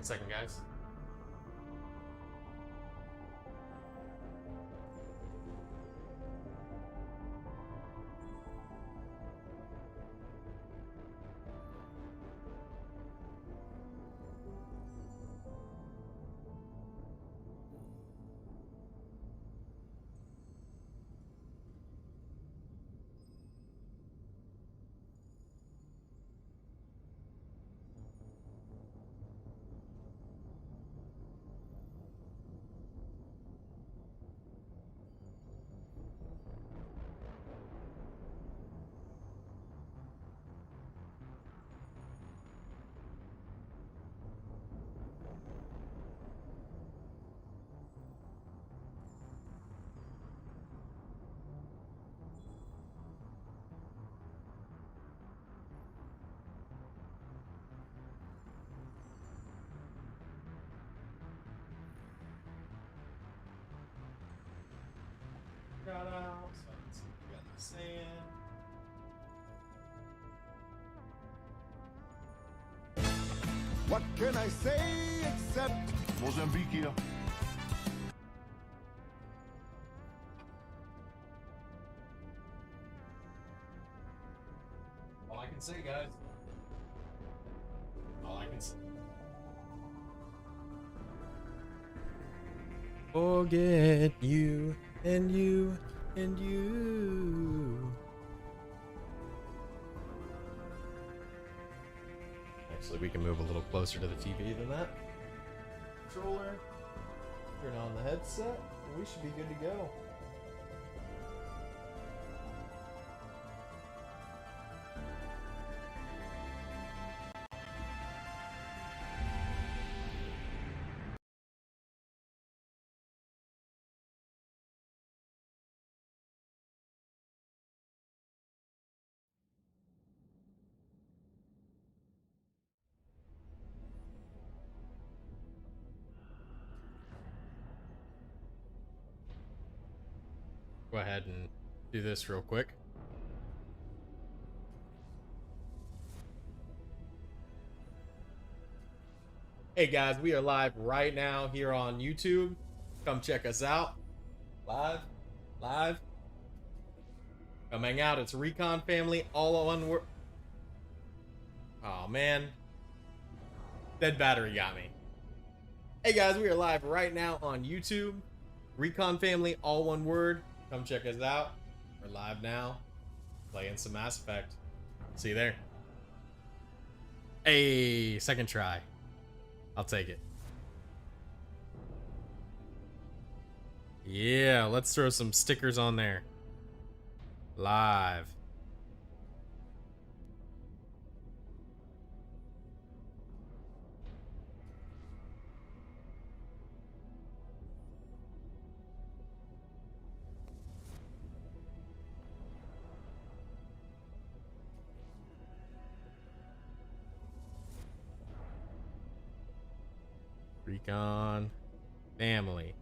second, guys. Shout out, so I can see what you guys are saying. What can I say except Mozambique here. All I can say, guys. All I can say. Forget you and you and you. Actually, we can move a little closer to the TV than that. Controller. Turn on the headset. And we should be good to go. Go ahead and do this real quick. Hey guys, we are live right now here on YouTube. Come check us out. Live. Come hang out. It's Recon Family, all on one. Oh man, dead battery got me. Hey guys, we are live right now on YouTube. Recon Family, all one word. Come check us out. We're live now, playing some Mass Effect. See you there. Hey, second try. I'll take it. Yeah, let's throw some stickers on there. Live. Recon Family.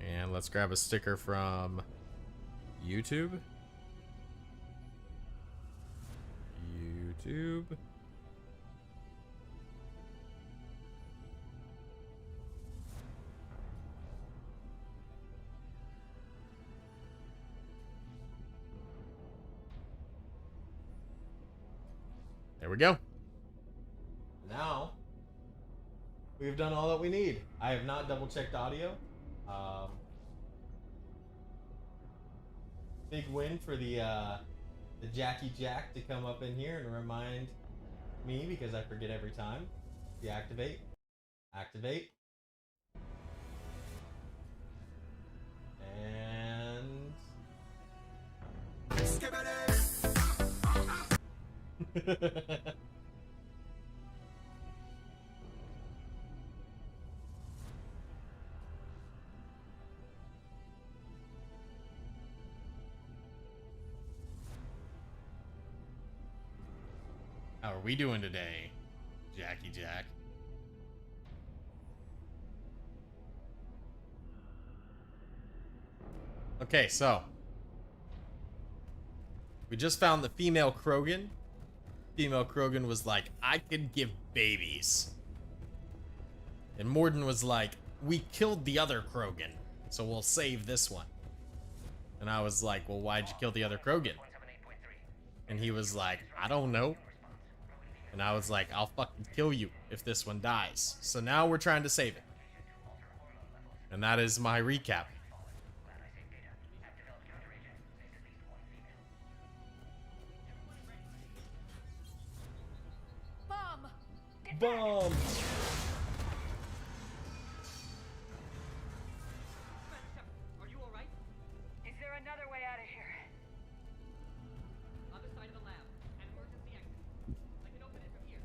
And let's grab a sticker from YouTube. There we go. Now, we've done all that we need. I have not double-checked audio. Big win for the Jackie Jack to come up in here and remind me, because I forget every time. Deactivate. Activate. And... How are we doing today, Jackie Jack? Okay, so We just found the female Krogan. Female Krogan was like, I could give babies. And Morden was like, we killed the other Krogan, so we'll save this one. And I was like, well, why'd you kill the other Krogan? And he was like, I don't know. And I was like, I'll fucking kill you if this one dies. So now we're trying to save it. And that is my recap. Bomb! Are you alright? Is there another way out of here? Other side of the lab. An emergency exit. I can open it from here.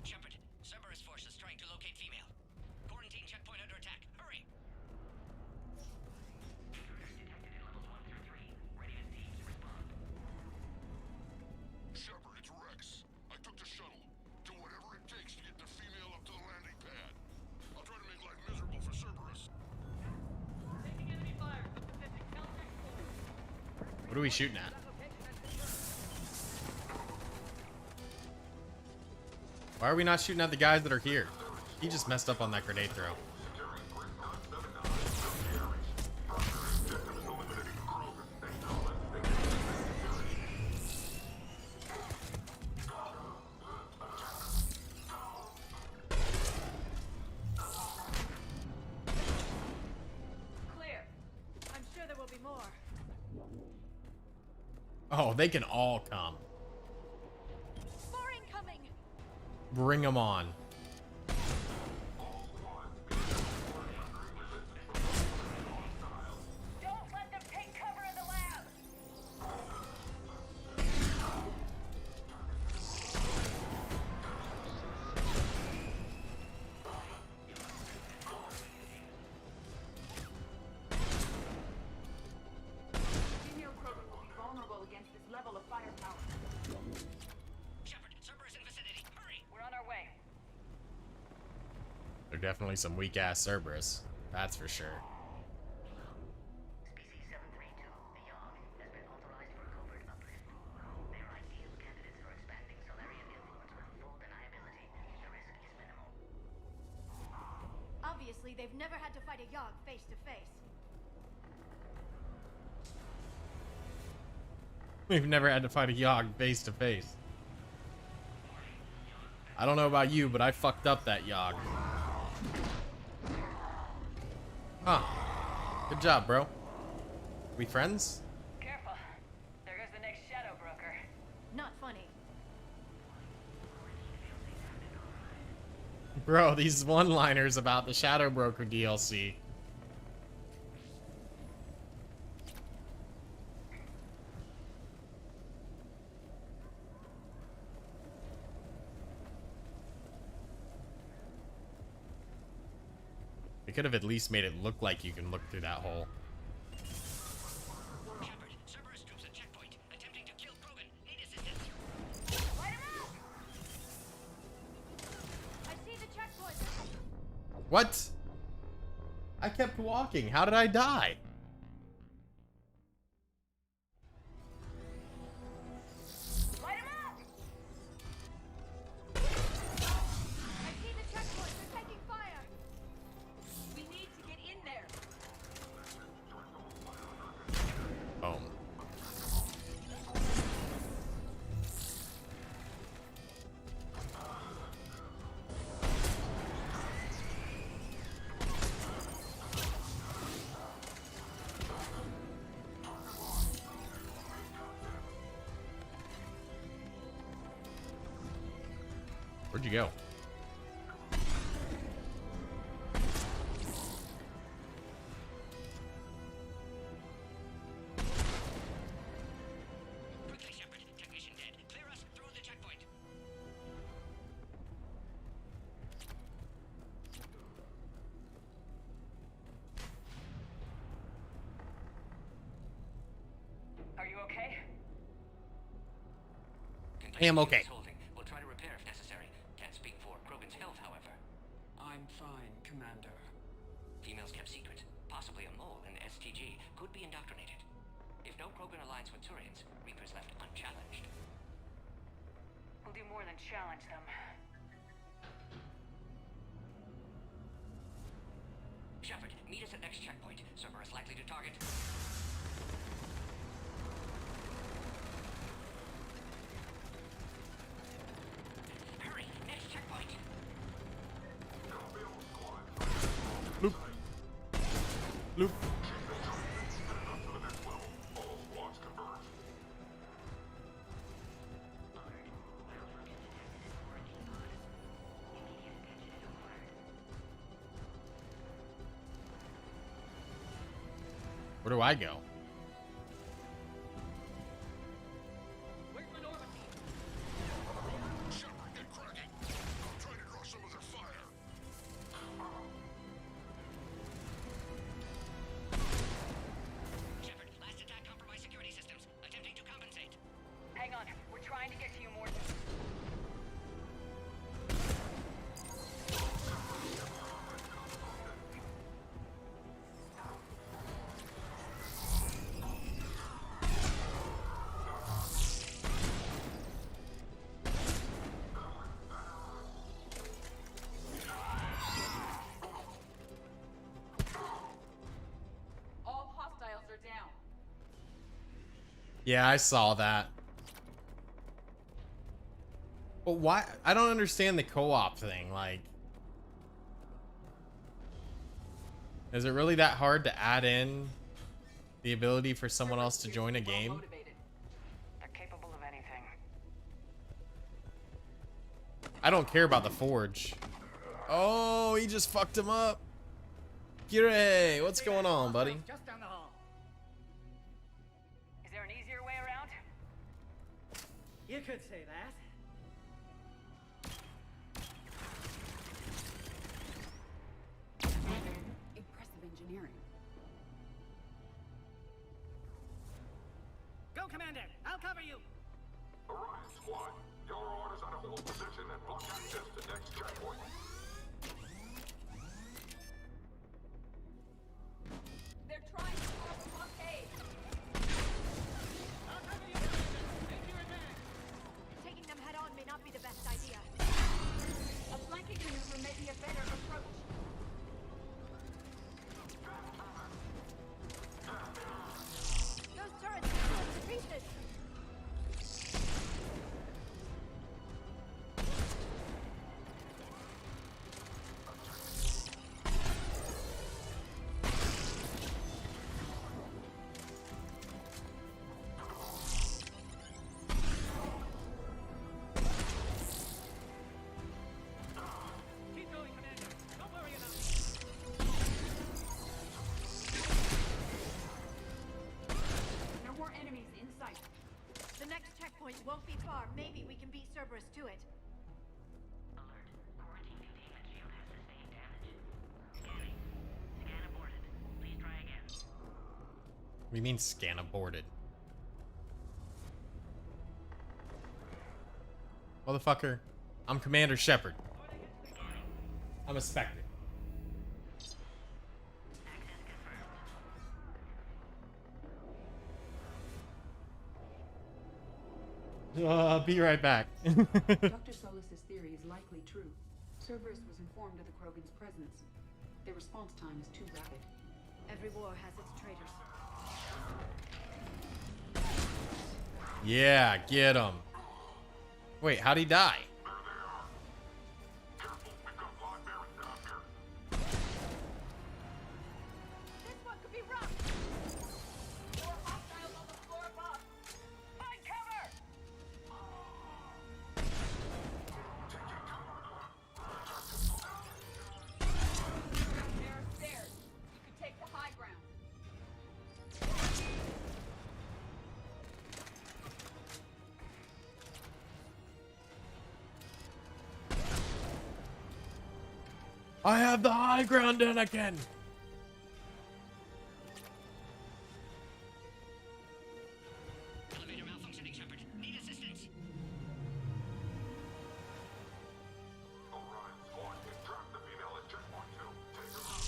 Shepard, Cerberus forces trying to locate female. Quarantine checkpoint under attack. Hurry! Detected in levels 1 through 3. Readiness teams respond. Shepard, it's Rex. I took the shuttle. Do whatever it takes to get the female up to the landing pad. I'll try to make life miserable for Cerberus. Taking enemy fire. Sending Caltech forward. What are we shooting at? Why are we not shooting at the guys that are here? He just messed up on that grenade throw. Clear. I'm sure there will be more. Oh, they can all come. More incoming! Bring them on. Don't let them take cover in the lab! Female Krogan will be vulnerable against this level of firepower. Shepard, Cerberus in vicinity. Hurry! We're on our way. They're definitely some weak-ass Cerberus. That's for sure. Species 732, the Yogg, has been authorized for covert uplift. They are ideal candidates for expanding Solarian influence with full deniability. The risk is minimal. Obviously, they've never had to fight a Yogg face to face. We've never had to fight a Yogg face to face. I don't know about you, but I fucked up that Yogg. Huh. Good job, bro. We friends? Careful. There goes the next Shadow Broker. Not funny. Bro, these one-liners about the Shadow Broker DLC. They could have at least made it look like you can look through that hole. Shepard, Cerberus troops at checkpoint, attempting to kill Krogan. Need assistance. Light him up! I see the checkpoint. What? I kept walking. How did I die? Light him up! I see the checkpoint. They're taking fire. We need to get in there. Boom. Where'd you go? Quickly, Shepard. Technician dead. Clear us through the checkpoint. Are you okay? I am okay. Holding. We'll try to repair if necessary. Can't speak for Krogan's health, however. I'm fine, Commander. Females kept secret. Possibly a mole in STG. Could be indoctrinated. If With no Krogan alliance with Turians, Reapers left unchallenged. We'll do more than challenge them. Shepard, meet us at next checkpoint. Cerberus likely to target. Hurry, next checkpoint. Loop. Loop. Where do I go? Where's my Norman? Shepard, get cracking. I'm trying to draw some of their fire. Shepard, last attack compromised security systems. Attempting to compensate. Hang on, we're trying to get to you, Morton. All hostiles are down. Yeah, I saw that. But why? I don't understand the co-op thing. Like, is it really that hard to add in the ability for someone else to join a game? Motivated. They're capable of anything. I don't care about the Forge. Oh, he just fucked him up. Kirei, what's going on, buddy? Just down the hall. Is there an easier way around? You could say that. Impressive engineering. Go, Commander. I'll cover you. Orion Squad, your orders are to hold position and block access to next checkpoint. They're trying to stop the blockade. I'll cover you, Commander. Make your attack. Taking them head on may not be the best idea. A flanking maneuver may be a better approach. Those turrets are blown to pieces. Keep going, Commander. Don't worry about me. No more enemies in sight. The next checkpoint won't be far. Maybe we can beat Cerberus to it. Alert. Quarantine containment shield has sustained damage. Scanning. Scan aborted. Please try again. What do you mean scan aborted? Motherfucker, I'm Commander Shepard. I'm a Spectre. Access confirmed. Be right back. Dr. Solus's theory is likely true. Cerberus was informed of the Krogan's presence. Their response time is too rapid. Every war has its traitors. Yeah, get him. Wait, how'd he die? Careful, we've got live bearings down here. This one could be rough. More hostiles on the floor above. Find cover! There are stairs. You can take the high ground. I have the high ground, Anakin. Elevator malfunctioning, Shepard. Need assistance. Orion Squad, entrap the female at checkpoint 2. Take her out.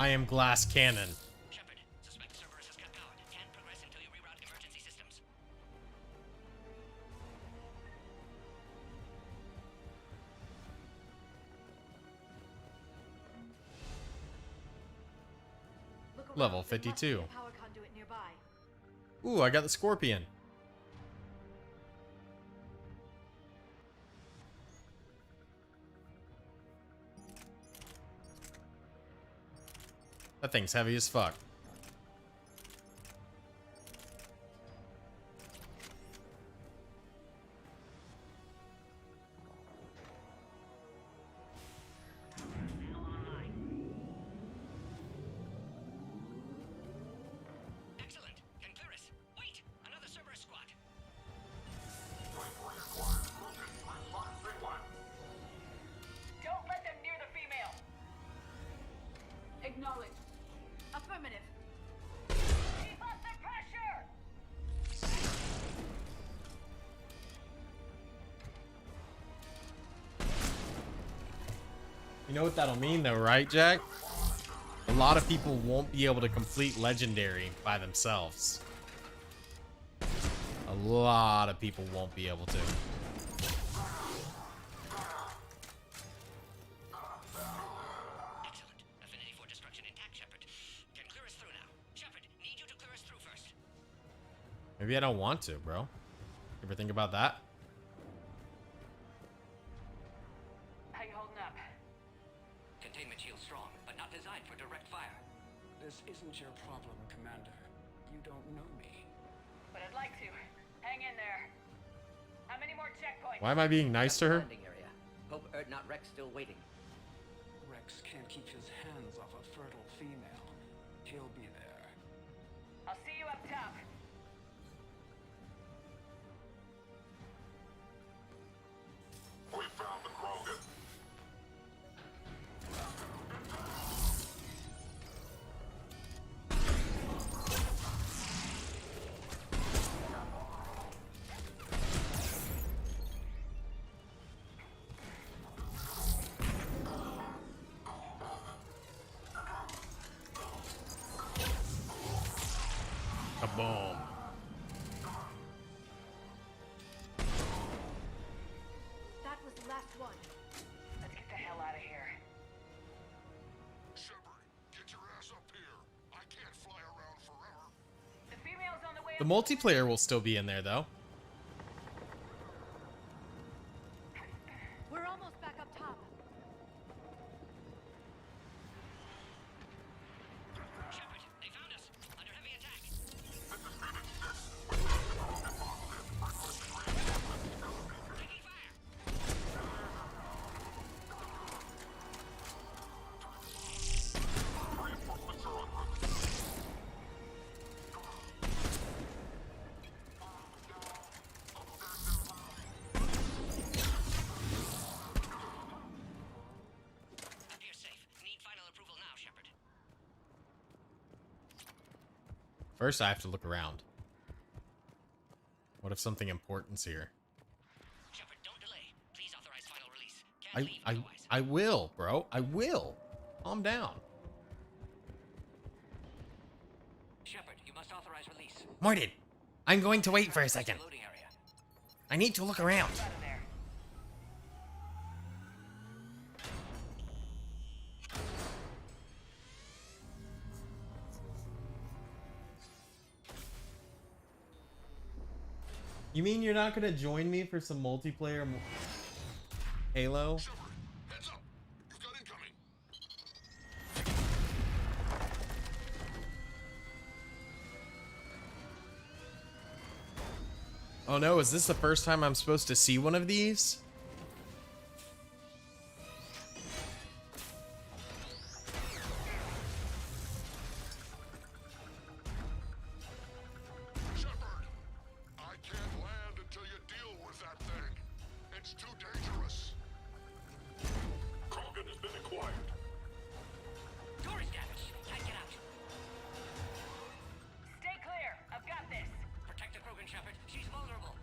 I am glass cannon. Shepard, suspect Cerberus has cut power. Can't progress until you reroute emergency systems. Look around. Level There must be 52. a power conduit nearby. Ooh, I got the scorpion. That thing's heavy as fuck. Excellent. Can clear us. Wait! Another Cerberus squad. Don't let them near the female. Acknowledge. Affirmative. Keep up the pressure. You know what that'll mean though, right, Jack? A lot of people won't be able to complete Legendary by themselves. A lot of people won't be able to. Excellent. Affinity for destruction intact, Shepard. Can clear us through now. Shepard, need you to clear us through first. Maybe I don't want to, bro. Ever think about that? How you holding up? Containment shield strong, but not designed for direct fire. This isn't your problem, Commander. You don't know me. But I'd like to. Hang in there. How many more checkpoints? Why am I being nice to her? Landing area. Hope not Rex still waiting. Rex can't keep his hands off a fertile female. He'll be there. I'll see you up top. We found the Krogan. Kaboom. That was the last one. Let's get the hell out of here. Shepard, get your ass up here. I can't fly around forever. The female's on the way. The multiplayer will still be in there though. We're almost back up top. Shepard, they found us. Under heavy attack. Taking fire. Appears safe. Need final approval now, Shepard. First, I have to look around. What if something important's here? Shepard, don't delay. Please authorize final release. Can't leave I otherwise. I will, bro. I will. Calm down. Shepard, you must authorize release. Martin, I'm going to wait for a second. Loading area. I need to look around. Out of there. You mean you're not gonna join me for some multiplayer Halo? Shepard, heads up. You've got incoming. Oh no, is this the first time I'm supposed to see one of these? Shepard, I can't land until you deal with that thing. It's too dangerous. Krogan has been acquired. Door is damaged. Can't get out. Stay clear. I've got this. Protect the Krogan, Shepard. She's vulnerable.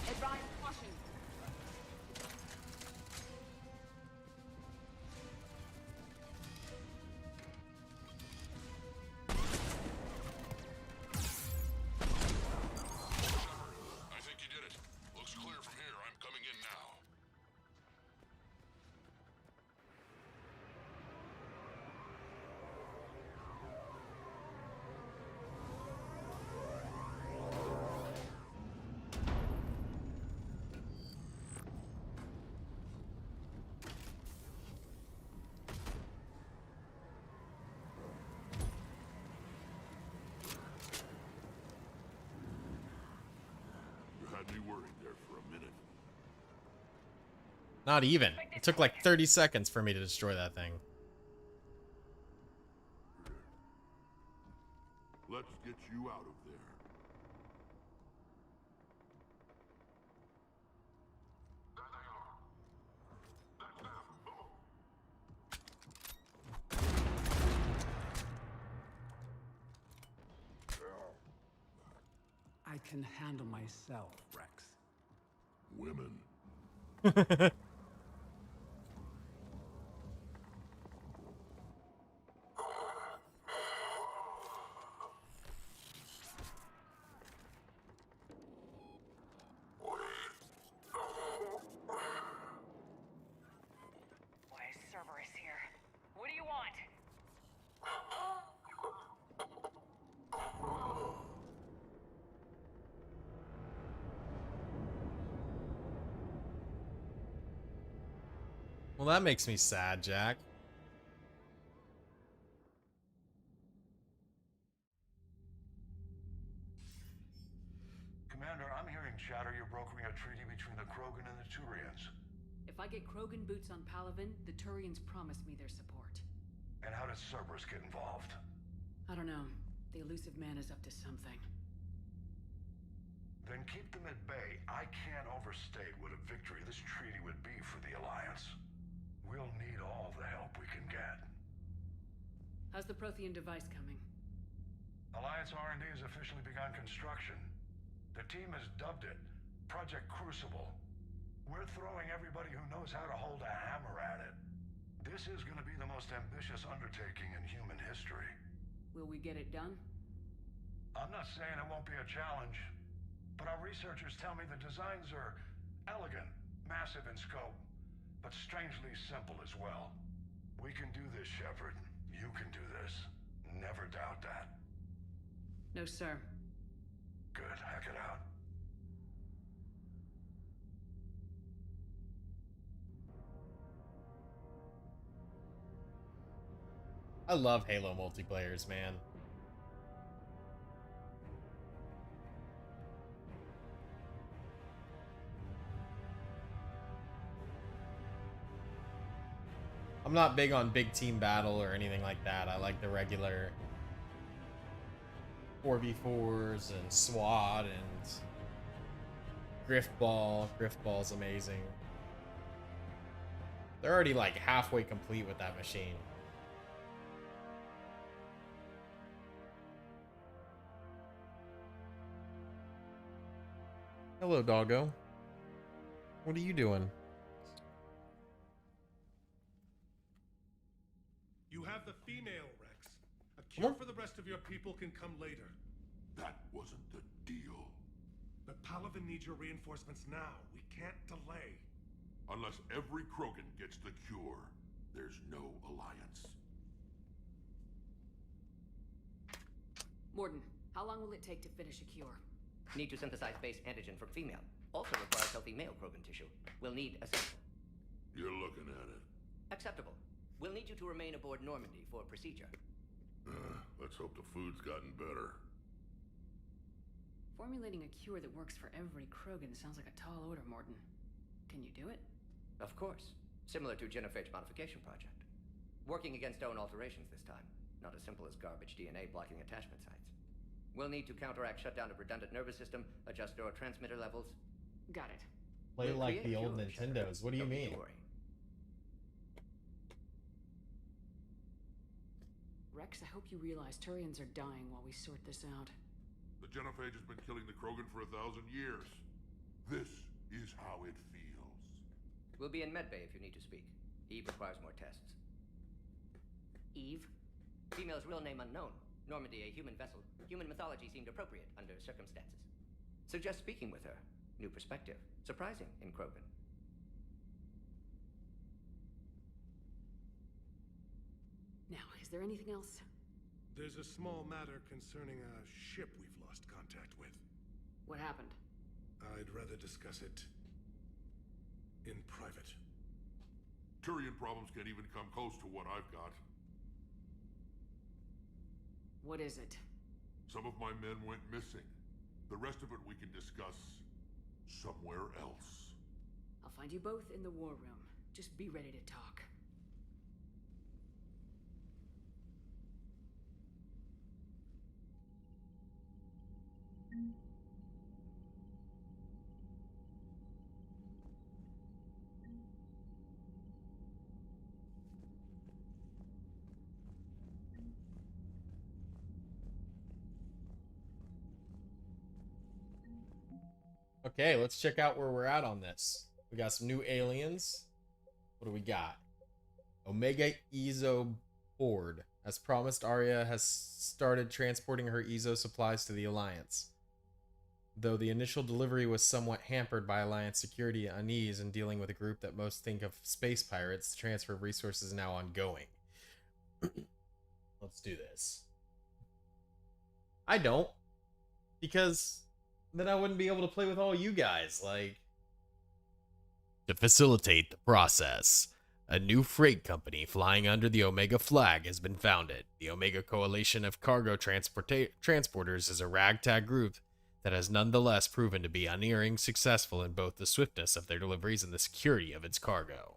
Advise caution. I think you did it. Looks clear from here. I'm coming in now. You had me worried there for a minute. Not even. It took like 30 seconds for me to destroy that thing. Let's get you out of there. I can handle myself, Rex. Women. Why, Cerberus here. What do you want? Well, that makes me sad, Jack. Commander, I'm hearing chatter you're brokering a treaty between the Krogan and the Turians. If I get Krogan boots on Palaven, the Turians promise me their support. And how does Cerberus get involved? I don't know. The elusive man is up to something. Then keep them at bay. I can't overstate what a victory this treaty would be for the Alliance. We'll need all the help we can get. How's the Prothean device coming? Alliance R&D has officially begun construction. The team has dubbed it Project Crucible. We're throwing everybody who knows how to hold a hammer at it. This is going to be the most ambitious undertaking in human history. Will we get it done? I'm not saying it won't be a challenge, but our researchers tell me the designs are elegant, massive in scope, but strangely simple as well. We can do this, Shepard. You can do this. Never doubt that. No, sir. Good. Hack it out. I love Halo multiplayers, man. I'm not big on big team battle or anything like that. I like the regular 4v4s and SWAT and Griffball. Griffball's amazing. They're already like halfway complete with that machine. Hello, doggo. What are you doing? You have the female, Rex. A cure for the rest of your people can come later. That wasn't the deal. But Palaven needs your reinforcements now. We can't delay. Unless every Krogan gets the cure, there's no alliance. Morden, how long will it take to finish a cure? Need to synthesize base antigen from female. Also requires healthy male Krogan tissue. We'll need a sample. You're looking at it. Acceptable. We'll need you to remain aboard Normandy for procedure. Let's hope the food's gotten better. Formulating a cure that works for every Krogan sounds like a tall order, Morden. Can you do it? Of course. Similar to genophage modification project. Working against own alterations this time. Not as simple as garbage DNA blocking attachment sites. We'll need to counteract shutdown of redundant nervous system, adjust neurotransmitter levels. Got it. Play We'll like create the old cures. Nintendos. What do you Don't mean? worry. Rex, I hope you realize Turians are dying while we sort this out. The genophage has been killing the Krogan for 1,000 years. This is how it feels. We'll be in medbay if you need to speak. Eve requires more tests. Eve? Female's real name unknown. Normandy, a human vessel. Human mythology seemed appropriate under circumstances. Suggest speaking with her. New perspective. Surprising in Krogan. Now, is there anything else? There's a small matter concerning a ship we've lost contact with. What happened? I'd rather discuss it in private. Turian problems can't even come close to what I've got. What is it? Some of my men went missing. The rest of it we can discuss somewhere else. I'll find you both in the war room. Just be ready to talk. Okay, let's check out where we're at on this. We got some new aliens. What do we got? Omega Ezo board. As promised, Arya has started transporting her Ezo supplies to the Alliance. Though the initial delivery was somewhat hampered by Alliance security unease in dealing with a group that most think of space pirates, the transfer of resources is now ongoing. Let's do this. I don't. Because then I wouldn't be able to play with all you guys, like... To facilitate the process, a new freight company flying under the Omega flag has been founded. The Omega Coalition of Cargo Transporters is a ragtag group that has nonetheless proven to be unerring successful in both the swiftness of their deliveries and the security of its cargo.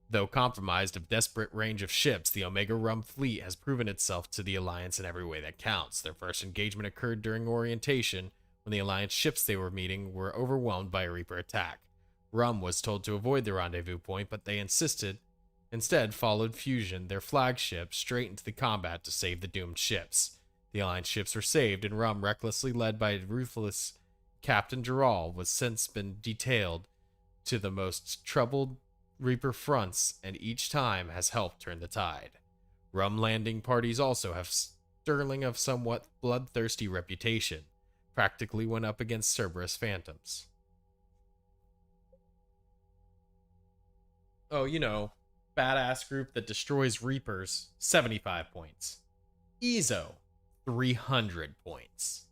Though compromised of desperate range of ships, the Omega Rum fleet has proven itself to the Alliance in every way that counts. Their first engagement occurred during orientation, when the Alliance ships they were meeting were overwhelmed by a Reaper attack. Rum was told to avoid the rendezvous point, but they instead followed Fusion, their flagship, straight into the combat to save the doomed ships. The Alliance ships were saved, and Rum, recklessly led by ruthless Captain Giral, was since been detailed to the most troubled Reaper fronts, and each time has helped turn the tide. Rum landing parties also have sterling of somewhat bloodthirsty reputation, practically went up against Cerberus Phantoms. Oh, you know, badass group that destroys Reapers, 75 points. Ezo, 300 points.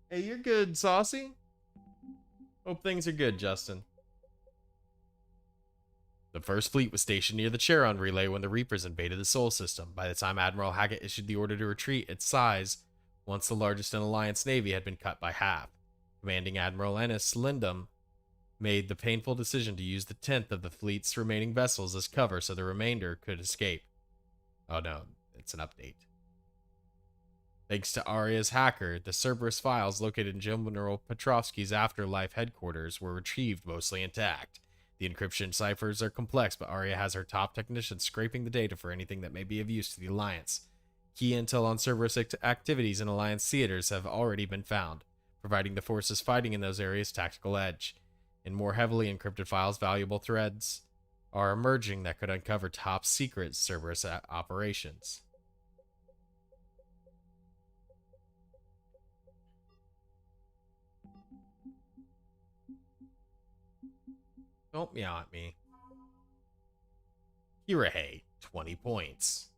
Hey, you're good, Saucy. Hope things are good, Justin. The first fleet was stationed near the Charon relay when the Reapers invaded the Sol system. By the time Admiral Hackett issued the order to retreat, its size, once the largest in Alliance Navy, had been cut by half. Commanding Admiral Ennis Lindum made the painful decision to use the 10th of the fleet's remaining vessels as cover so the remainder could escape. Oh no, it's an update. Thanks to Arya's hacker, the Cerberus files located in General Petrovsky's Afterlife headquarters were retrieved mostly intact. The encryption ciphers are complex, but Arya has her top technicians scraping the data for anything that may be of use to the Alliance. Key intel on Cerberus activities in Alliance theaters have already been found, providing the forces fighting in those areas tactical edge. In more heavily encrypted files, valuable threads are emerging that could uncover top secret Cerberus operations. Don't meow at me. Kirahei, 20 points.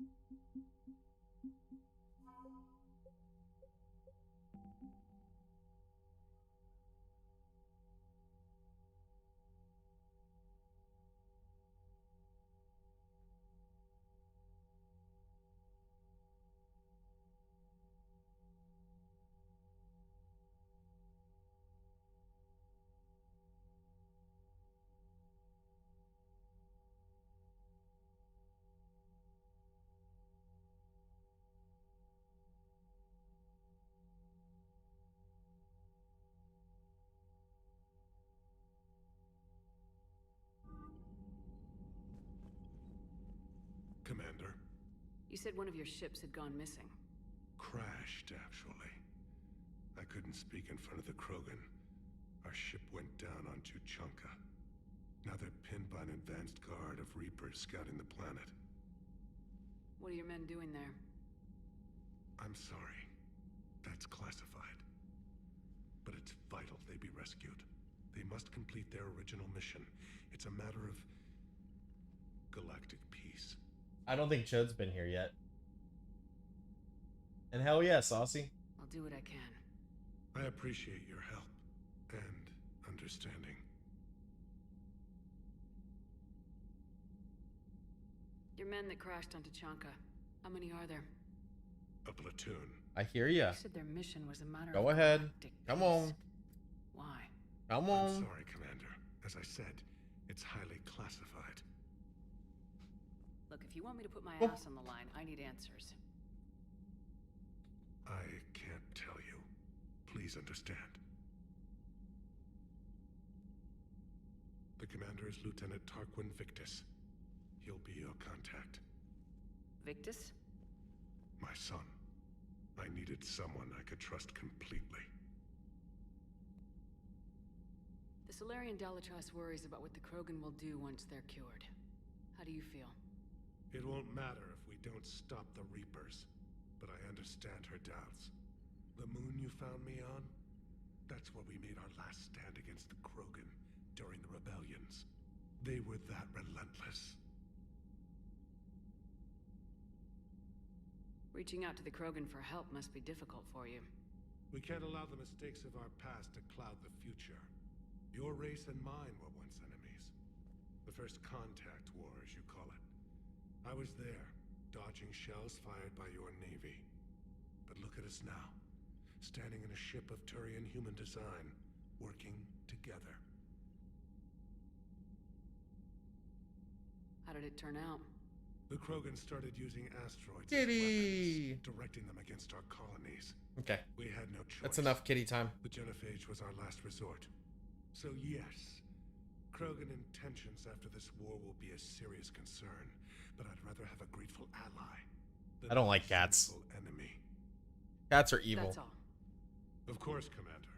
You said one of your ships had gone missing. Crashed, actually. I couldn't speak in front of the Krogan. Our ship went down on Tuchanka. Now they're pinned by an advanced guard of Reapers scouting the planet. What are your men doing there? I'm sorry. That's classified. But it's vital they be rescued. They must complete their original mission. It's a matter of galactic peace. I don't think Chud's been here yet. And hell yeah, Saucy. I'll do what I can. I appreciate your help and understanding. Your men that crashed on Tuchanka. How many are there? A platoon. I hear ya. You said their mission was a matter of Go ahead. galactic Come peace. on. Why? Come on. I'm sorry, Commander. As I said, it's highly classified. Look, if you want me to put my Oh. ass on the line, I need answers. I can't tell you. Please understand. The commander is Lieutenant Tarquin Victus. He'll be your contact. Victus? My son. I needed someone I could trust completely. The Solarian Dalatrass worries about what the Krogan will do once they're cured. How do you feel? It won't matter if we don't stop the Reapers, but I understand her doubts. The moon you found me on? That's where we made our last stand against the Krogan during the rebellions. They were that relentless. Reaching out to the Krogan for help must be difficult for you. We can't allow the mistakes of our past to cloud the future. Your race and mine were once enemies. The first contact war, as you call it. I was there, dodging shells fired by your navy. But look at us now, standing in a ship of Turian human design, working together. How did it turn out? The Krogan started using asteroids Kitty! as weapons, directing them against our colonies. Okay. We had no choice. That's enough kitty time. The genophage was our last resort. So yes, Krogan intentions after this war will be a serious concern, but I'd rather have a grateful ally than I don't like a cats. sinful enemy. Cats are evil. That's all. Of course, Commander.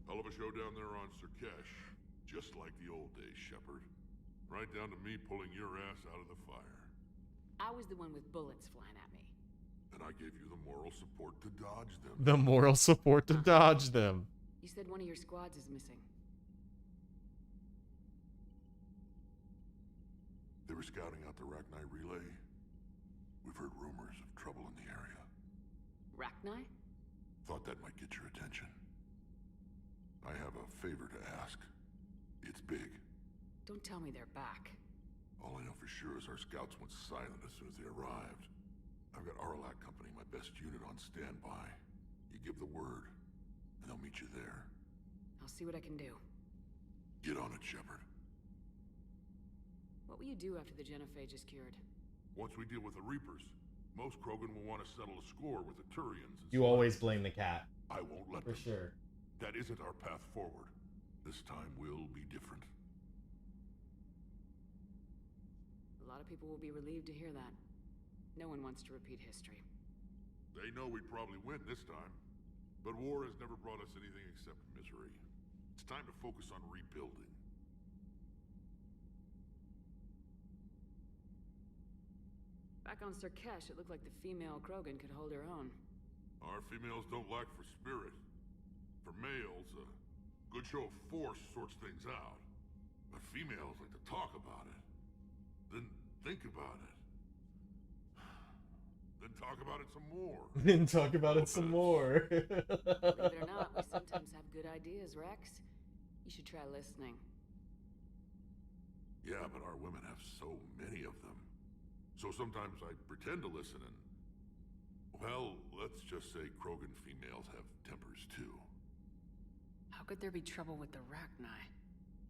Hell of a show down there on Sirkesh. Just like the old days, Shepard. Right down to me pulling your ass out of the fire. I was the one with bullets flying at me. And I gave you the moral support to dodge them. The moral support to dodge them. You said one of your squads is missing. They were scouting out the Rachni relay. We've heard rumors of trouble in the area. Rachni? Thought that might get your attention. I have a favor to ask. It's big. Don't tell me they're back. All I know for sure is our scouts went silent as soon as they arrived. I've got Aralak Company, my best unit, on standby. You give the word, and they'll meet you there. I'll see what I can do. Get on it, Shepard. What will you do after the genophage is cured? Once we deal with the Reapers, most Krogan will want to settle a score with the Turians. You always blame the cat. I won't let For them. sure. That isn't our path forward. This time will be different. A lot of people will be relieved to hear that. No one wants to repeat history. They know we'd probably win this time. But war has never brought us anything except misery. It's time to focus on rebuilding. Back on Sirkesh, it looked like the female Krogan could hold her own. Our females don't lack for spirit. For males, a good show of force sorts things out. But females like to talk about it. Then think about it. Then talk about it some more. Then talk about it some more. Believe it or not, we sometimes have good ideas, Rex. You should try listening. Yeah, but our women have so many of them. So sometimes I pretend to listen and... Well, let's just say Krogan females have tempers too. How could there be trouble with the Rachni?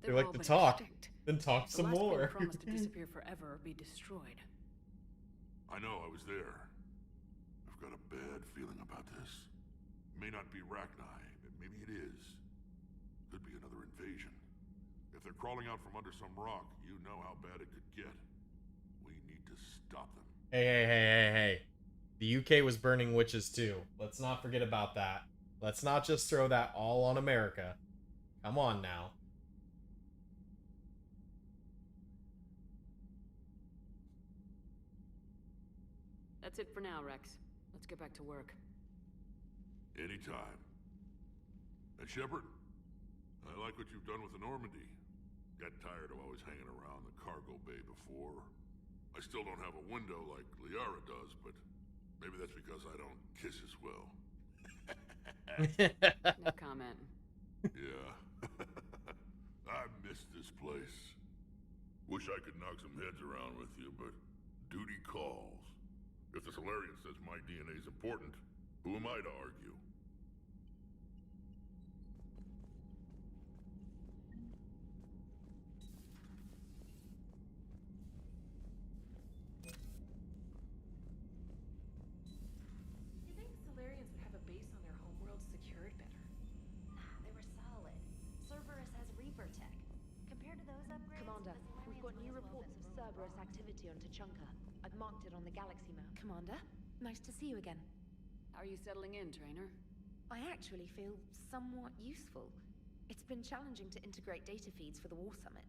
They They're like all to but talk. extinct. Then talk The some last more. one promised to disappear forever or be destroyed. I know, I was there. I've got a bad feeling about this. May not be Rachni, but maybe it is. Could be another invasion. If If they're crawling out from under some rock, you know how bad it could get. We need to stop them. Hey. The UK was burning witches too. Let's not forget about that. Let's not just throw that all on America. Come on now. That's it for now, Rex. Let's get back to work. Anytime. And Shepard, I like what you've done with the Normandy. Got tired of always hanging around the cargo bay before. I still don't have a window like Liara does, but maybe that's because I don't kiss as well. No comment. Yeah. I miss this place. Wish I could knock some heads around with you, but duty calls. If the Solarian says my DNA is important, who am I to argue? You think Solarians would have a base on their homeworld secured better? Nah, they were solid. Cerberus has Reaper tech. Compared to those upgrades, Commander, the we've got Solarians new might as well reports have of been Cerberus robot. activity on Tuchanka. I've marked it on the galaxy map. Commander, nice to see you again. How are you settling in, Trainer? I actually feel somewhat useful. It's been challenging to integrate data feeds for the War Summit.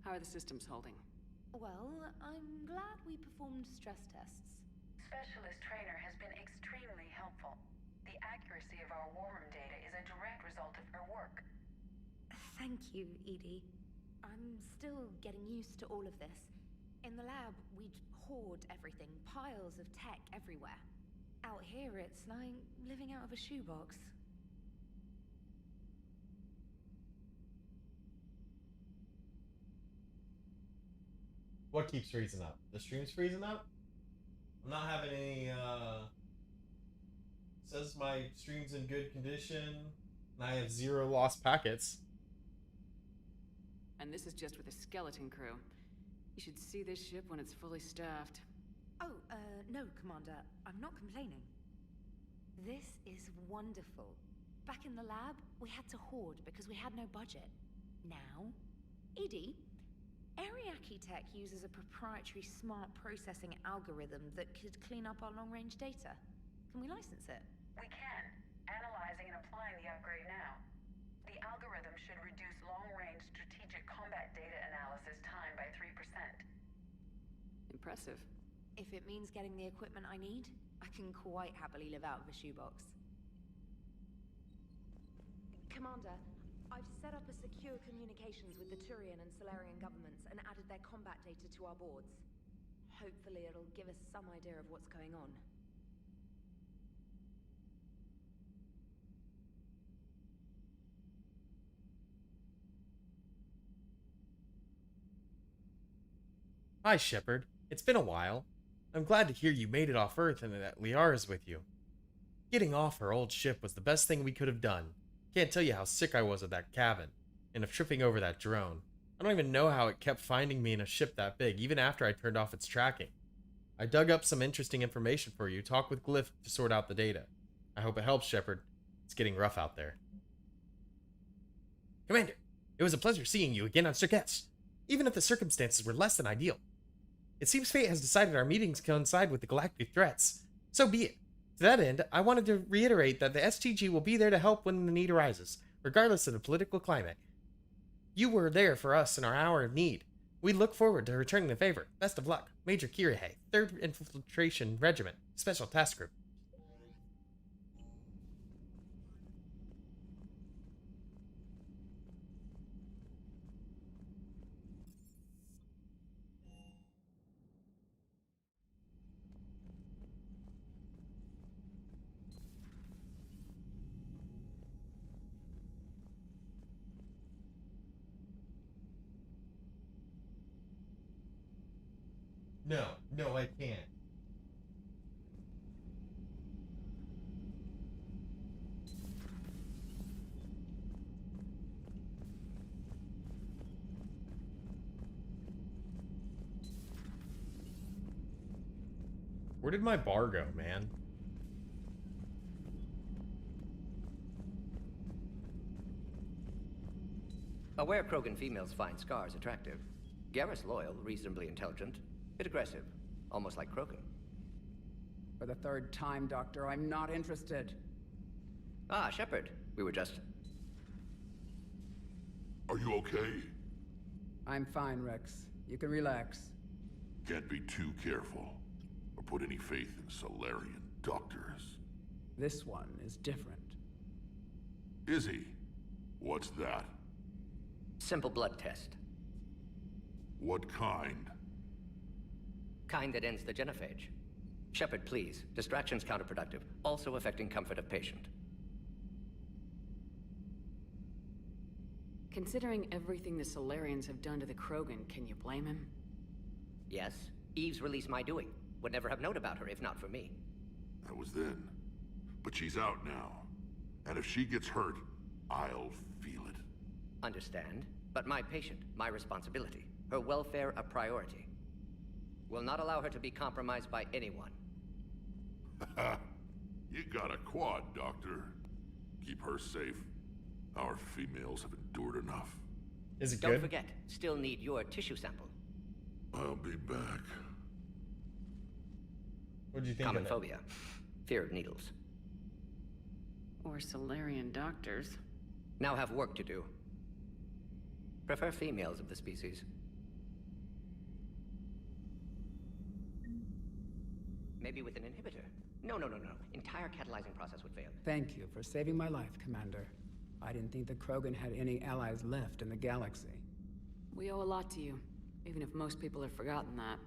How are the systems holding? Well, I'm glad we performed stress tests. Specialist Trainer has been extremely helpful. The accuracy of our war room data is a direct result of her work. Thank you, Edie. I'm still getting used to all of this. In the lab, we'd hoard everything, piles of tech everywhere. Out here, it's like living out of a shoebox. What keeps freezing up? The stream's freezing up? I'm not having any, says my stream's in good condition, and I have 0 lost packets. And this is just with a skeleton crew. You should see this ship when it's fully staffed. Oh, no, Commander. I'm not complaining. This is wonderful. Back in the lab, we had to hoard because we had no budget. Now, Edie, Ariake Tech uses a proprietary smart processing algorithm that could clean up our long-range data. Can we license it? We can. Analyzing and applying the upgrade now. The algorithm should reduce long-range strategic combat data analysis time by 3%. Impressive. If it means getting the equipment I need, I can quite happily live out of a shoebox. Commander, I've set up a secure communications with the Turian and Solarian governments and added their combat data to our boards. Hopefully it'll give us some idea of what's going on. Hi, Shepard. It's been a while. I'm glad to hear you made it off Earth and that Liara's with you. Getting off her old ship was the best thing we could have done. Can't tell you how sick I was of that cabin, and of tripping over that drone. I don't even know how it kept finding me in a ship that big, even after I turned off its tracking. I dug up some interesting information for you, talked with Glyph to sort out the data. I hope it helps, Shepard. It's getting rough out there. Commander, it was a pleasure seeing you again on Circuits, even if the circumstances were less than ideal. It seems fate has decided our meetings coincide with the galactic threats. So be it. To that end, I wanted to reiterate that the STG will be there to help when the need arises, regardless of the political climate. You were there for us in our hour of need. We look forward to returning the favor. Best of luck. Major Kirihei, 3rd Infiltration Regiment, Special Task Group. No, I can't. Where did my bar go, man? Aware Krogan females find scars attractive. Garrus loyal, reasonably intelligent, bit aggressive, almost like Krogan. For the third time, Doctor, I'm not interested. Ah, Shepard. We were just... Are you okay? I'm fine, Rex. You can relax. Can't be too careful, or put any faith in Solarian doctors. This one is different. Is he? What's that? Simple blood test. What kind? Kind that ends the genophage. Shepard, please. Distraction's counterproductive, also affecting comfort of patient. Considering everything the Solarians have done to the Krogan, can you blame him? Yes. Eve's release my doing. Would never have known about her if not for me. That was then. But she's out now. And if she gets hurt, I'll feel it. Understand. But my patient, my responsibility. Her welfare a priority. Will not allow her to be compromised by anyone. You got a quad, Doctor. Keep her safe. Our females have endured enough. Is it Don't good? forget, still need your tissue sample. I'll be back. What do you think Common of it? phobia. Fear of needles. Or Solarian doctors. Now have work to do. Prefer females of the species. Maybe with an inhibitor. No. Entire catalyzing process would fail. Thank you for saving my life, Commander. I didn't think the Krogan had any allies left in the galaxy. We owe a lot to you, even if most people have forgotten that.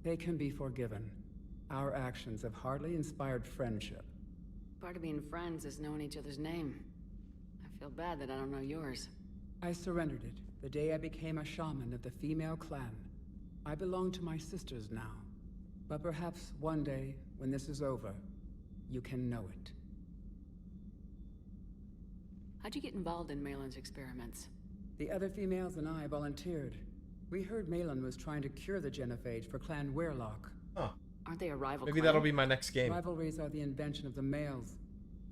They can be forgiven. Our actions have hardly inspired friendship. Part of being friends is knowing each other's name. I feel bad that I don't know yours. I surrendered it the day I became a shaman of the female clan. I belong to my sisters now. But perhaps one day, when this is over, you can know it. How'd you get involved in Malin's experiments? The other females and I volunteered. We heard Malin was trying to cure the genophage for Clan Weirlock. Huh. Aren't they a rival Maybe clan? that'll be my next game. Rivalries are the invention of the males.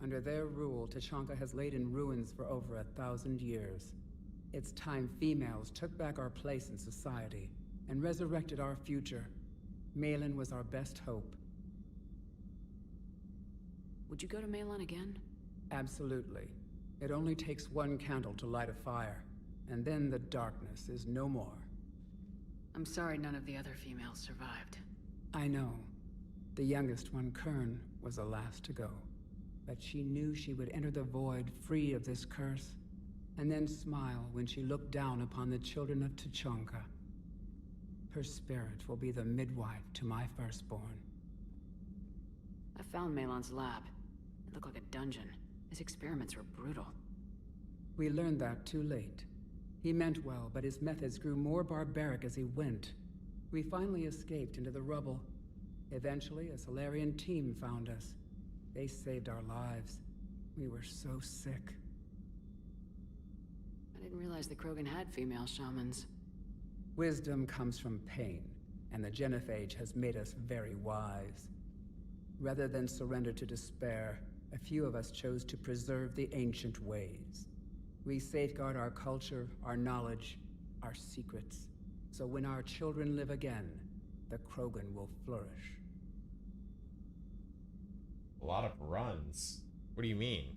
Under their rule, Tachanka has laid in ruins for over 1,000 years. It's time females took back our place in society and resurrected our future. Malin was our best hope. Would you go to Malin again? Absolutely. It only takes one candle to light a fire, and then the darkness is no more. I'm sorry none of the other females survived. I know. The youngest one, Kern, was the last to go. But she knew she would enter the void free of this curse, and then smile when she looked down upon the children of Tachanka. Her spirit will be the midwife to my firstborn. I found Malin's lab. It looked like a dungeon. His experiments were brutal. We learned that too late. He meant well, but his methods grew more barbaric as he went. We finally escaped into the rubble. Eventually, a Solarian team found us. They saved our lives. We were so sick. I didn't realize the Krogan had female shamans. Wisdom comes from pain, and the genophage has made us very wise. Rather than surrender to despair, a few of us chose to preserve the ancient ways. We safeguard our culture, our knowledge, our secrets. So when our children live again, the Krogan will flourish. A lot of runs. What do you mean?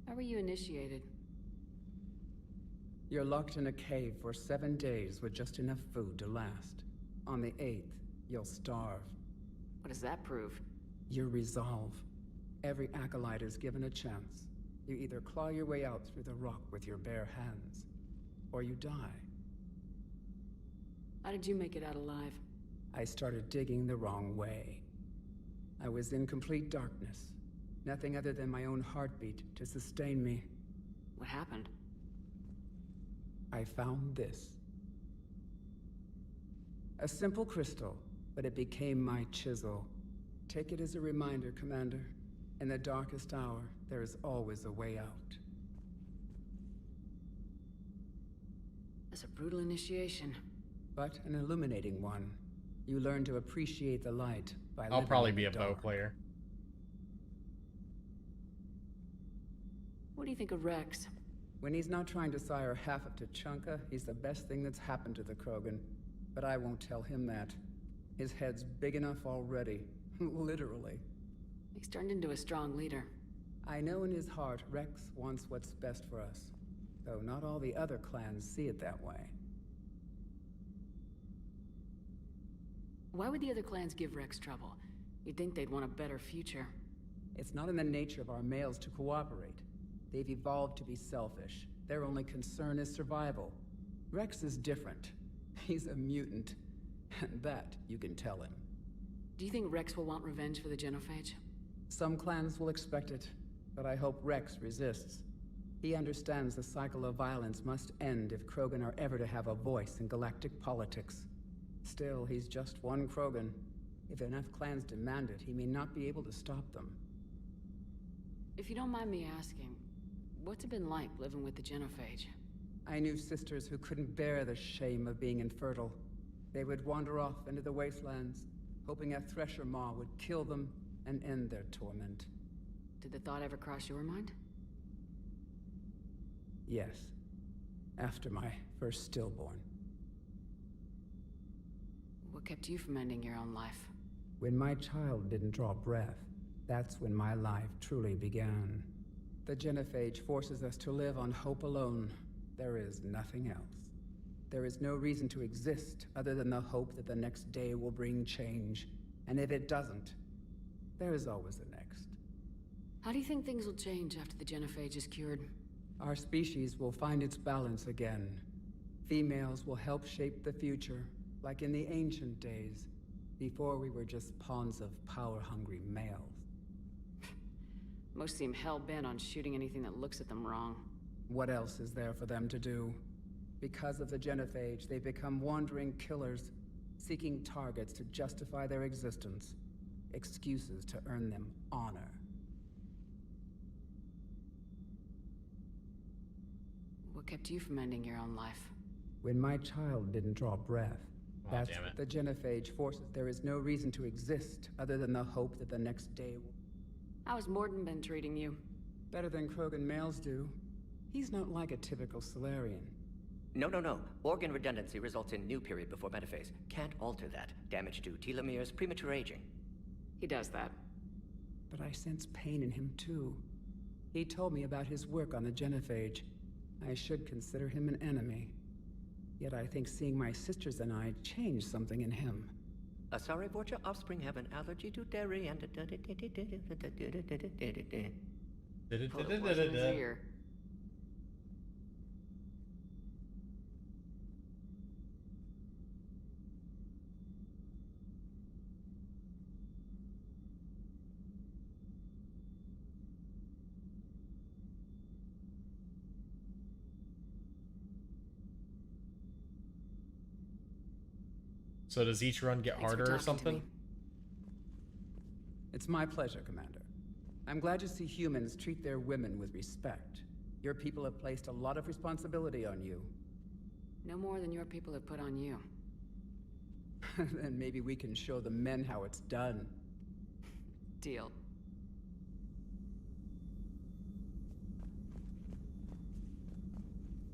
How were you initiated? You're locked in a cave for 7 days with just enough food to last. On the 8th, you'll starve. What does that prove? Your resolve. Every acolyte is given a chance. You either claw your way out through the rock with your bare hands, or you die. How did you make it out alive? I started digging the wrong way. I was in complete darkness. Nothing other than my own heartbeat to sustain me. What happened? I found this. A simple crystal, but it became my chisel. Take it as a reminder, Commander. In the darkest hour, there is always a way out. That's a brutal initiation. But an illuminating one. You learn to appreciate the light by I'll living probably in be the a bow dark. player. What do you think of Rex? When he's not trying to sire half of Tuchanka, he's the best thing that's happened to the Krogan. But I won't tell him that. His head's big enough already. Literally. He's turned into a strong leader. I know in his heart Rex wants what's best for us. Though not all the other clans see it that way. Why would the other clans give Rex trouble? You'd think they'd want a better future. It's not in the nature of our males to cooperate. They've evolved to be selfish. Their only concern is survival. Rex is different. He's a mutant. And that you can tell him. Do you think Rex will want revenge for the Genophage? Some clans will expect it, but I hope Rex resists. He understands the cycle of violence must end if Krogan are ever to have a voice in galactic politics. Still, he's just one Krogan. If enough clans demand it, he may not be able to stop them. If you don't mind me asking, what's it been like living with the Genophage? I knew sisters who couldn't bear the shame of being infertile. They would wander off into the wastelands, hoping a Thresher Maw would kill them and end their torment. Did the thought ever cross your mind? Yes. After my first stillborn. What kept you from ending your own life? When my child didn't draw breath, that's when my life truly began. The Genophage forces us to live on hope alone. There is nothing else. There is no reason to exist other than the hope that the next day will bring change. And if it doesn't, there is always the next. How do you think things will change after the Genophage is cured? Our species will find its balance again. Females will help shape the future, like in the ancient days, before we were just pawns of power-hungry males. Most seem hell-bent on shooting anything that looks at them wrong. What else is there for them to do? Because of the Genophage, they become wandering killers, seeking targets to justify their existence, excuses to earn them honor. What kept you from ending your own life? When my child didn't draw breath, that's damn it. the Genophage forces. There is no reason to exist other than the hope that the next day will... How's Morden been treating you? Better than Krogan males do. He's not like a typical Solarian. No. Organ redundancy results in new period before metaphase. Can't alter that. Damage to telomeres, premature aging. He does that. But I sense pain in him too. He told me about his work on the Genophage. I should consider him an enemy. Yet I think seeing my sisters and I changed something in him. Sorry, Vorcha offspring have an allergy to dairy and... Put a voice in his ear. So does each run get Thanks for harder or talking to something? me. It's my pleasure, Commander. I'm glad to see humans treat their women with respect. Your people have placed a lot of responsibility on you. No more than your people have put on you. Then maybe we can show the men how it's done. Deal.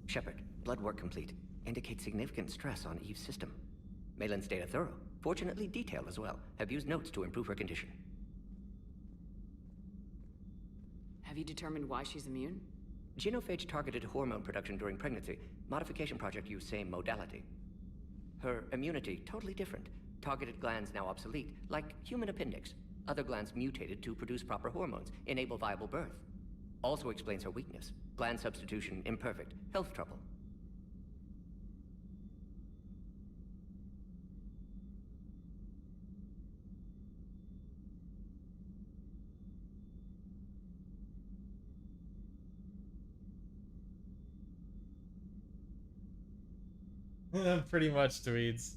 Shepard, blood work complete. Indicates significant stress on Eve's system. Malin's data thorough. Fortunately detailed as well. Have used notes to improve her condition. Have you determined why she's immune? Genophage targeted hormone production during pregnancy. Modification project used same modality. Her immunity totally different. Targeted glands now obsolete, like human appendix. Other glands mutated to produce proper hormones, enable viable birth. Also explains her weakness. Gland substitution imperfect. Health trouble. Pretty much, Tweeds.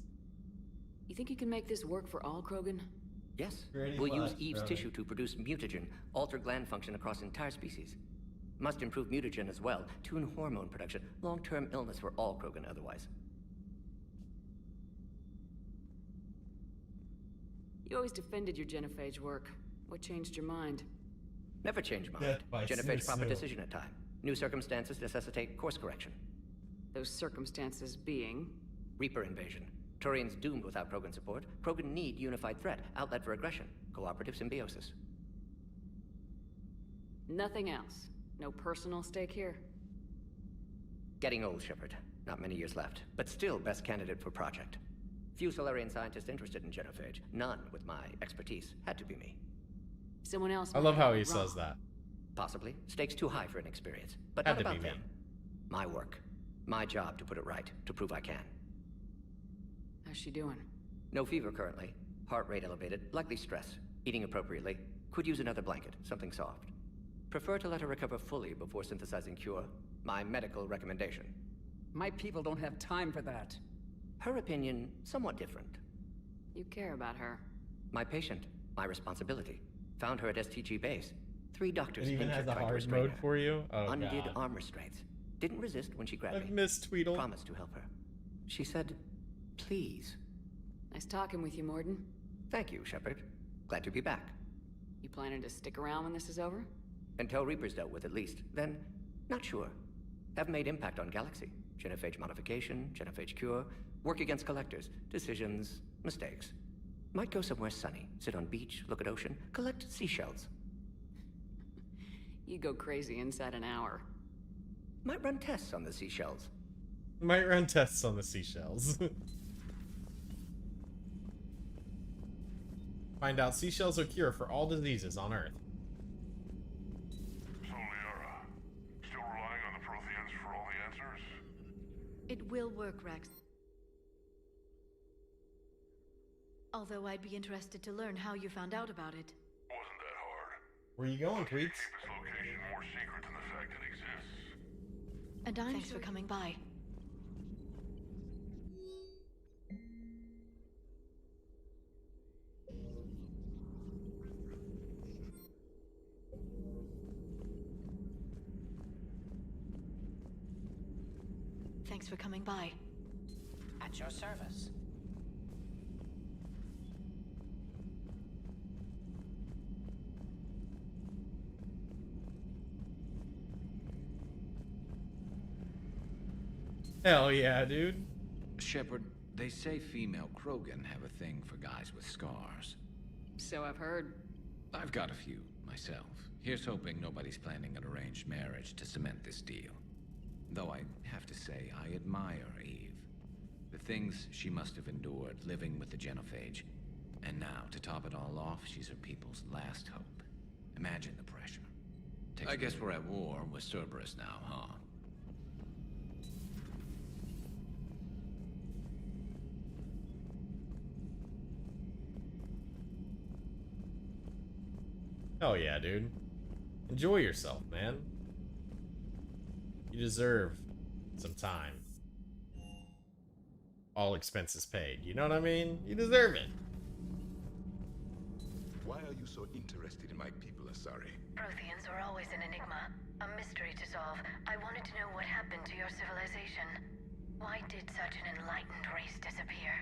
You think you can make this work for all Krogan? Yes. Pretty We'll use much, Eve's brother. tissue to produce mutagen, alter gland function across entire species. Must improve mutagen as well, tune hormone production, long-term illness for all Krogan otherwise. You always defended your Genophage work. What changed your mind? Never change mind. Death by Genophage proper Sue. decision at time. New circumstances necessitate course correction. Those circumstances being? Reaper invasion. Turians doomed without Krogan support. Krogan need unified threat, outlet for aggression, cooperative symbiosis. Nothing else. No personal stake here. Getting old, Shepard. Not many years left, but still best candidate for project. Few Solarian scientists interested in genophage. None with my expertise. Had to be me. Someone else. I love how he says that. Possibly. Stakes too high for inexperience. But Had not to about be them. me. My work. My job to put it right. To prove I can. How's she doing? No fever currently. Heart rate elevated. Likely stress. Eating appropriately. Could use another blanket. Something soft. Prefer to let her recover fully before synthesizing cure. My medical recommendation. My people don't have time for that. Her opinion, somewhat different. You care about her. My patient. My responsibility. Found her at STG base. 3 doctors It even has injured a tried to hard restrain mode her. for you? Oh, Undid God. arm restraints. Didn't resist when she grabbed I've me. missed Tweedle. Promised to help her. She said, please. Nice talking with you, Morden. Thank you, Shepard. Glad to be back. You planning to stick around when this is over? Until Reaper's dealt with, at least. Then, not sure. Have made impact on Galaxy. Genophage modification, genophage cure, work against collectors, decisions, mistakes. Might go somewhere sunny, sit on beach, look at ocean, collect seashells. You go crazy inside an hour. Might run tests on the seashells. Might run tests on the seashells. Find out seashells are cure for all diseases on Earth. So, Liara, still relying on the Protheans for all the answers? It will work, Rex. Although I'd be interested to learn how you found out about it. Wasn't that hard. Where you going, Tweets? Keep its location more secret than the fact it exists. And Thanks for coming by. Thanks for coming by. At your service. Hell yeah, dude. Shepard, they say female Krogan have a thing for guys with scars. So I've heard. I've got a few, myself. Here's hoping nobody's planning an arranged marriage to cement this deal. Though I have to say, I admire Eve. The things she must have endured living with the genophage. And now, to top it all off, she's her people's last hope. Imagine the pressure. I guess we're at war with Cerberus now, huh? Hell yeah, dude. Enjoy yourself, man. You deserve some time. All expenses paid. You know what I mean? You deserve it. Why are you so interested in my people, Asari? Protheans were always an enigma, a mystery to solve. I wanted to know what happened to your civilization. Why did such an enlightened race disappear?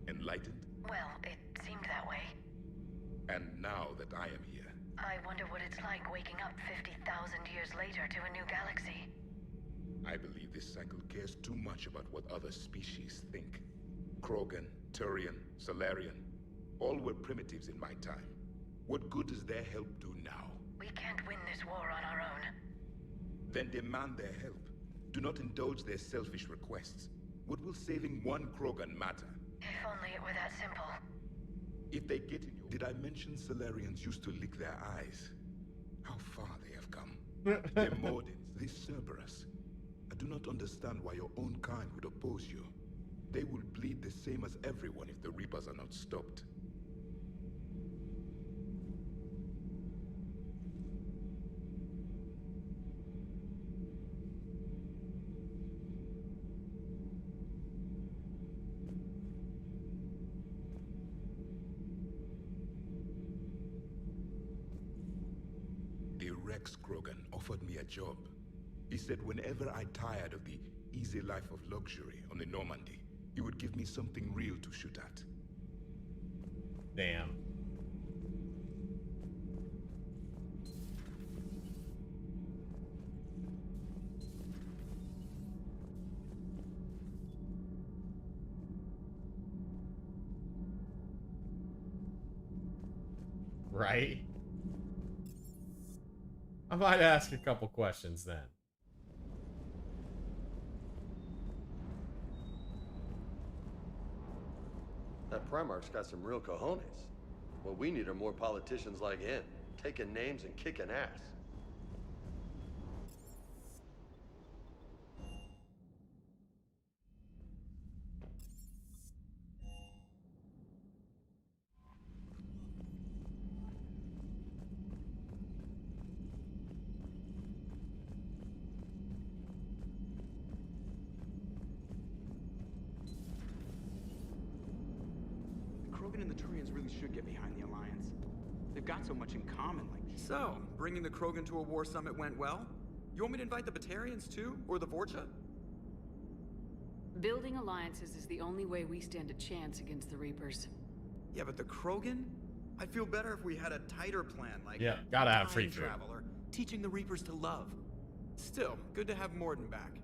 Enlightened? Well, it seemed that way. And now that I am here, I wonder what it's like waking up 50,000 years later to a new galaxy. I believe this cycle cares too much about what other species think. Krogan, Turian, Solarian, all were primitives in my time. What good does their help do now? We can't win this war on our own. Then demand their help. Do not indulge their selfish requests. What will saving one Krogan matter? If only it were that simple. If they get in your... Did I mention Solarians used to lick their eyes? How far they have come. They're Mordins, they Cerberus. I do not understand why your own kind would oppose you. They will bleed the same as everyone if the Reapers are not stopped. The Rex Krogan offered me a job. He said whenever I tired of the easy life of luxury on the Normandy, he would give me something real to shoot at. Damn. Right? I might ask a couple questions then. That Primarch's got some real cojones. What we need are more politicians like him, taking names and kicking ass. Krogan and the Turians really should get behind the Alliance. They've got so much in common, like... So, bringing the Krogan to a war summit went well? You want me to invite the Batarians too? Or the Vorcha? Building alliances is the only way we stand a chance against the Reapers. Yeah, but the Krogan? I'd feel better if we had a tighter plan, like... Yeah, gotta have free time food. travel or teaching the Reapers to love. Still, good to have Morden back.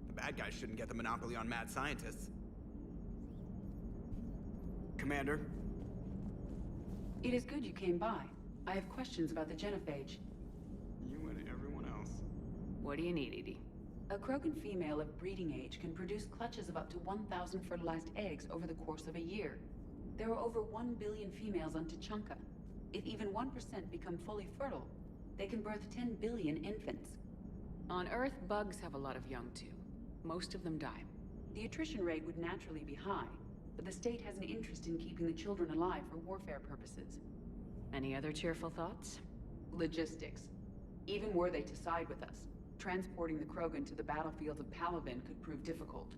The bad guys shouldn't get the monopoly on mad scientists. Commander? It is good you came by. I have questions about the genophage. You and everyone else. What do you need, Edie? A Krogan female of breeding age can produce clutches of up to 1,000 fertilized eggs over the course of a year. There are over 1 billion females on Tuchanka. If even 1% become fully fertile, they can birth 10 billion infants. On Earth, bugs have a lot of young too. Most of them die. The attrition rate would naturally be high, but the state has an interest in keeping the children alive for warfare purposes. Any other cheerful thoughts? Logistics. Even were they to side with us, transporting the Krogan to the battlefields of Palaven could prove difficult.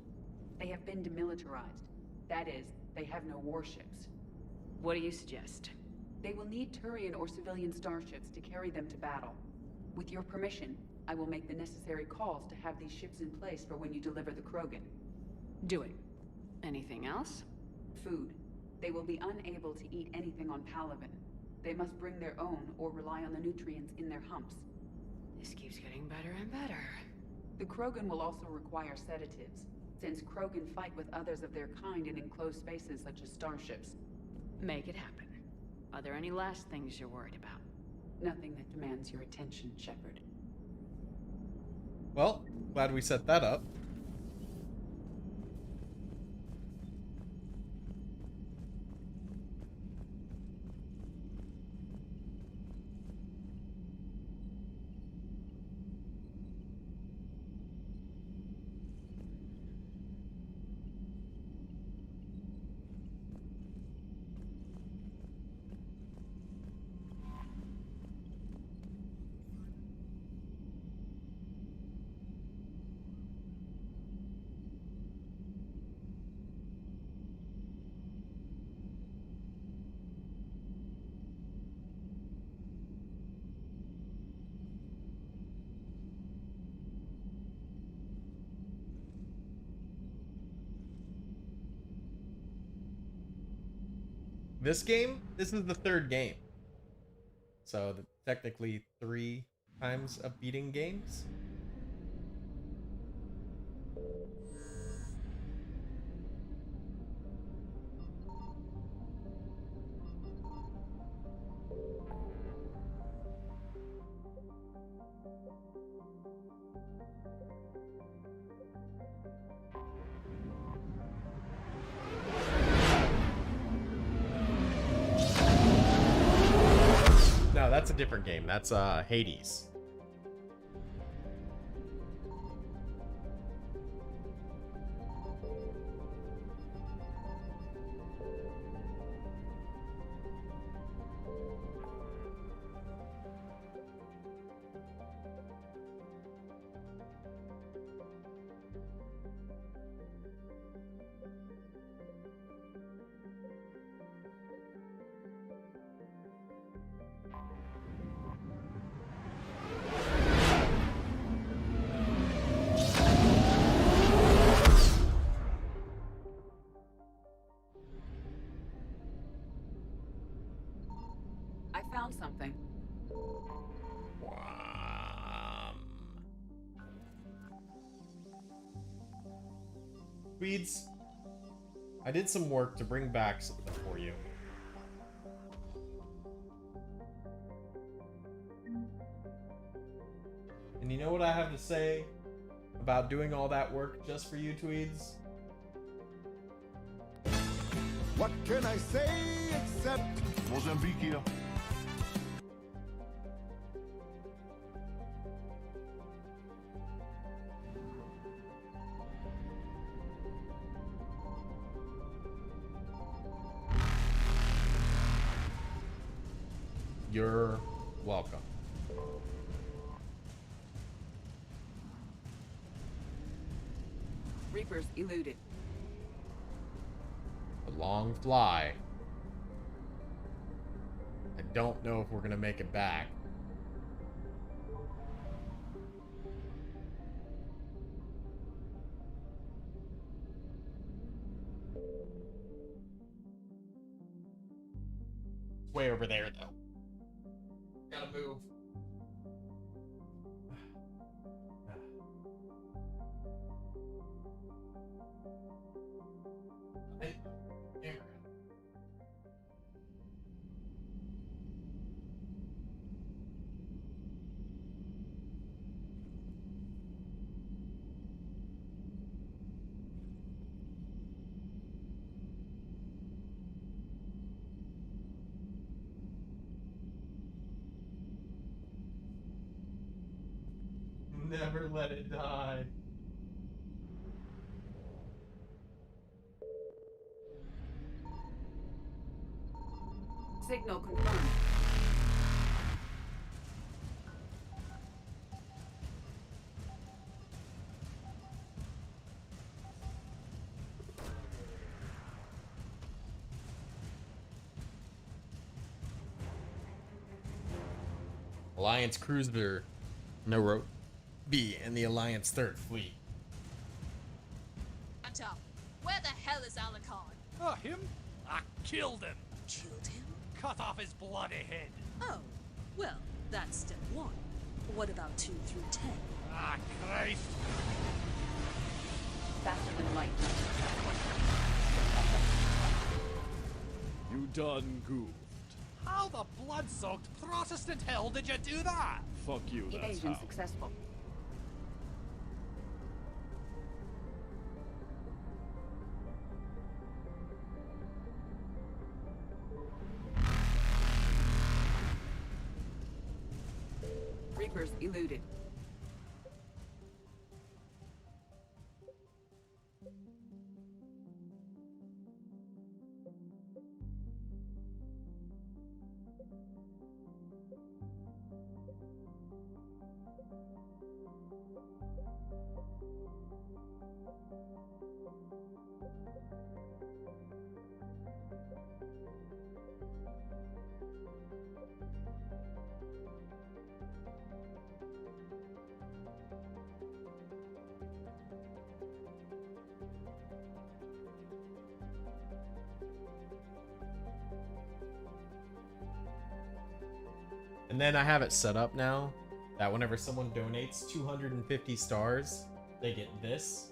They have been demilitarized. That is, they have no warships. What do you suggest? They will need Turian or civilian starships to carry them to battle. With your permission, I will make the necessary calls to have these ships in place for when you deliver the Krogan. Do it. Anything else? Food. They will be unable to eat anything on Palaven. They must bring their own or rely on the nutrients in their humps. This keeps getting better and better. The Krogan will also require sedatives, since Krogan fight with others of their kind in enclosed spaces such as starships. Make it happen. Are there any last things you're worried about? Nothing that demands your attention, Shepard. Well, glad we set that up. This game, this is the third game. So technically 3 times of beating games. No, that's a different game. That's Hades. I found something. Weeds, I did some work to bring back something for you. And you know what I have to say about doing all that work just for you tweeds? What can I say except Mozambique? You're welcome. Reapers eluded. A long fly. I don't know if we're gonna make it back. It's way over there, though. Gotta move. Never let it die. Signal confirmed. Alliance cruiser. No rope. B and the Alliance Third Fleet. Up. Where the hell is Alucard? Oh, him? I killed him. Killed him? Cut off his bloody head. Oh, well, that's step 1. What about 2 through 10? Ah, Christ. Faster than light. You done goofed. How the blood-soaked Protestant hell did you do that? Fuck you, that's Evasion how. successful. Reapers eluded. And then I have it set up now that whenever someone donates 250 stars, they get this.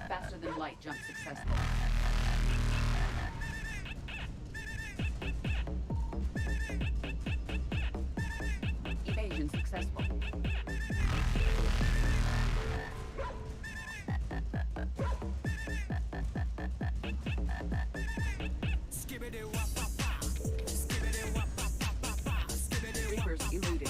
Faster than light jump successful. Evasion successful. Reapers eluded.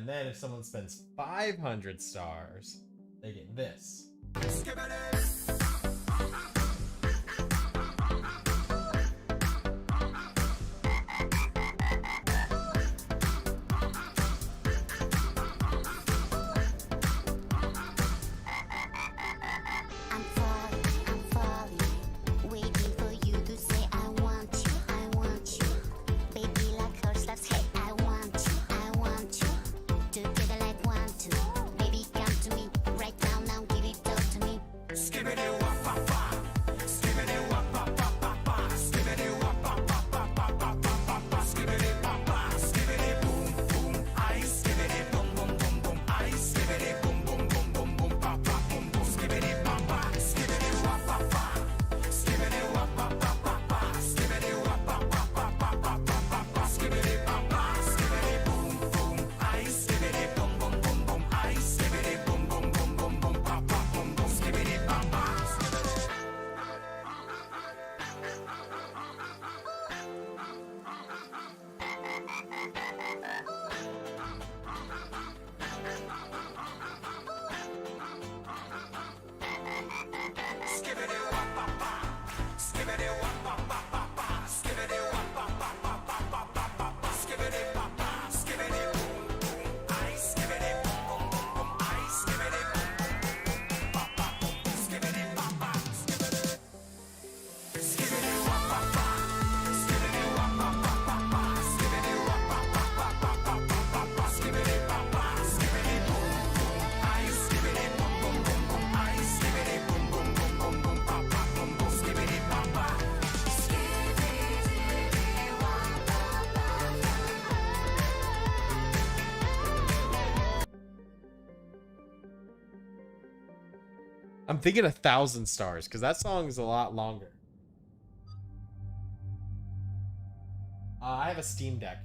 And then if someone spends 500 stars, they get this. I'm thinking 1,000 stars because that song is a lot longer. I have a Steam Deck.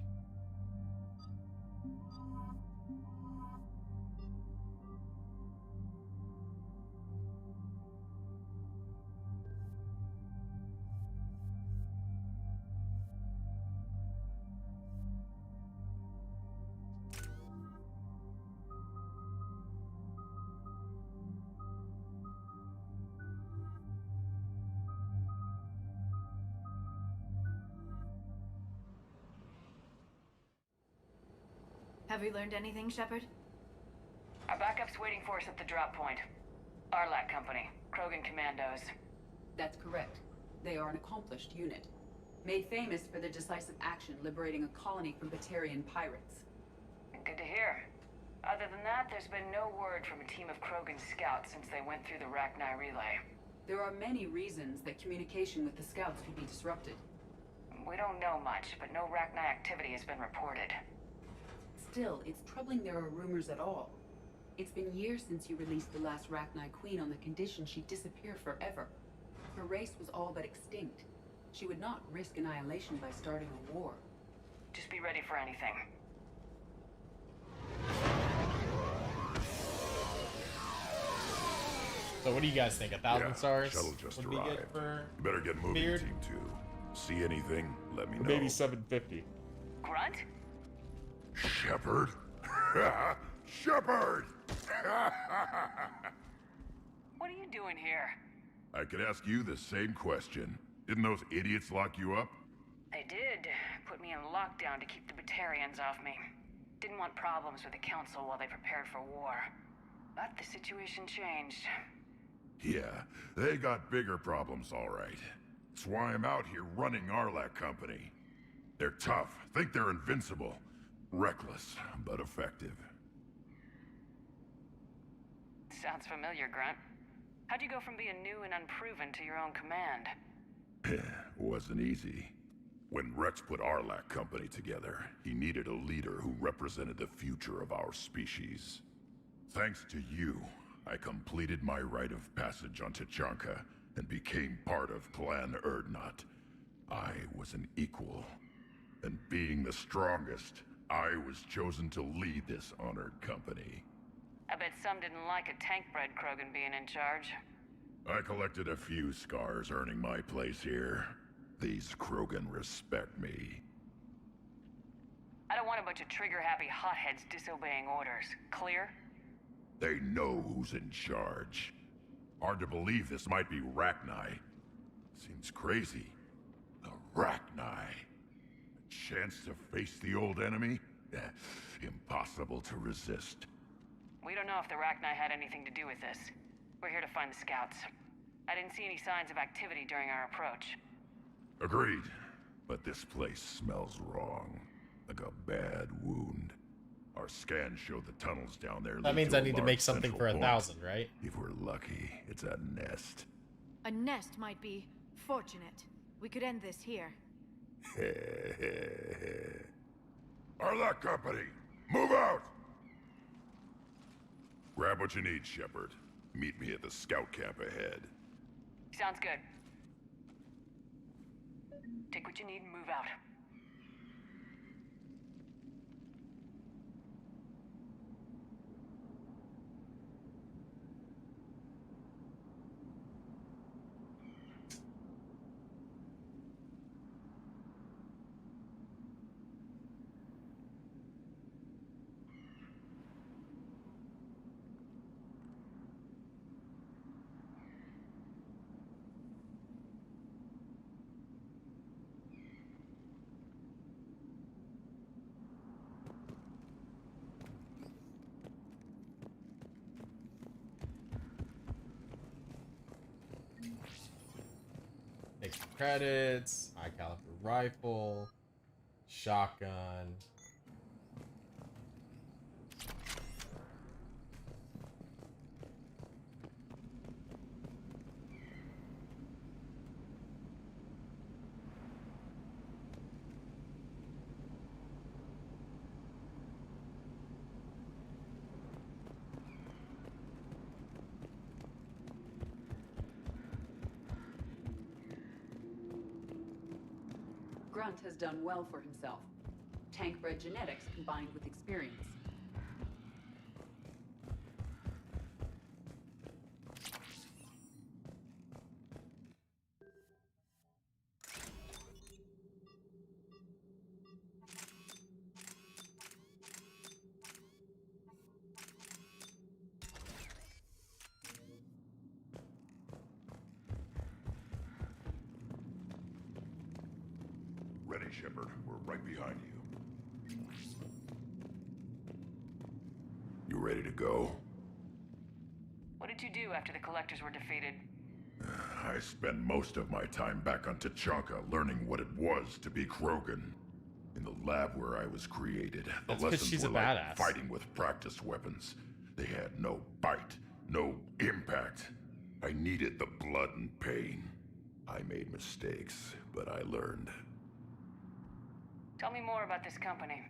Have you learned anything, Shepard? Our backup's waiting for us at the drop point. Arlac Company, Krogan Commandos. That's correct. They are an accomplished unit, made famous for their decisive action liberating a colony from Batarian pirates. Good to hear. Other than that, there's been no word from a team of Krogan scouts since they went through the Rachni relay. There are many reasons that communication with the scouts could be disrupted. We don't know much, but no Rachni activity has been reported. Still, it's troubling there are rumors at all. It's been years since you released the last Rachni Queen on the condition she'd disappear forever. Her race was all but extinct. She would not risk annihilation by starting a war. Just be ready for anything. So what do you guys think? 1,000 stars? Shuttle just would be arrived. good for Better get moving, Beard? Team 2. See anything? Let me know. Maybe 750. Grunt? Shepard? Shepard! What are you doing here? I could ask you the same question. Didn't those idiots lock you up? They did. Put me in lockdown to keep the Batarians off me. Didn't want problems with the Council while they prepared for war. But the situation changed. Yeah, they got bigger problems, all right. That's why I'm out here running Arlac Company. They're tough, think they're invincible. Reckless, but effective. Sounds familiar, Grunt. How'd you go from being new and unproven to your own command? Wasn't easy. When Rex put Arlac Company together, he needed a leader who represented the future of our species. Thanks to you, I completed my rite of passage on Tachanka and became part of Clan Erdnot. I was an equal. And being the strongest, I was chosen to lead this honored company. I bet some didn't like a tank-bred Krogan being in charge. I collected a few scars earning my place here. These Krogan respect me. I don't want to bunch of trigger-happy hotheads disobeying orders. Clear? They know who's in charge. Hard to believe this might be Rachni. Seems crazy. The Rachni. A chance to face the old enemy? Impossible to resist. We don't know if the Rachni had anything to do with this. We're here to find the scouts. I didn't see any signs of activity during our approach. Agreed. But this place smells wrong. Like a bad wound. Our scans show the tunnels down there. That means I need to make something for 1,000, right? If we're lucky, it's a nest. A nest might be fortunate. We could end this here. Arlec Company, move out! Grab what you need, Shepard. Meet me at the scout camp ahead. Sounds good. Take what you need and move out. Take some credits, high caliber rifle, shotgun. Grunt has done well for himself. Tank-bred genetics combined with experience. Ready, Shepard. We're right behind you. You ready to go? What did you do after the Collectors were defeated? I spent most of my time back on Tuchanka learning what it was to be Krogan. In the lab where I was created, the That's 'cause lessons she's a were like badass. fighting with practice weapons. They had no bite, no impact. I needed the blood and pain. I made mistakes, but I learned. Tell me more about this company.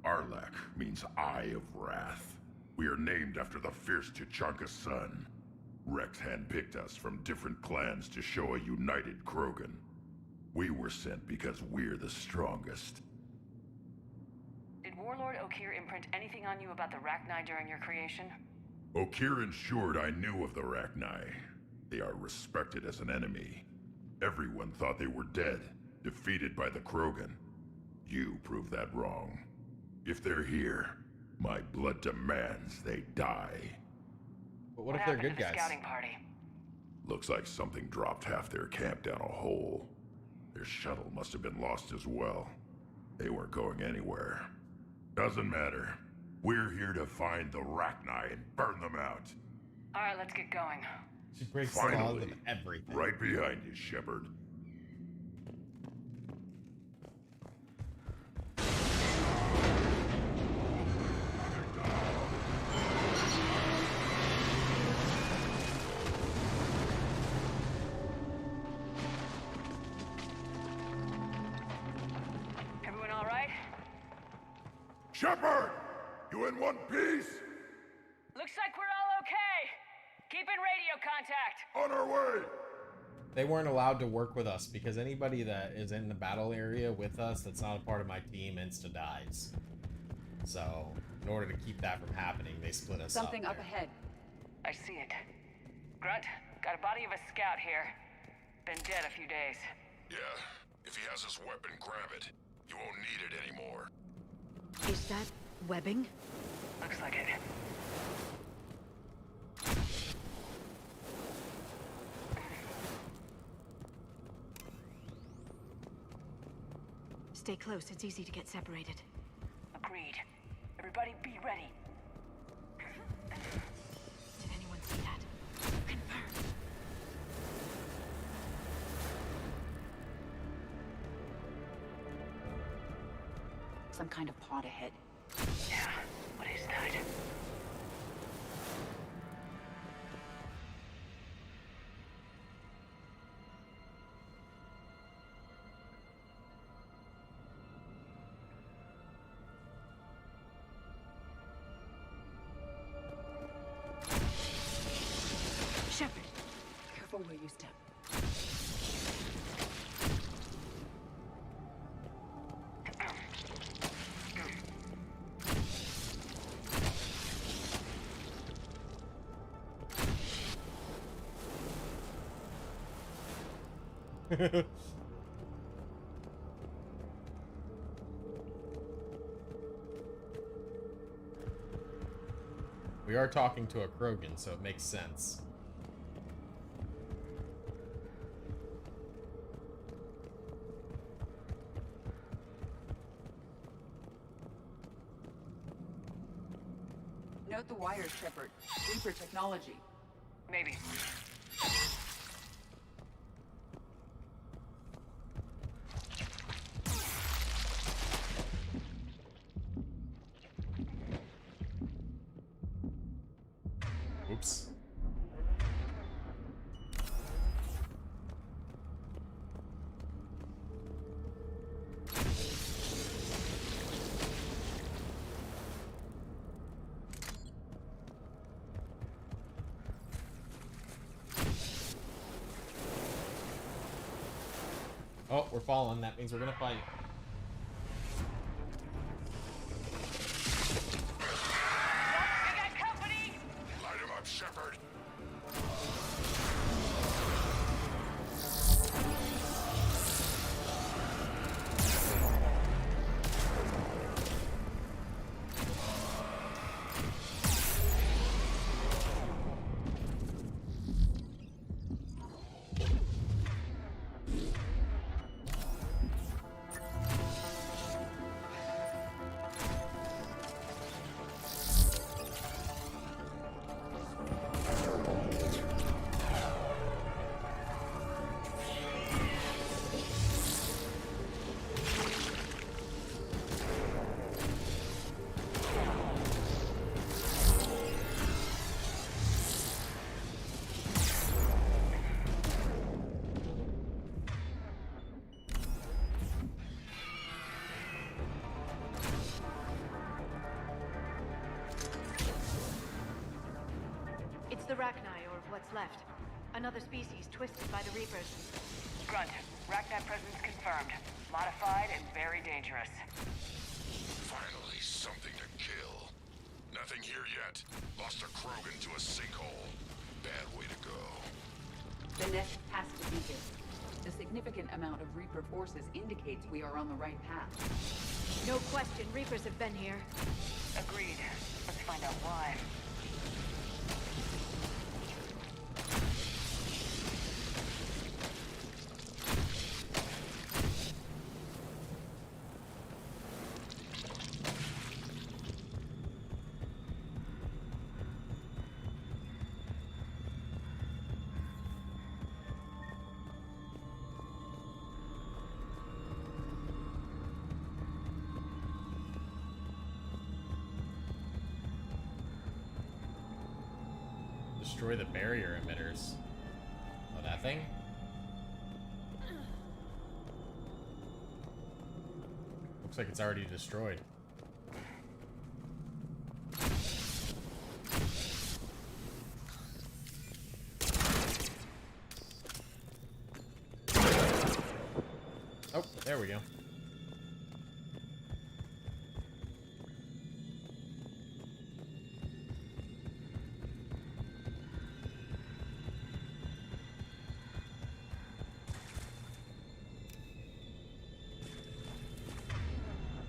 Arlec means Eye of Wrath. We are named after the fierce Tuchanka sun. Rex handpicked us from different clans to show a united Krogan. We were sent because we're the strongest. Did Warlord Okeer imprint anything on you about the Rachni during your creation? Okeer ensured I knew of the Rachni. They are respected as an enemy. Everyone thought they were dead, defeated by the Krogan. You proved that wrong. If they're here, my blood demands they die. But what if they're good happened to the guys? scouting party? Looks like something dropped half their camp down a hole. Their shuttle must have been lost as well. They weren't going anywhere. Doesn't matter. We're here to find the Rachni and burn them out. Alright, let's get going. She breaks the laws Finally, of everything. right behind you, Shepard. Everyone alright? Shepard! You in one piece? Looks like we're all okay. Keep in radio contact. On our way! They weren't allowed to work with us because anybody that is in the battle area with us that's not a part of my team insta dies. So, in order to keep that from happening, they split us Something up there. ahead. I see it. Grunt, got a body of a scout here. Been dead a few days. Yeah, if he has his weapon, grab it. You won't need it anymore. He Is that webbing? Looks like it. Stay close, it's easy to get separated. Agreed. Everybody be ready. Did anyone see that? Confirm. Some kind of pod ahead. Yeah, what is that? Shepard, careful where you step. We are talking to a Krogan, so it makes sense. Note the wires, Shepard. Reaper technology. Maybe. Oops. Oh, we're falling. That means we're gonna fight. Light him up, Shepard. It's the Rachni, or what's left. Another species twisted by the Reapers. Grunt, Rachni presence confirmed. Modified and very dangerous. Finally, something to kill. Nothing here yet. Lost a Krogan to a sinkhole. Bad way to go. The nest has to be here. The significant amount of Reaper forces indicates we are on the right path. No question, Reapers have been here. Agreed. Let's find out why. Destroy the barrier emitters. Oh, that thing? Looks like it's already destroyed. Oh, there we go.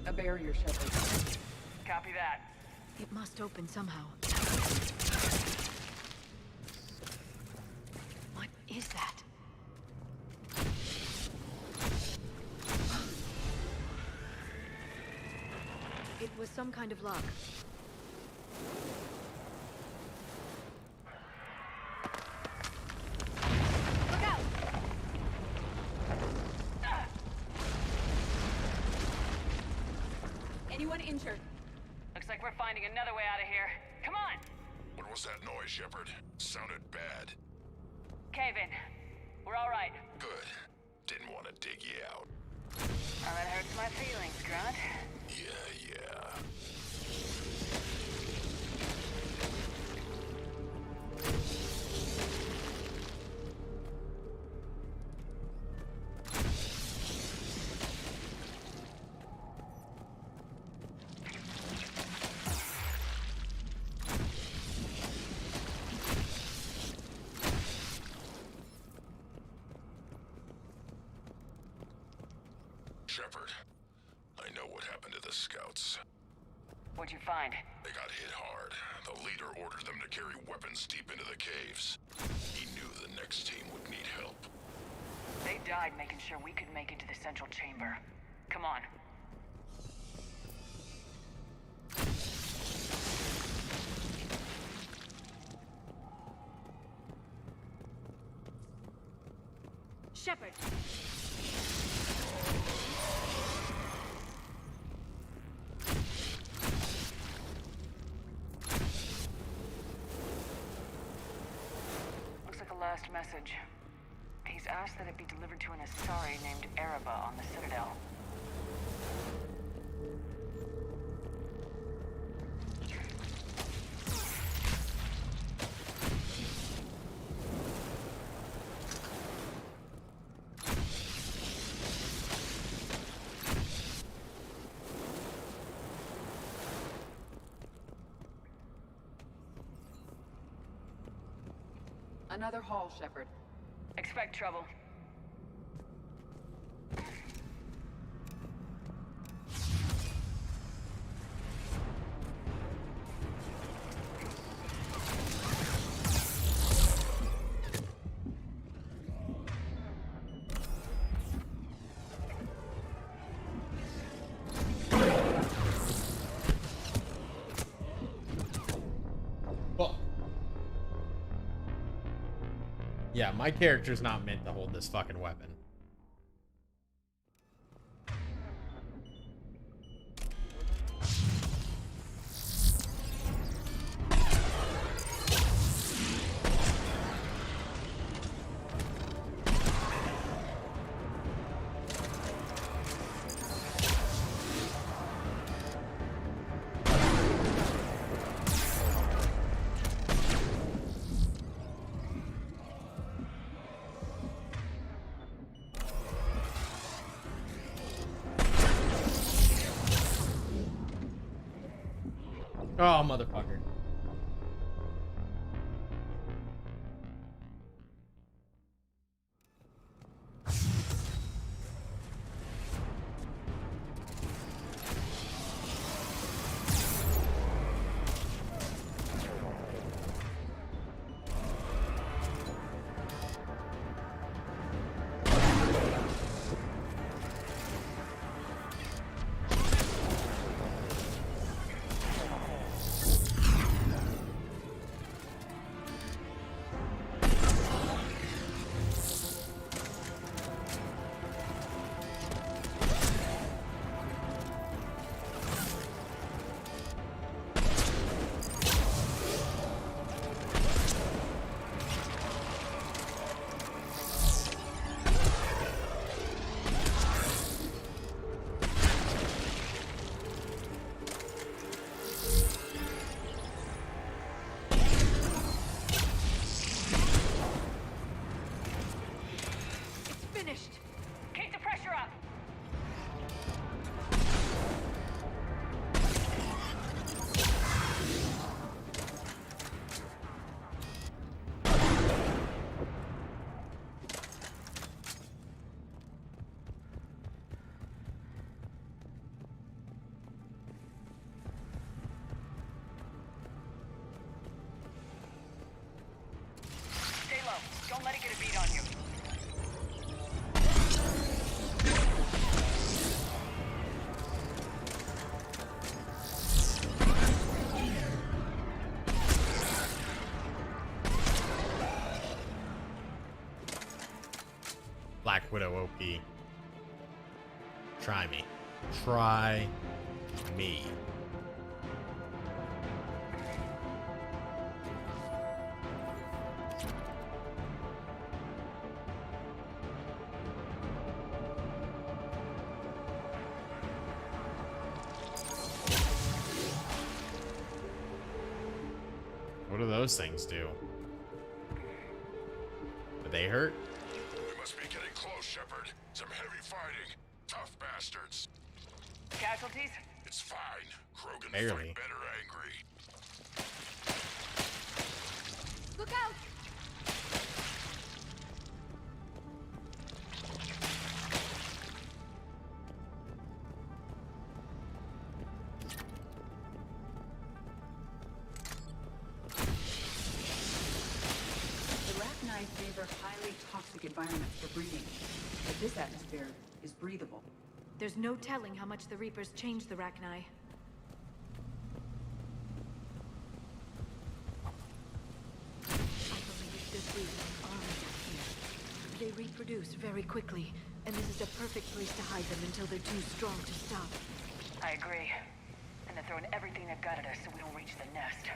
A barrier, Shepard. Copy that. It must open somehow. What is that? It was some kind of lock. Look out! Anyone injured? Looks like we're finding another way out of here. Come on! What was that noise, Shepard? Sounded bad. Cave in. We're all right. Good. Didn't want to dig you out. Oh, that hurts my feelings, Grunt. Yeah. Shepard, I know what happened to the scouts. What'd you find? They got hit hard. The leader ordered them to carry weapons deep into the caves. He knew the next team would need help. They died making sure we could make it to the central chamber. Come on. Shepard! Looks like a last message. He's asked that it be delivered to an Asari named Ereba on the Citadel. Another hall, Shepard. Expect trouble. Yeah, my character's not meant to hold this fucking weapon. Oh, motherfucker. Don't let it get a beat on you. Black Widow OP. Try me. Try me. What do those things do? Do they hurt? We must be getting close, Shepard. Some heavy fighting. Tough bastards. Casualties? It's fine. Krogan Barely. fight better angry. Look out! The Rachni favor highly toxic environments for breeding, but this atmosphere is breathable. There's no telling how much the Reapers changed the Rachni. I believe they're breeding an army down here. They reproduce very quickly, and this is a perfect place to hide them until they're too strong to stop. I agree. And they're throwing everything they've got at us so we don't reach the nest.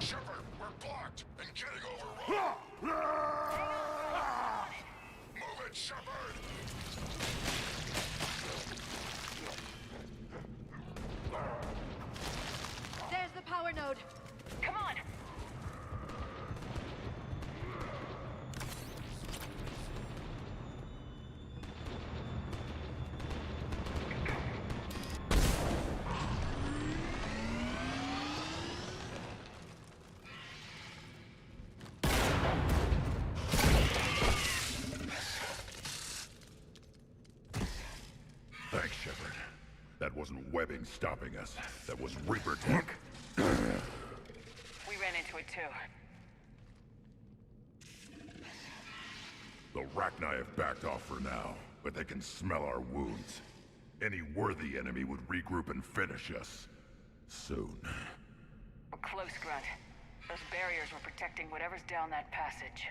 Shepard, we're blocked and getting overrun. Move it, Shepard. There's the power node. Come on! Thanks, Shepard. That wasn't webbing stopping us. That was Reaper tech. We ran into it too. The Rachni have backed off for now, but they can smell our wounds. Any worthy enemy would regroup and finish us. Soon. We're close, Grunt. Those barriers were protecting whatever's down that passage.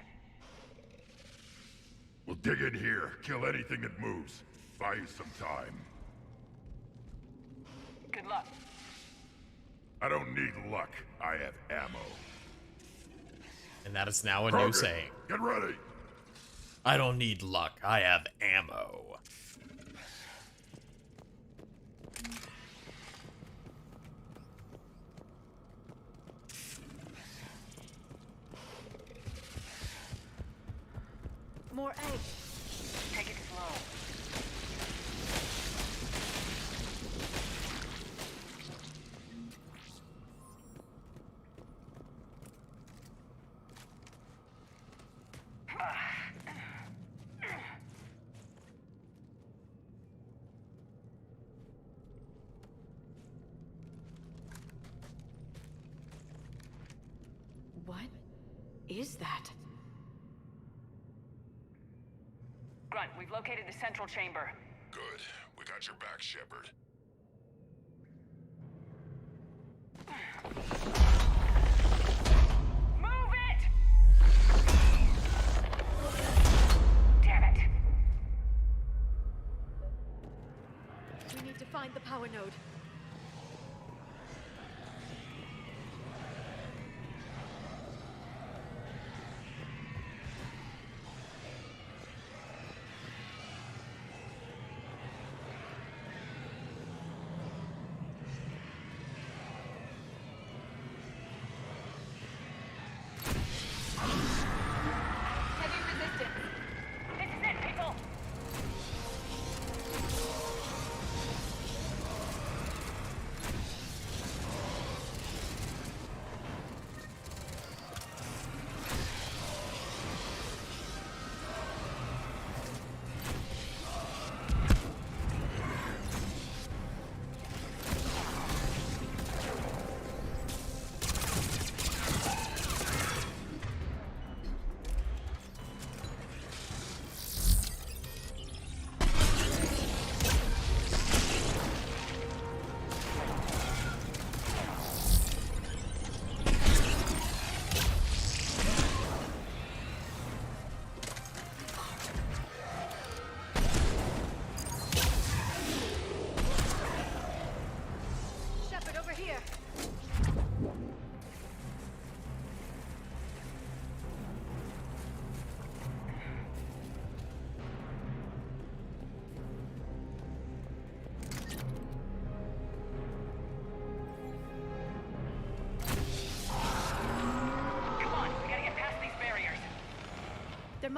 We'll dig in here, kill anything that moves. Buy you some time. Good luck. I don't need luck. I have ammo. And that is now a Krogan, new saying. Get ready. I don't need luck. I have ammo. More eggs. Take it slow. What is that? Grunt, we've located the central chamber. Good. We got your back, Shepard. Move it! Damn it! We need to find the power node.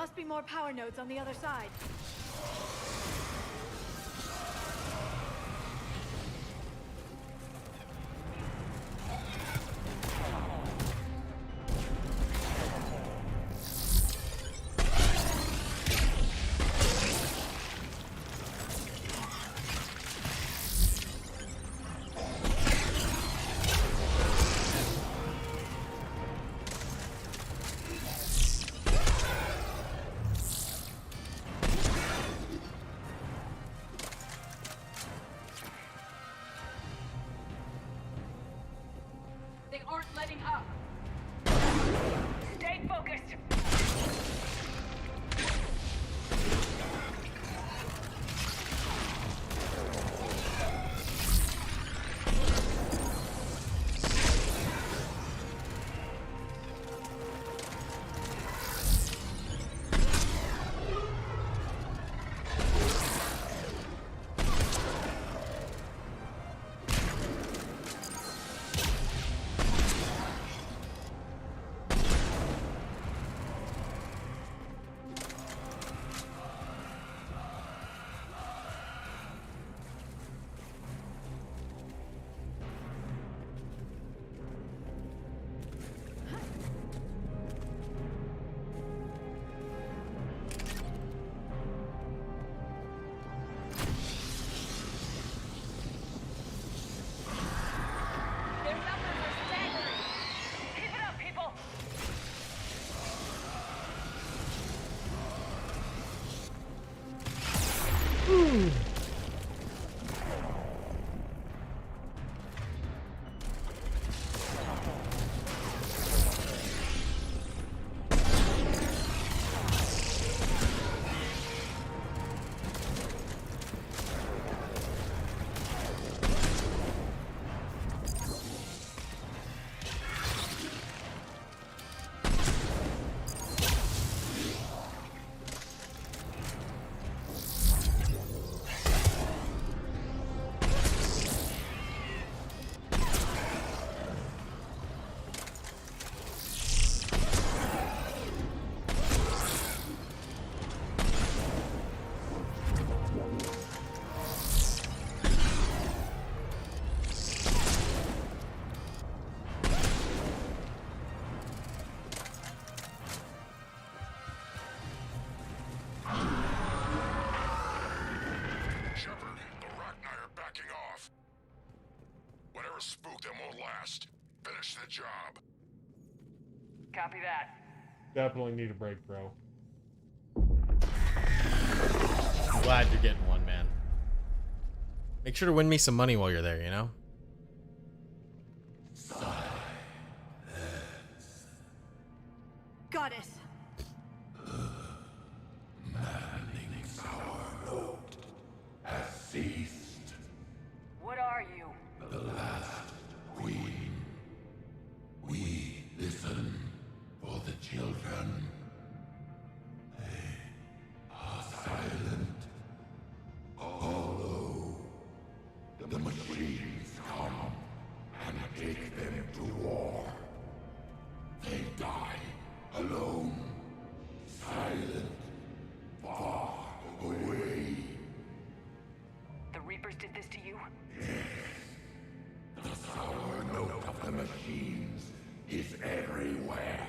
must be more power nodes on the other side. They aren't letting up. Stay focused. Spook them won't last. Finish the job. Copy that. Definitely need a break, bro. I'm glad you're getting one, man. Make sure to win me some money while you're there, you know? Goddess. Maddening's power note has ceased. What are you? The last queen. We listen for the children. They are silent. Although the machines come and take them to war, they die alone, silent, far away. The Reapers did this to you? The sour note of the machines is everywhere.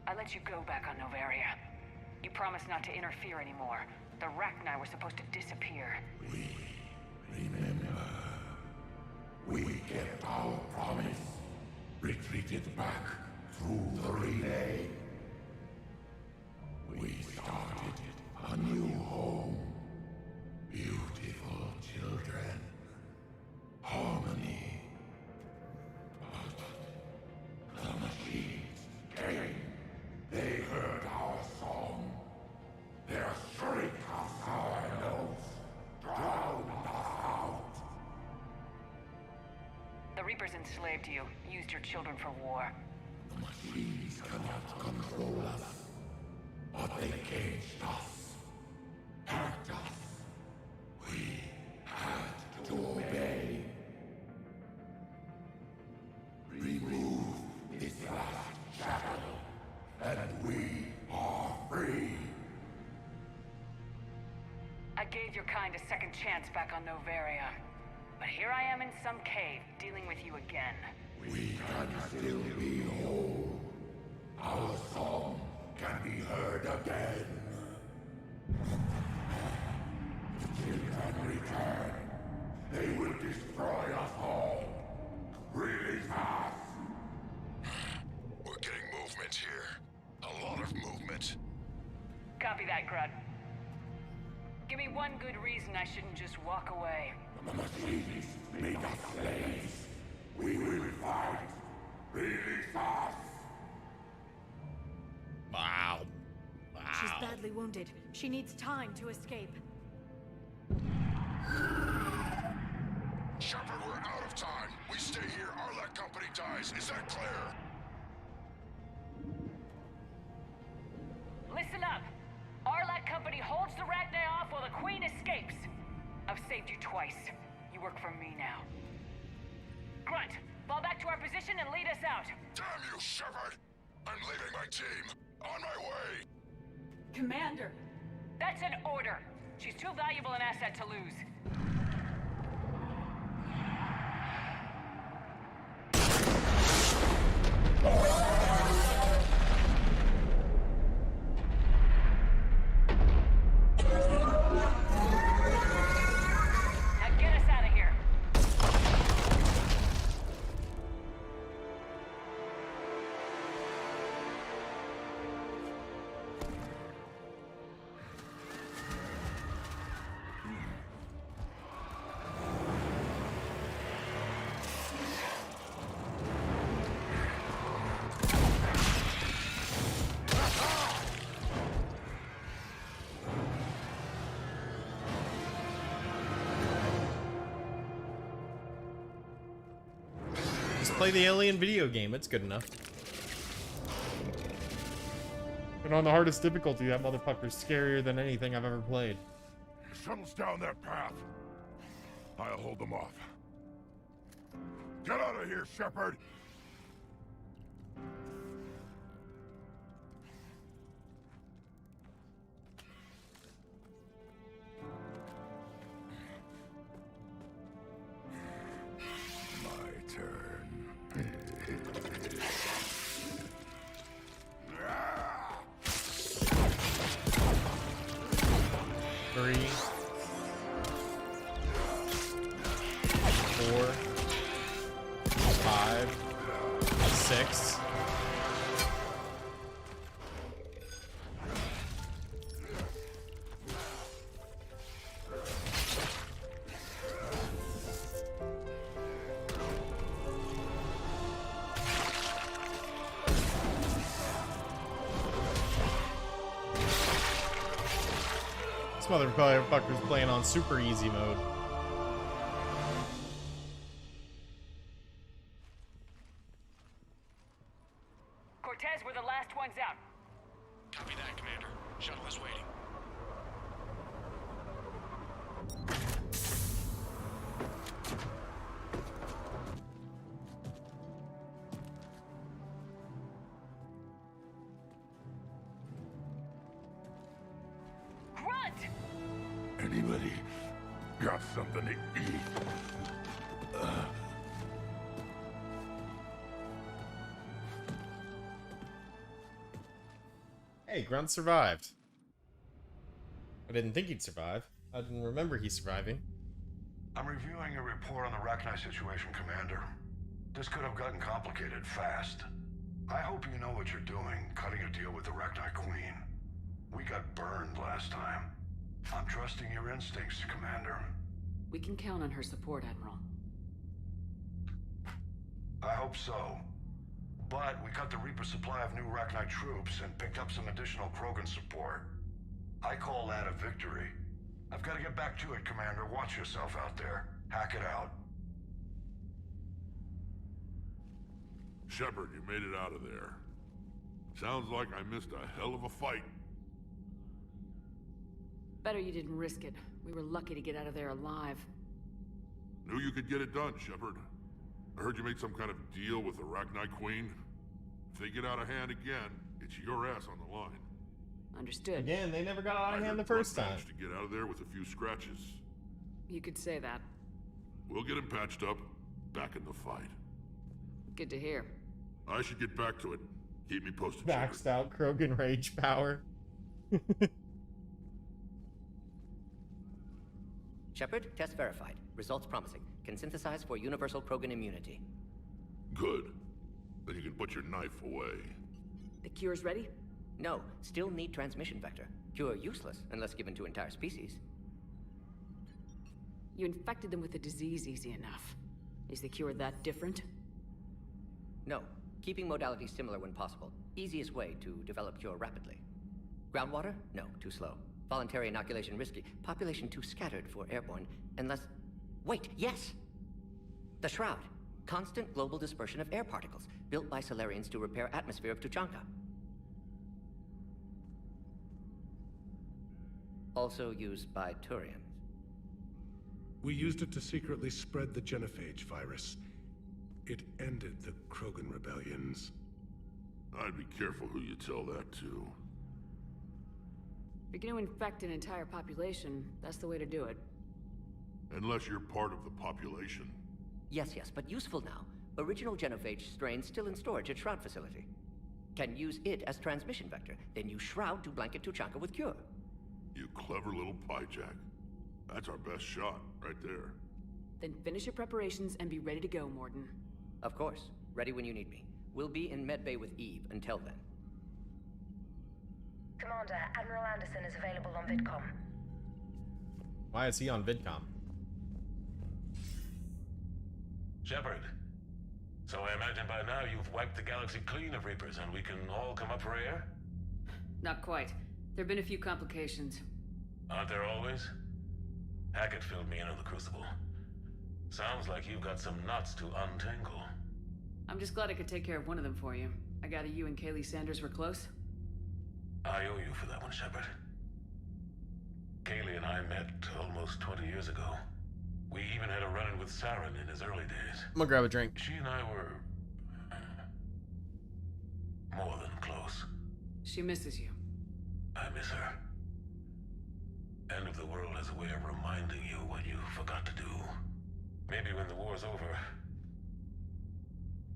I let you go back on Novaria. You promised not to interfere anymore. The Rachni were supposed to disappear. Remember, we kept our promise. Retreated back through the relay. We started a new home. Beautiful children. Harmony. But the machines came. They heard our song. Their shriek of sour notes drowned us out. The Reapers enslaved you, used your children for war. The machines cannot control us, but they caged us, hacked us. We had to obey. Remove this gave your kind a second chance back on Novaria. But here I am in some cave, dealing with you again. We can still be whole. Our song can be heard again. Still can return. They will destroy us all. Release us. We're getting movement here. A lot of movement. Copy that, Grunt. Give me one good reason I shouldn't just walk away. The machines make us slaves. We will fight. Release us. Wow. Wow. She's badly wounded. She needs time to escape. Shepard, we're out of time. We stay here, Arlec Company dies. Is that clear? Listen up. Arlec Company holds the Rachni off while the Queen escapes. I've saved you twice. You work for me now. Grunt, fall back to our position and lead us out. Damn you, Shepard! I'm leaving my team. On my way. Commander! That's an order. She's too valuable an asset to lose. Now get us out of here. Just play the Alien video game. It's good enough. And on the hardest difficulty, that motherfucker's scarier than anything I've ever played. Shuttle's down that path. I'll hold them off. Get out of here, Shepard! My turn. 3, 4, 5, 6. This motherfucker's playing on super easy mode. Cortez, we're the last ones out. Copy that, Commander. Shuttle is waiting. Grunt! Anybody got something to eat? Hey, Grunt survived. I didn't think he'd survive. I didn't remember he surviving. I'm reviewing your report on the Rachni situation, Commander. This could have gotten complicated fast. I hope you know what you're doing, cutting a deal with the Rachni Queen. We got burned last time. I'm trusting your instincts, Commander. We can count on her support, Admiral. I hope so. But we cut the Reaper supply of new Rachni troops and picked up some additional Krogan support. I call that a victory. I've got to get back to it, Commander. Watch yourself out there. Hack it out. Shepard, you made it out of there. Sounds like I missed a hell of a fight. Better you didn't risk it. We were lucky to get out of there alive. Knew you could get it done, Shepard. I heard you made some kind of deal with the Rachni Queen. If they get out of hand again, it's your ass on the line. Understood. Again, they never got out of hand the first time. Managed to get out of there with a few scratches. You could say that. We'll get him patched up, back in the fight. Good to hear. I should get back to it. Keep me posted. Maxed out Krogan rage power. Shepard, test verified. Results promising. Can synthesize for universal Krogan immunity. Good. Then you can put your knife away. The cure's ready? No, still need transmission vector. Cure useless unless given to entire species. You infected them with the disease easy enough. Is the cure that different? No. Keeping modalities similar when possible. Easiest way to develop cure rapidly. Groundwater? No, too slow. Voluntary inoculation risky. Population too scattered for airborne. Unless... Wait, yes! The Shroud. Constant global dispersion of air particles, built by Solarians to repair atmosphere of Tuchanka. Also used by Turians. We used it to secretly spread the genophage virus. It ended the Krogan rebellions. I'd be careful who you tell that to. If you're gonna infect an entire population, that's the way to do it. Unless you're part of the population. Yes, but useful now. Original genophage strain still in storage at Shroud facility. Can use it as transmission vector, then use Shroud to blanket Tuchanka with cure. You clever little pyjack. That's our best shot, right there. Then finish your preparations and be ready to go, Morden. Of course. Ready when you need me. We'll be in Medbay with Eve until then. Commander, Admiral Anderson is available on VidCom. Why is he on VidCom? Shepard. So I imagine by now you've wiped the galaxy clean of Reapers and we can all come up for air? Not quite. There have been a few complications. Aren't there always? Hackett filled me in on the Crucible. Sounds like you've got some knots to untangle. I'm just glad I could take care of one of them for you. I gather you and Kaylee Sanders were close? I owe you for that one, Shepard. Kaylee and I met almost 20 years ago. We even had a run-in with Saren in his early days. I'm gonna grab a drink. She and I were... more than close. She misses you. I miss her. End of the world has a way of reminding you what you forgot to do. Maybe when the war's over,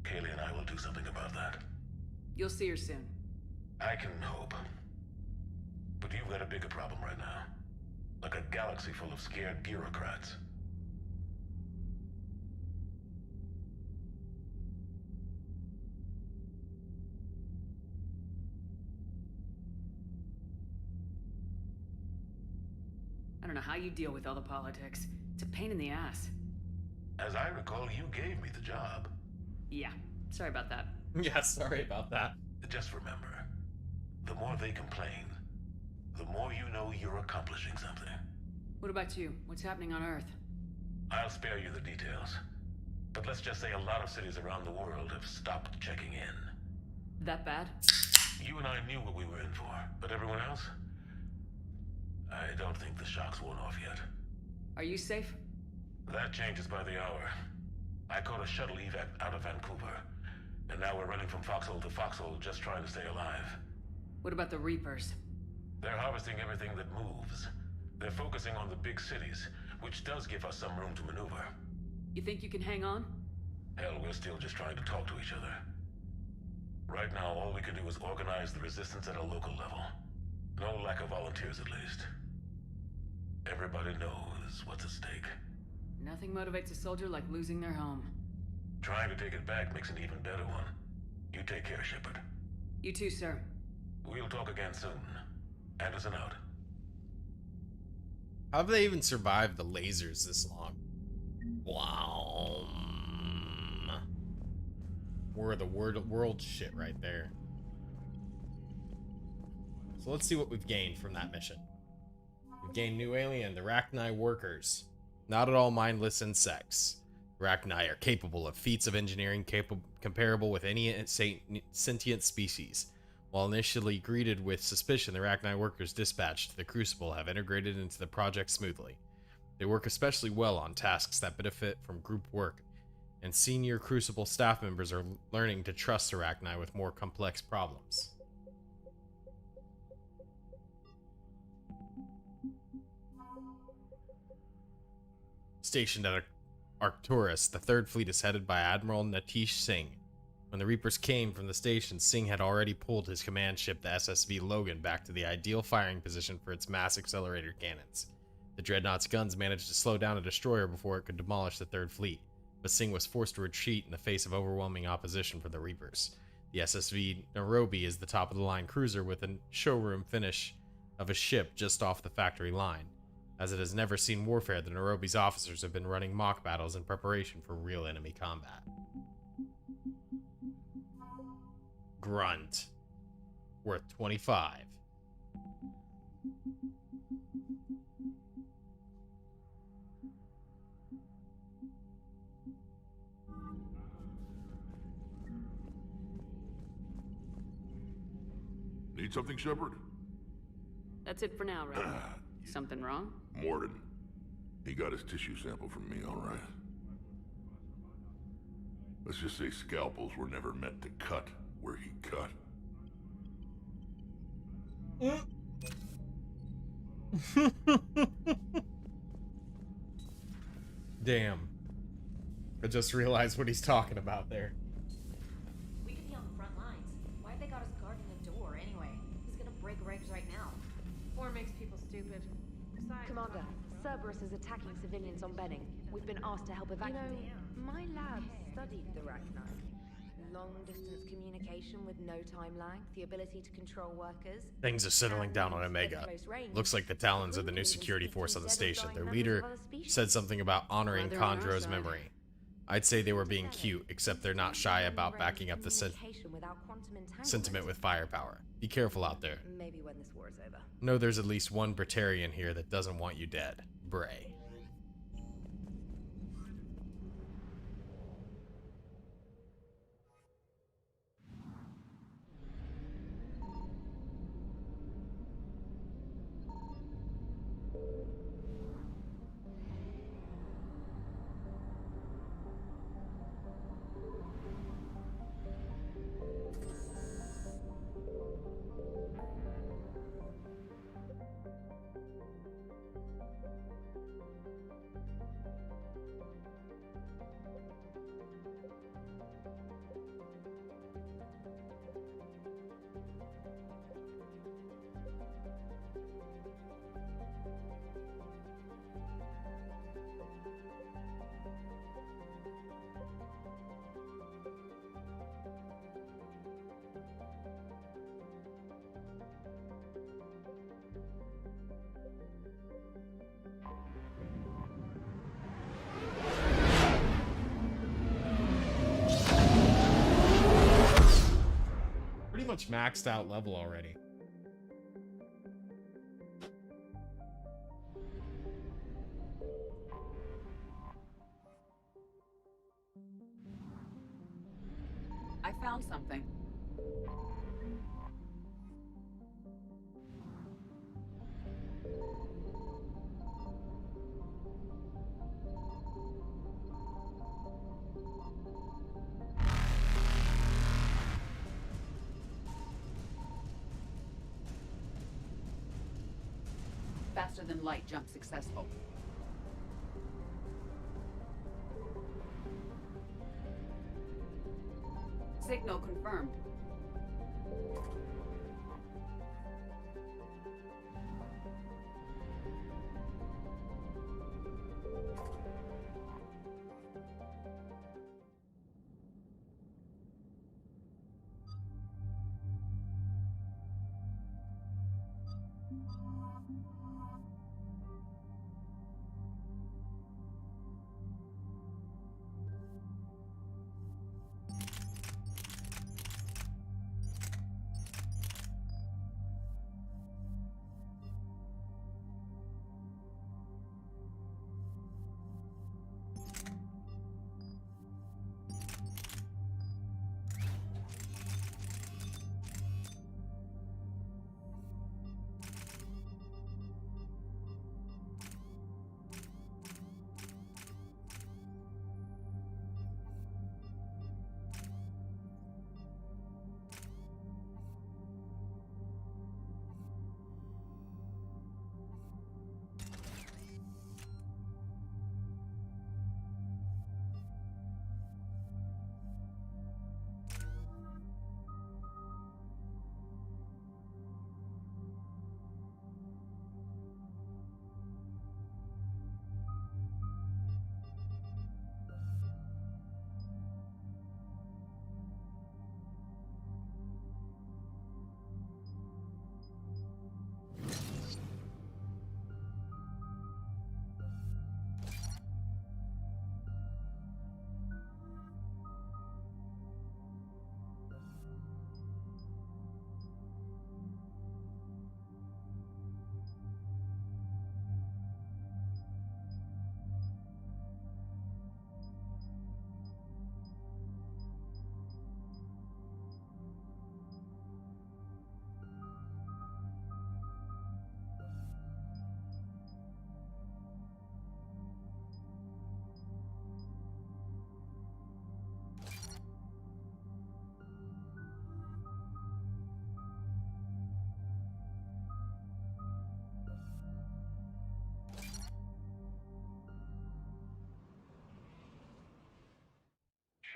Kaylee and I will do something about that. You'll see her soon. I can hope. But you've got a bigger problem right now. Like a galaxy full of scared bureaucrats. I don't know how you deal with all the politics. It's a pain in the ass. As I recall, you gave me the job. Yeah, sorry about that. Yeah, sorry about that. Just remember, the more they complain, the more you know you're accomplishing something. What about you? What's happening on Earth? I'll spare you the details. But let's just say a lot of cities around the world have stopped checking in. That bad? You and I knew what we were in for, but everyone else? I don't think the shock's worn off yet. Are you safe? That changes by the hour. I caught a shuttle evac out of Vancouver, and now we're running from foxhole to foxhole just trying to stay alive. What about the Reapers? They're harvesting everything that moves. They're focusing on the big cities, which does give us some room to maneuver. You think you can hang on? Hell, we're still just trying to talk to each other. Right now, all we can do is organize the resistance at a local level. No lack of volunteers, at least. Everybody knows what's at stake. Nothing motivates a soldier like losing their home. Trying to take it back makes an even better one. You take care, Shepard. You too, sir. We'll talk again soon. Anderson out. How have they even survived the lasers this long? Wow. We're the world shit right there. So let's see what we've gained from that mission. We've gained new alien, the Rachni workers. Not at all mindless insects. Rachni are capable of feats of engineering comparable with any sentient species. While initially greeted with suspicion, the Rachni workers dispatched to the Crucible have integrated into the project smoothly. They work especially well on tasks that benefit from group work, and senior Crucible staff members are learning to trust Arachni with more complex problems. stationed at Arcturus. The Third Fleet is headed by Admiral Natish Singh. When the Reapers came from the station, Singh had already pulled his command ship, the SSV Logan, back to the ideal firing position for its mass accelerator cannons. The Dreadnought's guns managed to slow down a destroyer before it could demolish the Third Fleet, but Singh was forced to retreat in the face of overwhelming opposition from the Reapers. The SSV Nairobi is the top-of-the-line cruiser with a showroom finish of a ship just off the factory line. As it has never seen warfare, the Nairobi's officers have been running mock battles in preparation for real enemy combat. Grunt. Worth 25. Need something, Shepard? That's it for now, right? Something wrong? Morden. He got his tissue sample from me, all right. Let's just say scalpels were never meant to cut where he cut. Damn. I just realized what he's talking about there. We could be on the front lines. Why have they got us guarding the door anyway? Who's gonna break regs right now? War makes people stupid. Commander, Cerberus is attacking civilians on Benning. We've been asked to help evacuate. You know, my lab studied the Rachni. Long-distance communication with no time lag, the ability to control workers. Things are settling down on Omega. Looks like the Talons are the new security force on the station. Their leader said something about honoring Chondro's memory. I'd say they were being cute, except they're not shy about backing up the sentiment with firepower. Be careful out there. Maybe when this war is over. Know there's at least one Praetorian here that doesn't want you dead. Bray. Pretty much maxed out level already. I found something. Faster than light jump successful. Signal confirmed.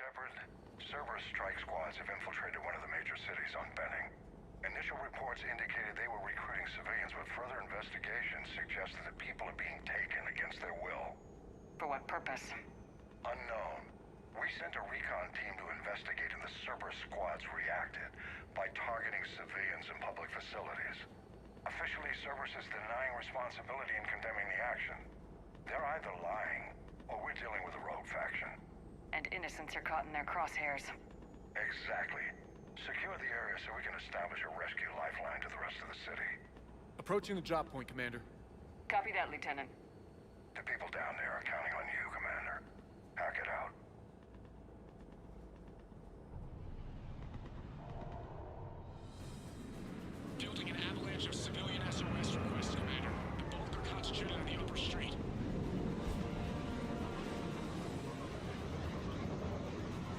Shepard. Cerberus strike squads have infiltrated one of the major cities on Benning. Initial reports indicated they were recruiting civilians, but further investigation suggested that people are being taken against their will. For what purpose? Unknown. We sent a recon team to investigate, and the Cerberus squads reacted by targeting civilians in public facilities. Officially, Cerberus is denying responsibility and condemning the action. They're either lying, or we're dealing with a rogue faction. And innocents are caught in their crosshairs. Exactly. Secure the area so we can establish a rescue lifeline to the rest of the city. Approaching the drop point, Commander. Copy that, Lieutenant. The people down there are counting on you, Commander. Hack it out. Fielding an avalanche of civilian SOS requests, Commander. The bulk are concentrated on the upper street.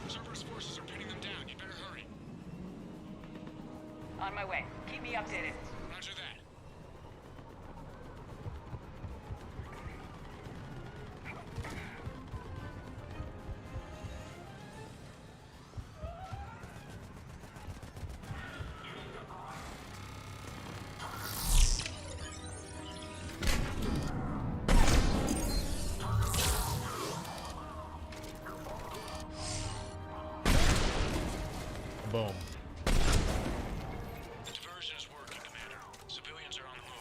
Cerberus forces are pinning them down. You better hurry. On my way. Keep me updated. Roger that. Boom. Diversion is working, Commander. Civilians are on the move.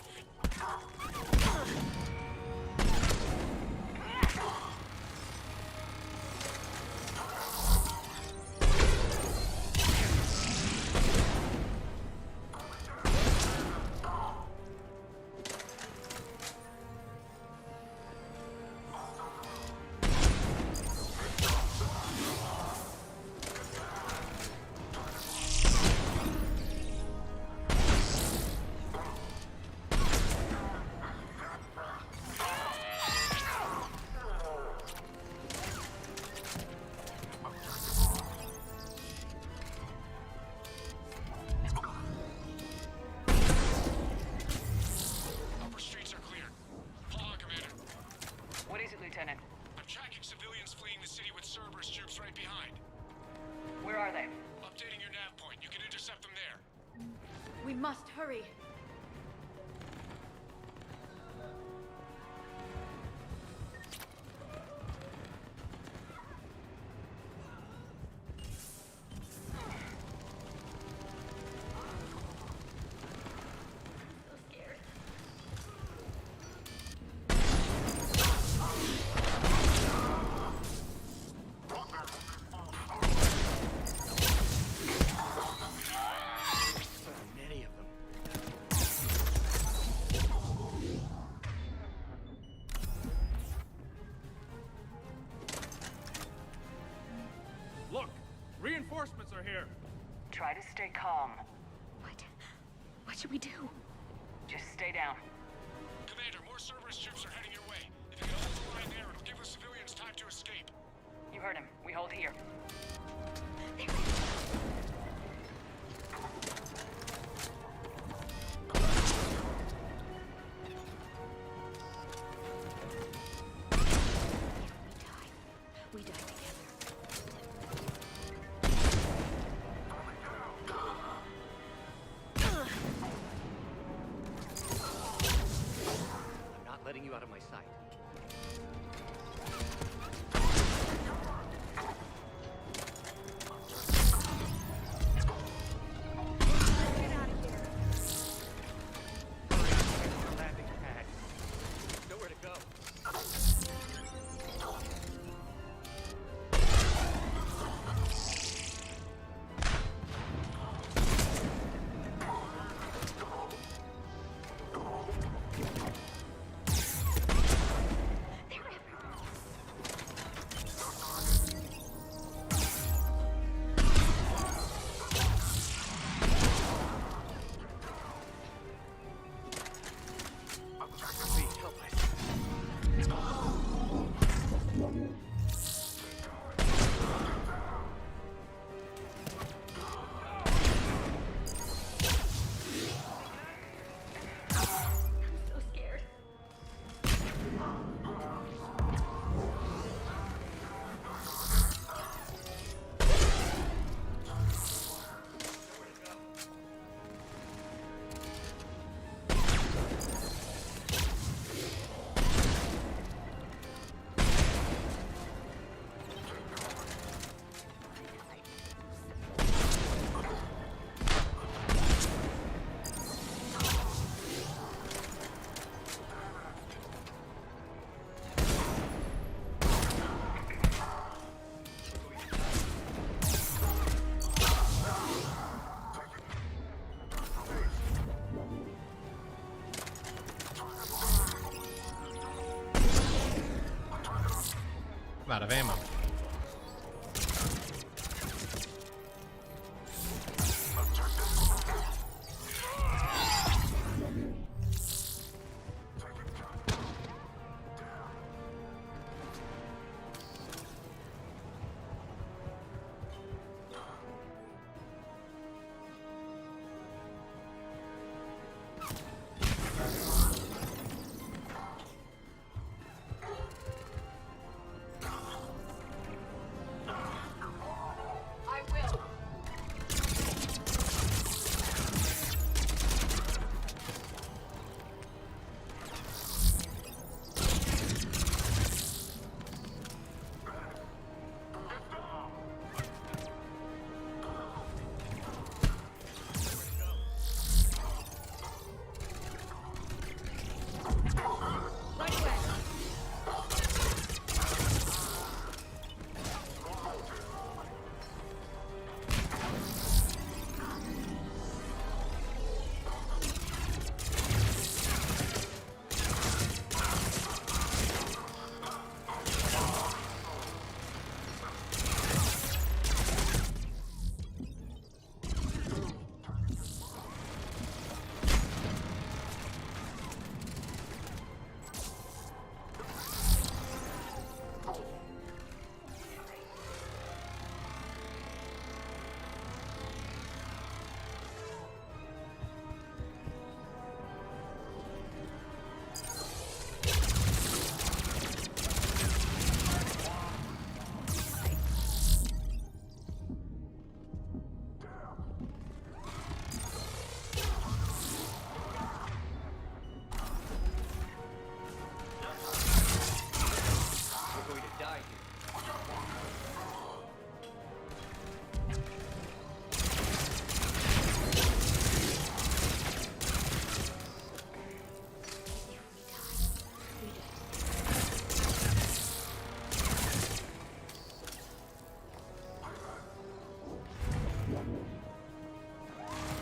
Upper streets are clear. Hold on, Commander. What is it, Lieutenant? I'm tracking civilians fleeing the city with Cerberus troops right behind. Where are they? Updating your nav point. You can intercept them there. We must hurry. Look! Reinforcements are here! Try to stay calm. What should we do? Just stay down. Commander, more Cerberus troops are heading your way. If you can hold the line there, it'll give the civilians time to escape. You heard him. We hold here. We die together. I'm not letting you out of my sight. Landing pad. Nowhere to go. I'm out of ammo.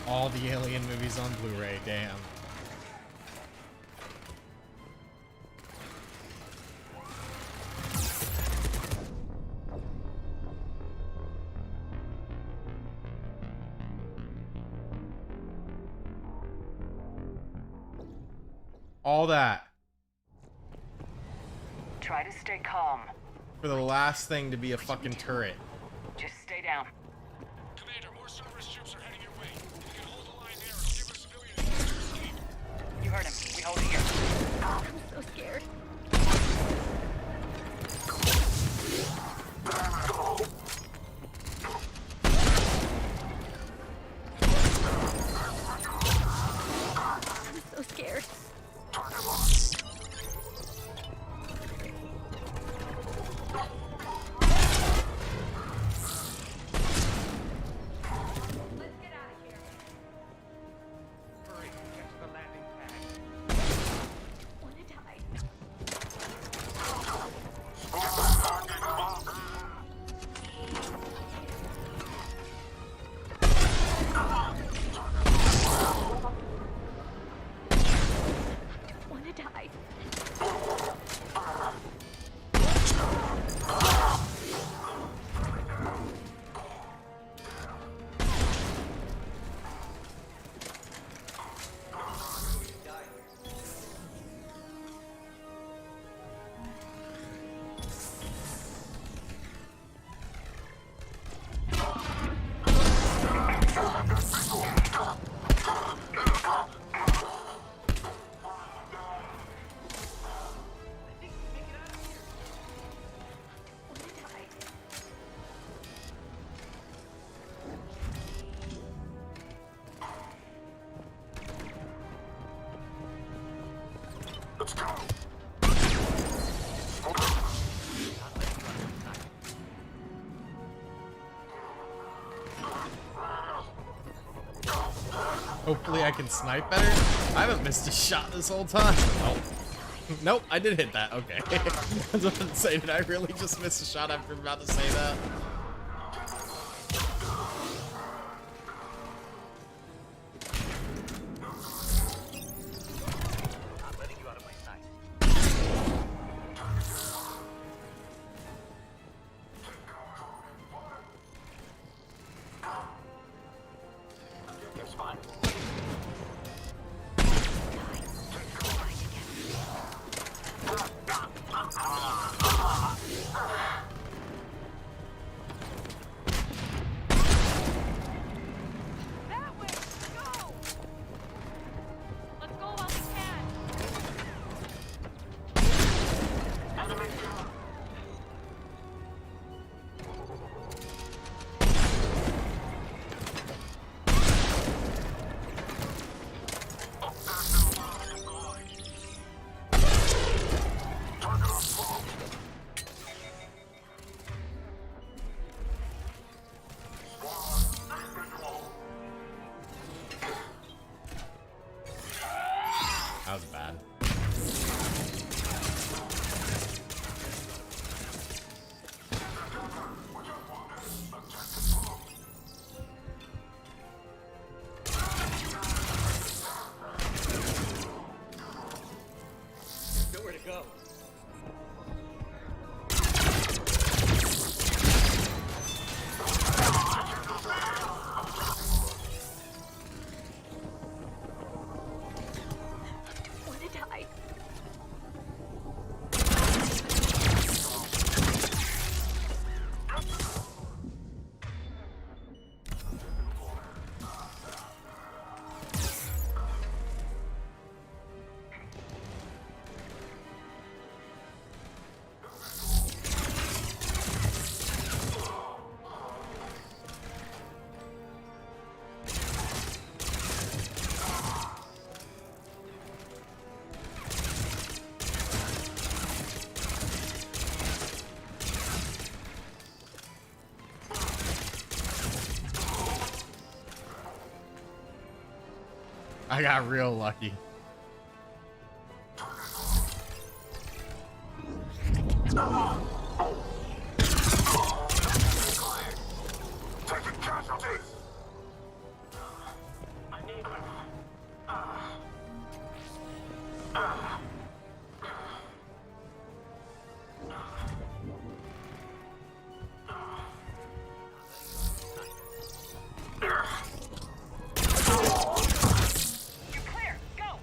All the Alien movies on Blu-ray, damn. All that. Try to stay calm. For the last thing to be a fucking turret. Just stay down. Commander, more Cerberus troops are heading your way. If you can hold the line there, it'll give us civilians to escape. You heard him. We hold here. I'm so scared. I'm so scared. Let's go. Hopefully I can snipe better. I haven't missed a shot this whole time. Oh. Nope, I did hit that. Okay. I was about to say, did I really just miss a shot after I'm about to say that? That was bad. Nowhere to go. Wanna die? I got real lucky. Taking casualties. You're clear. Go.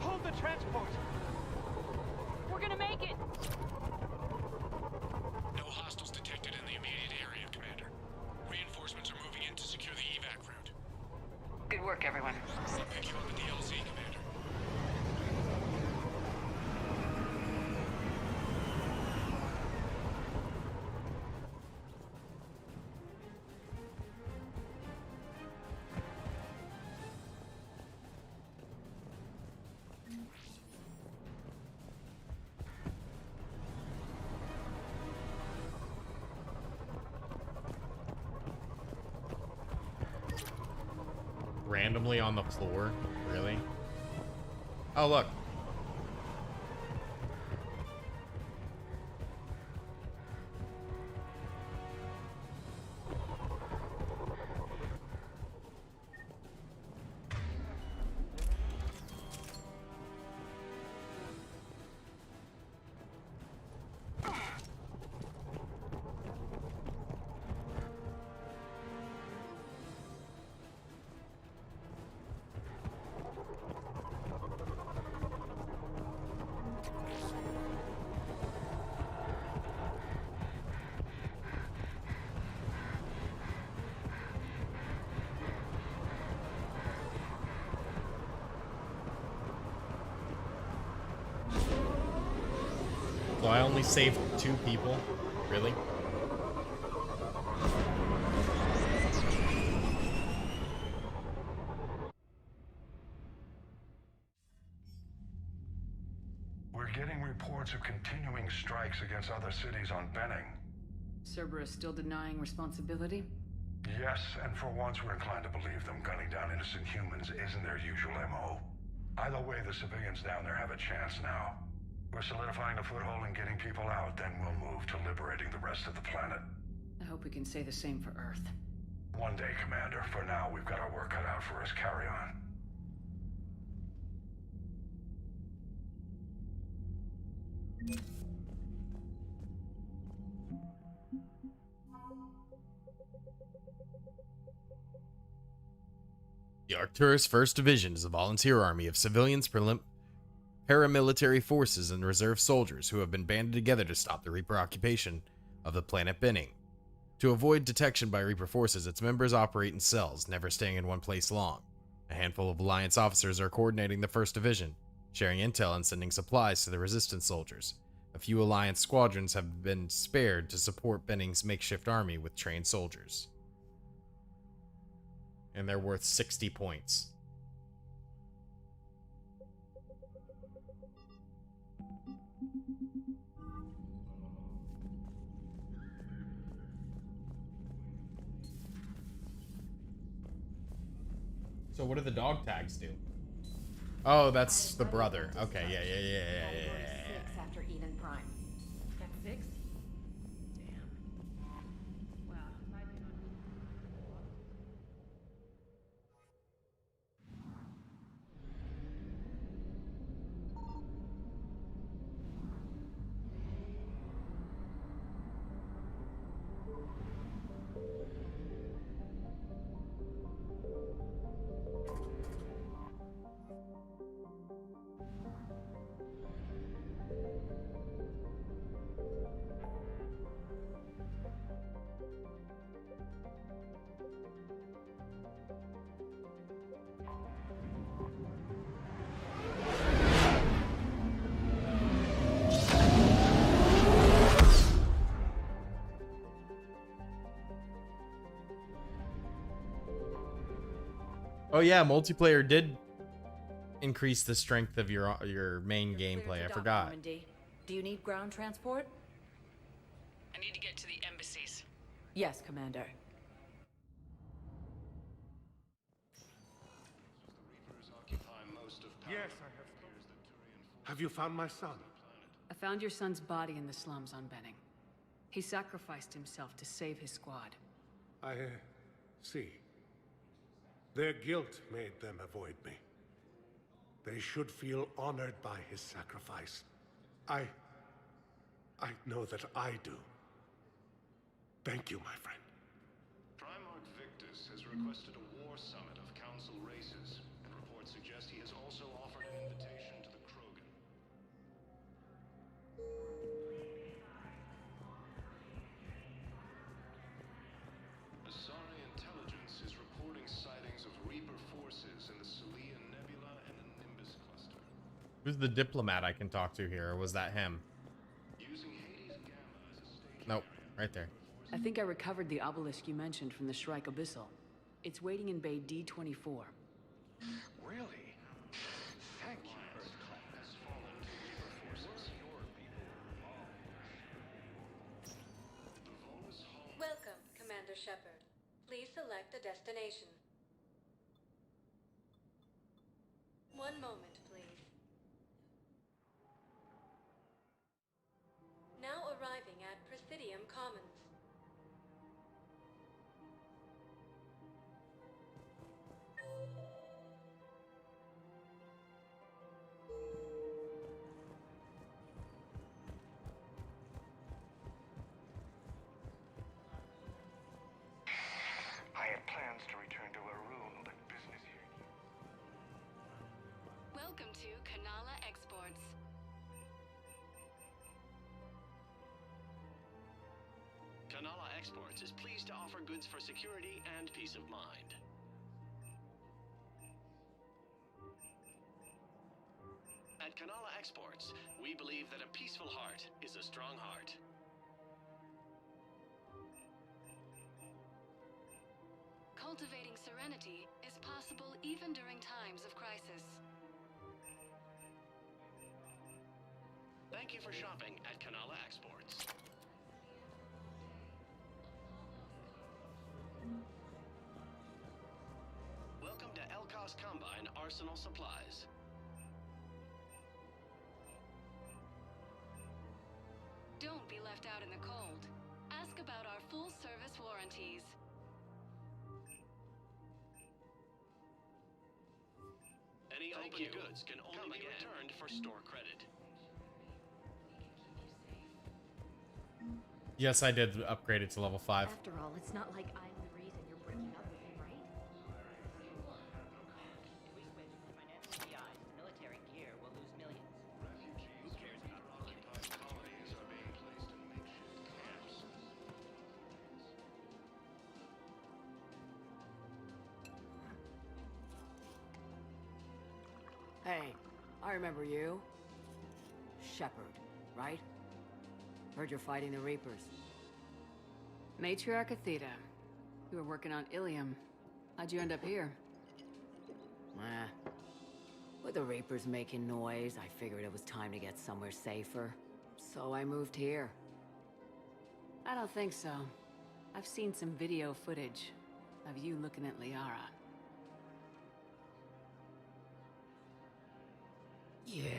Hold the transport. We're gonna make it. No hostiles detected in the immediate area, Commander. Reinforcements are moving in to secure the evac route. Good work, everyone. I'll pick you up at the LZ, Commander. Randomly on the floor? Really? Oh, look. So I only saved 2 people? Really? We're getting reports of continuing strikes against other cities on Benning. Cerberus still denying responsibility? Yes, and for once we're inclined to believe them. Gunning down innocent humans isn't their usual MO. Either way, the civilians down there have a chance now. We're solidifying a foothold and getting people out, then we'll move to liberating the rest of the planet. I hope we can say the same for Earth. One day, Commander. For now, we've got our work cut out for us. Carry on. The Arcturus 1st Division is a volunteer army of civilians, paramilitary forces, and reserve soldiers who have been banded together to stop the Reaper occupation of the planet Benning. To avoid detection by Reaper forces, its members operate in cells, never staying in one place long. A handful of Alliance officers are coordinating the 1st Division, sharing intel and sending supplies to the Resistance soldiers. A few Alliance squadrons have been spared to support Benning's makeshift army with trained soldiers. And they're worth 60 points. So what do the dog tags do? Oh, that's the brother. Okay, yeah. After Eden Prime. That's 6? Damn. Wow. Oh yeah, multiplayer did increase the strength of your main gameplay. I forgot. Do you need ground transport? I need to get to the embassies. Yes, Commander. Yes, I have. Have you found my son? I found your son's body in the slums on Benning. He sacrificed himself to save his squad. I see. Their guilt made them avoid me. They should feel honored by his sacrifice. I know that I do. Thank you, my friend. Primarch Victus has requested a war summit of Council races, and reports suggest he has also offered an invitation to the Krogan. Asari intelligence is reporting sightings of Reaper forces in the Celian Nebula and the Nimbus cluster. Who's the diplomat I can talk to here, or was that him? Nope, right there. I think I recovered the obelisk you mentioned from the Shrike Abyssal. It's waiting in Bay D24. Really? Thank you. Has fallen to Reaper forces. Welcome, Commander Shepard. Please select a destination. One moment, please. Now arriving at Presidium Commons. I had plans to return to Arun, but business here. Welcome to Kanala Exports. Kanala Exports is pleased to offer goods for security and peace of mind. At Kanala Exports, we believe that a peaceful heart is a strong heart. Cultivating serenity is possible even during times of crisis. Thank you for shopping at Kanala Exports. Welcome to Elkos Combine Arsenal Supplies. Don't be left out in the cold. Ask about our full-service warranties. Any open goods can only be returned for store credit. Yes, I did upgrade it to level 5. After all, it's not like I'm the reason you're breaking up with him, right? If we switch from finance PIs to military gear, we'll lose millions. Refugees from occupied colonies are being placed in makeshift camps. Hey, I remember you. Shepard, right? Heard you're fighting the Reapers. Matriarch Athena. You were working on Ilium. How'd you end up here? With the Reapers making noise, I figured it was time to get somewhere safer. So I moved here. I don't think so. I've seen some video footage of you looking at Liara. Yeah.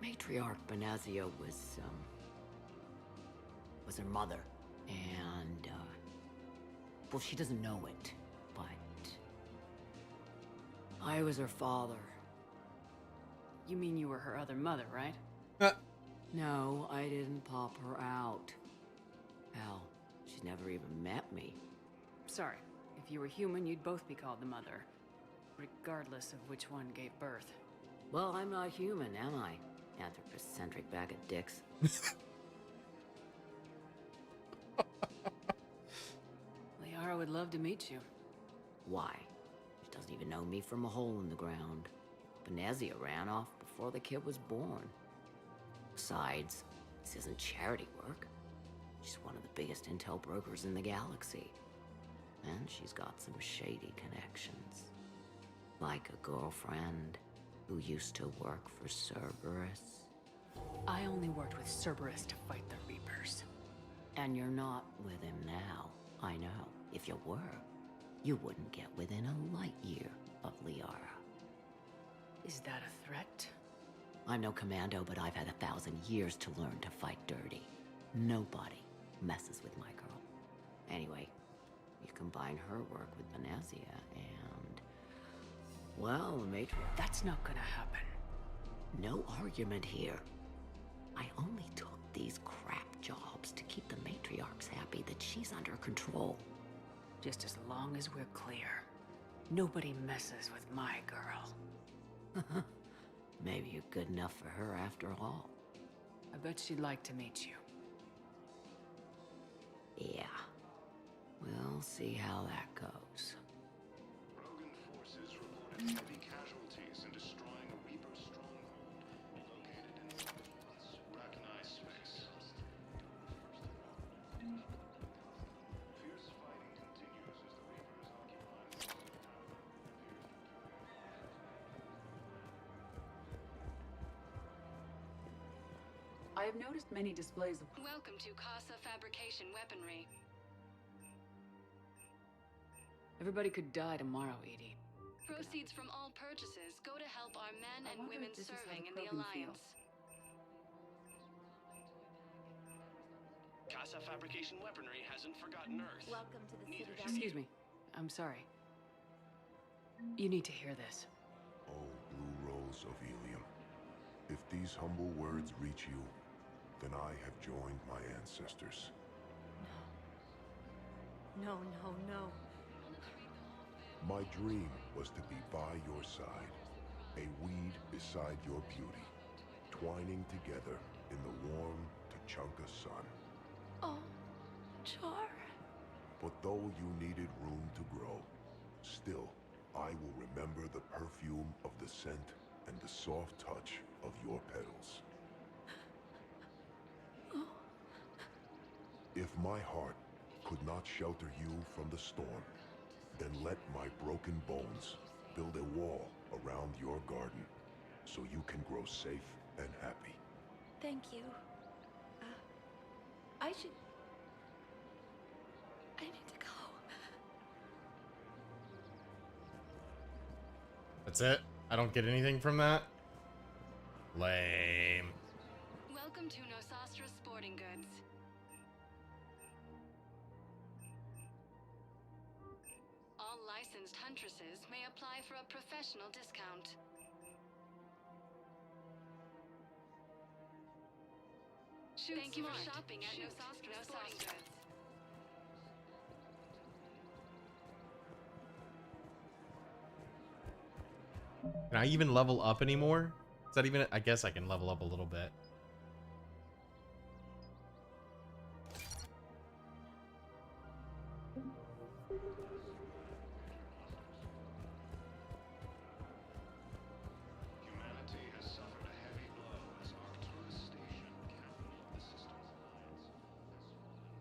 Matriarch Benazia was her mother, and well, she doesn't know it, but I was her father. You mean you were her other mother, right? No, I didn't pop her out. Hell, she's never even met me. Sorry. If you were human, you'd both be called the mother, regardless of which one gave birth. Well, I'm not human, am I? Anthropocentric bag of dicks. Liara would love to meet you. Why? She doesn't even know me from a hole in the ground. Benazia ran off before the kid was born. Besides, this isn't charity work. She's one of the biggest intel brokers in the galaxy. And she's got some shady connections. Like a girlfriend who used to work for Cerberus. I only worked with Cerberus to fight the Reapers. And you're not with him now. I know. If you were, you wouldn't get within a light year of Liara. Is that a threat? I'm no commando, but I've had 1,000 years to learn to fight dirty. Nobody messes with my girl. Anyway, you combine her work with Benazia and... well, the matriarch... That's not gonna happen. No argument here. I only took these crap jobs to keep the matriarchs happy that she's under control. Just as long as we're clear. Nobody messes with my girl. Maybe you're good enough for her after all. I bet she'd like to meet you. Yeah. We'll see how that goes. Rogan forces reported heavy casualties in destroying a Reaper stronghold located in the once recognized space. Fierce fighting continues as the Reapers occupy the I have noticed many displays of... Welcome to Casa Fabrication Weaponry. Everybody could die tomorrow, Edie. Proceeds from all purchases go to help our men and women serving in the Alliance. Casa Fabrication Weaponry hasn't forgotten Earth. Welcome to the Citadel. Excuse me. I'm sorry. You need to hear this. Oh, Blue Rose of Helium. If these humble words reach you, then I have joined my ancestors. No, no, no. My dream was to be by your side, a weed beside your beauty, twining together in the warm Tuchanka sun. Oh, Char. But though you needed room to grow, still, I will remember the perfume of the scent and the soft touch of your petals. If my heart could not shelter you from the storm, then let my broken bones build a wall around your garden so you can grow safe and happy. Thank you. I need to go. That's it? I don't get anything from that? Lame. Welcome to Nosastra Sporting Goods. All licensed huntresses may apply for a professional discount. Thank you for shopping at Nosastra Sporting Goods. Can I even level up anymore? Is that even... I guess I can level up a little bit. Humanity has suffered a heavy blow as Arcturus Station, capital of the Systems Alliance.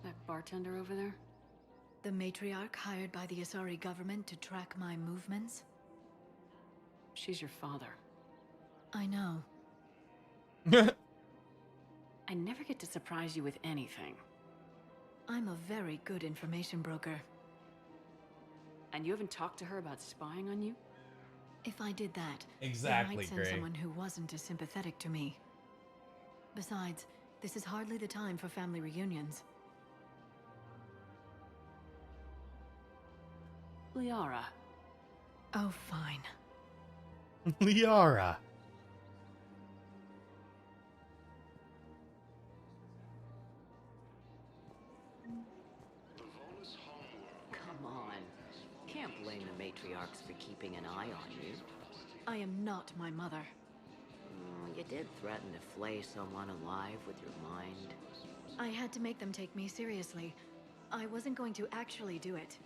That bartender over there? The matriarch hired by the Asari government to track my movements? She's your father. I know. I never get to surprise you with anything. I'm a very good information broker. And you haven't talked to her about spying on you? If I did that, Exactly, I might send Gray. someone who wasn't as sympathetic to me. Besides, this is hardly the time for family reunions. Liara. Oh, fine. Liara. Come on. Can't blame the matriarchs for keeping an eye on you. I am not my mother. You did threaten to flay someone alive with your mind. I had to make them take me seriously. I wasn't going to actually do it.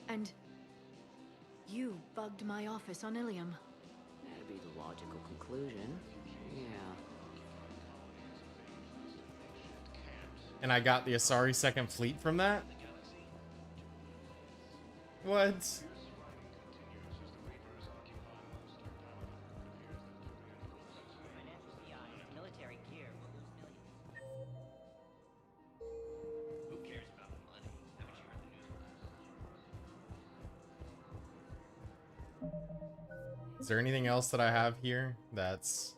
And you bugged my office on Ilium. That'd be the logical conclusion. Yeah. And I got the Asari Second Fleet from that? What? Military gear will lose millions. Who cares about money? Haven't you heard the news? Is there anything else that I have here that's...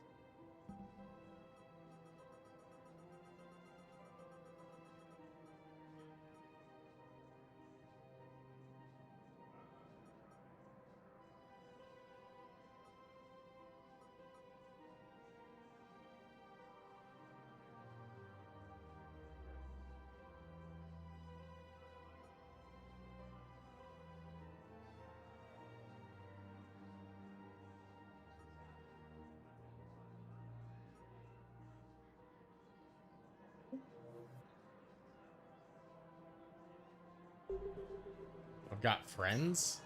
I've got friends?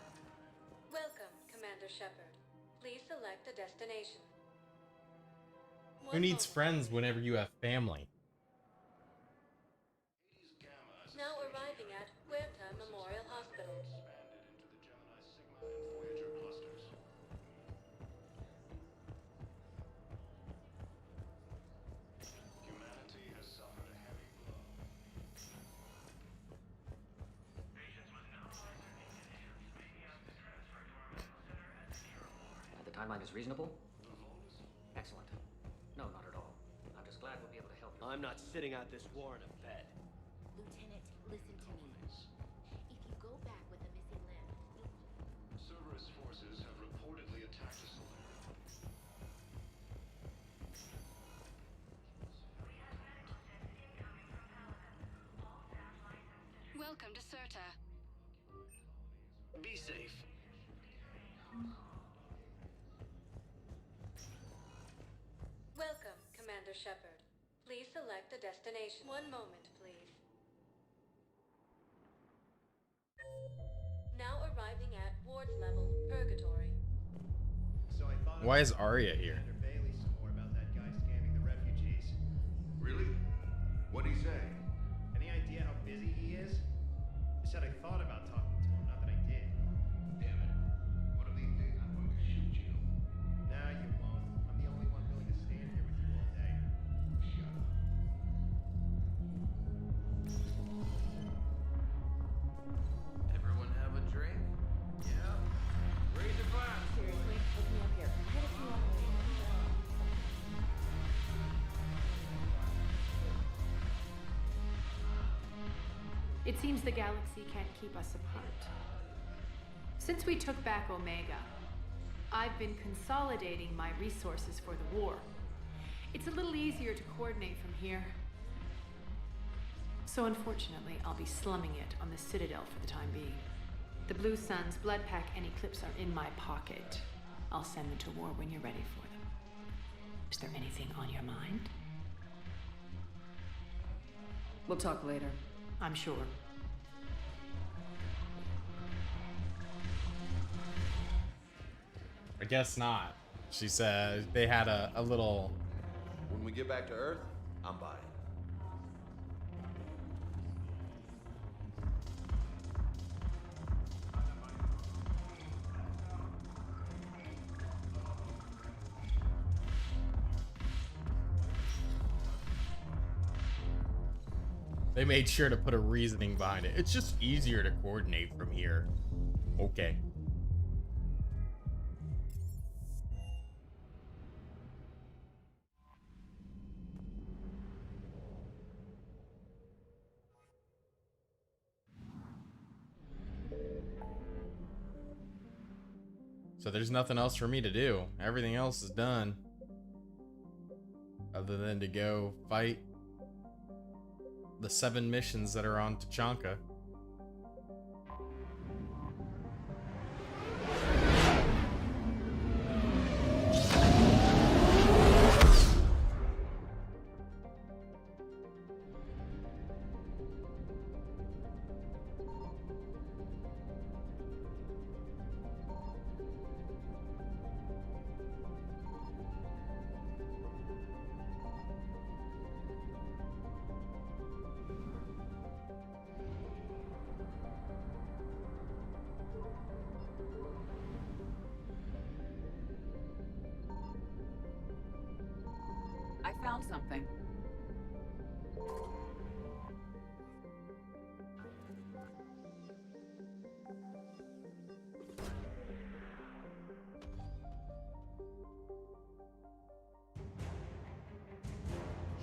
Welcome, Commander Shepard. Please select a destination. Who needs friends whenever you have family? Now arriving at Huerta Memorial Hospital. Humanity has suffered a heavy blow. The timeline is reasonable? Excellent. No, not at all. I'm just glad we'll be able to help you. I'm not sitting out this war in a bed. Lieutenant, listen to me. If you go back with a missing limb, Cerberus forces have reportedly attacked a Solarian. Welcome to Serta. Be safe. Welcome, Commander Shepard. Please select a destination. One moment, please. Now arriving at Ward's level, Purgatory. So I thought Why is Arya here? Commander Bailey some more about that guy scamming the refugees. Really? What'd he say? Any idea how busy he is? He said I thought about talking to him, not that I did. Damn it. What if he think I'm going to shoot you? Nah, you won't. I'm the only one willing to stand here with you all day. Shut up. Everyone have a drink? Yeah. Raise your glass. Seriously, look me up here. I had a few on the way. It seems the galaxy can't keep us apart. Since we took back Omega, I've been consolidating my resources for the war. It's a little easier to coordinate from here. So unfortunately, I'll be slumming it on the Citadel for the time being. The Blue Suns, Bloodpack, and Eclipse are in my pocket. I'll send them to war when you're ready for them. Is there anything on your mind? We'll talk later. I'm sure. I guess not. She said they had a little... When we get back to Earth, I'm buying. They made sure to put a reasoning behind it. It's just easier to coordinate from here. Okay. So there's nothing else for me to do. Everything else is done. Other than to go fight the 7 missions that are on Tachanka. I found something.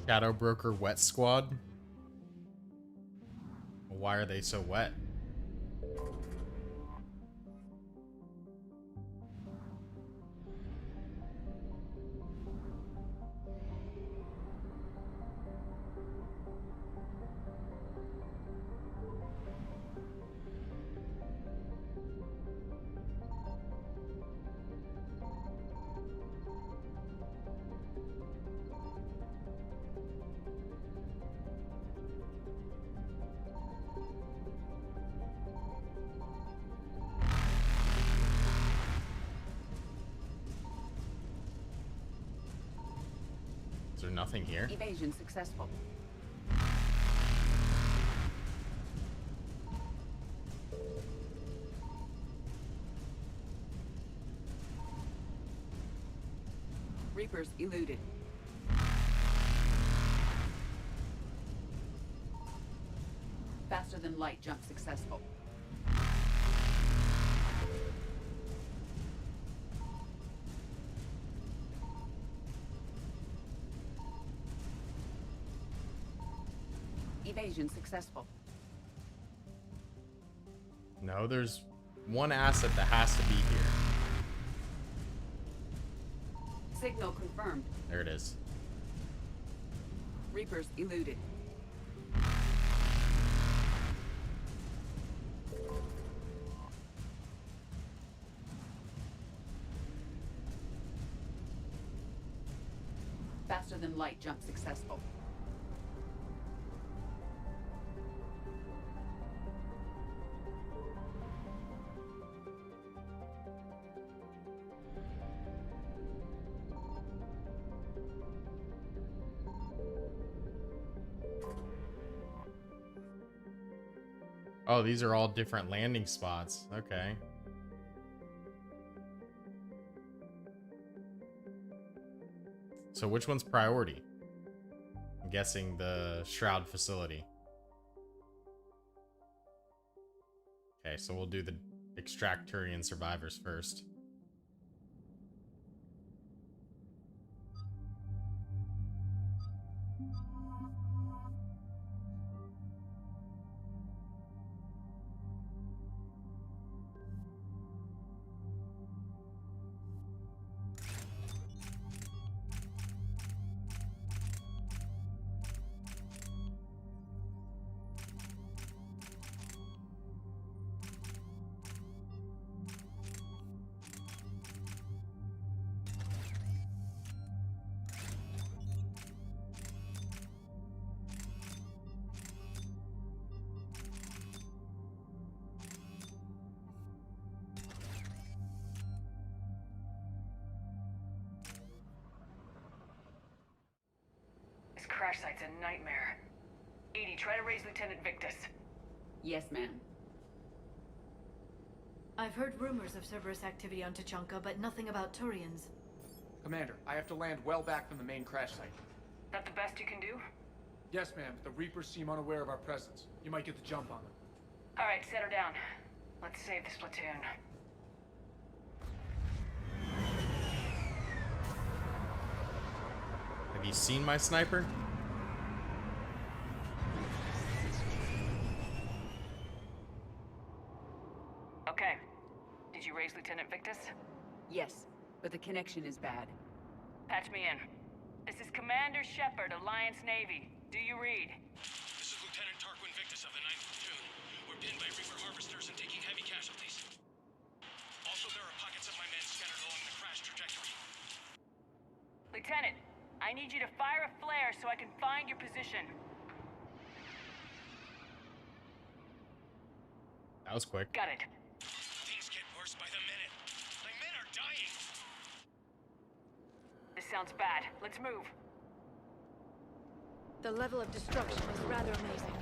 Shadow Broker Wet Squad? Why are they so wet? Is there nothing here? Evasion successful. Reapers eluded. Faster than light jump successful. Evasion successful. No, there's one asset that has to be here. Signal confirmed. There it is. Reapers eluded. Faster than light jump successful. Oh, these are all different landing spots. Okay. So which one's priority? I'm guessing the Shroud facility. Okay, so we'll do the extract Turian survivors first. Crash site's a nightmare. Edie, try to raise Lieutenant Victus. Yes, ma'am. I've heard rumors of Cerberus activity on Tachanka, but nothing about Turians. Commander, I have to land well back from the main crash site. That the best you can do? Yes, ma'am. The Reapers seem unaware of our presence. You might get the jump on them. Alright, set her down. Let's save this platoon. Have you seen my sniper? Okay. Did you raise Lieutenant Victus? Yes, but the connection is bad. Patch me in. This is Commander Shepard, Alliance Navy. Do you read? This is Lieutenant Tarquin Victus of the 9th Platoon. We're pinned by Reaper harvesters and taking heavy casualties. Also, there are pockets of my men scattered along the crash trajectory. Lieutenant, I need you to fire a flare so I can find your position. That was quick. Got it. Things get worse by the minute. My men are dying. This sounds bad. Let's move. The level of destruction is rather amazing.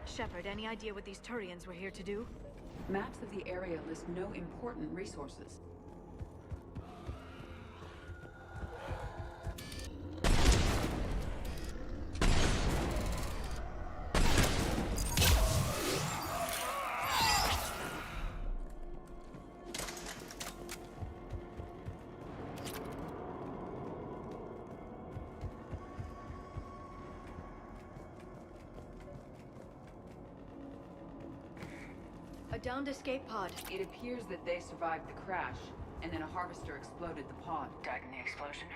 Shepard, any idea what these Turians were here to do? Maps of the area list no important resources. A downed escape pod. It appears that they survived the crash, and then a harvester exploded the pod. Died in the explosion.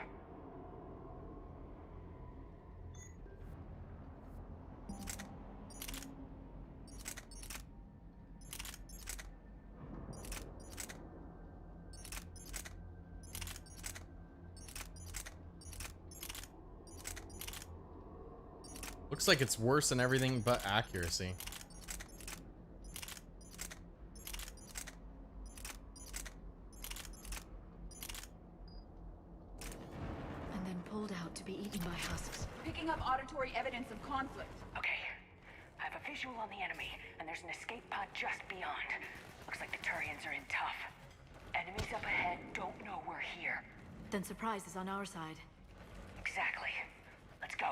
Looks like it's worse than everything but accuracy. And then pulled out to be eaten by husks. Picking up auditory evidence of conflict. Okay. I have a visual on the enemy, and there's an escape pod just beyond. Looks like the Turians are in tough. Enemies up ahead don't know we're here. Then surprise is on our side. Exactly. Let's go.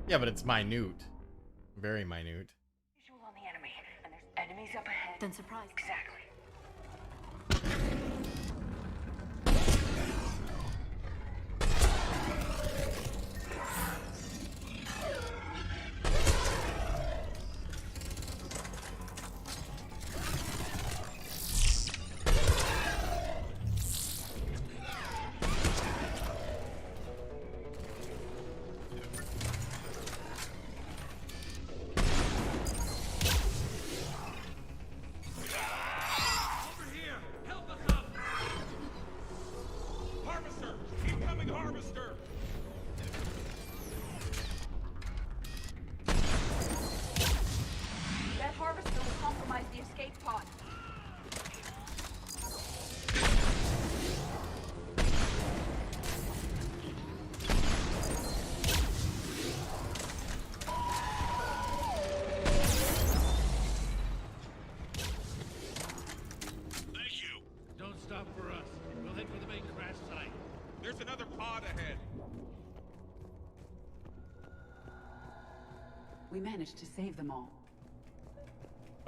Yeah, but it's minute. Very minute. Visual on the enemy, and there's enemies up ahead. Then surprise. Exactly. That harvester will compromise the escape pod. Thank you. Don't stop for us. We'll head for the main crash site. There's another pod ahead. We managed to save them all.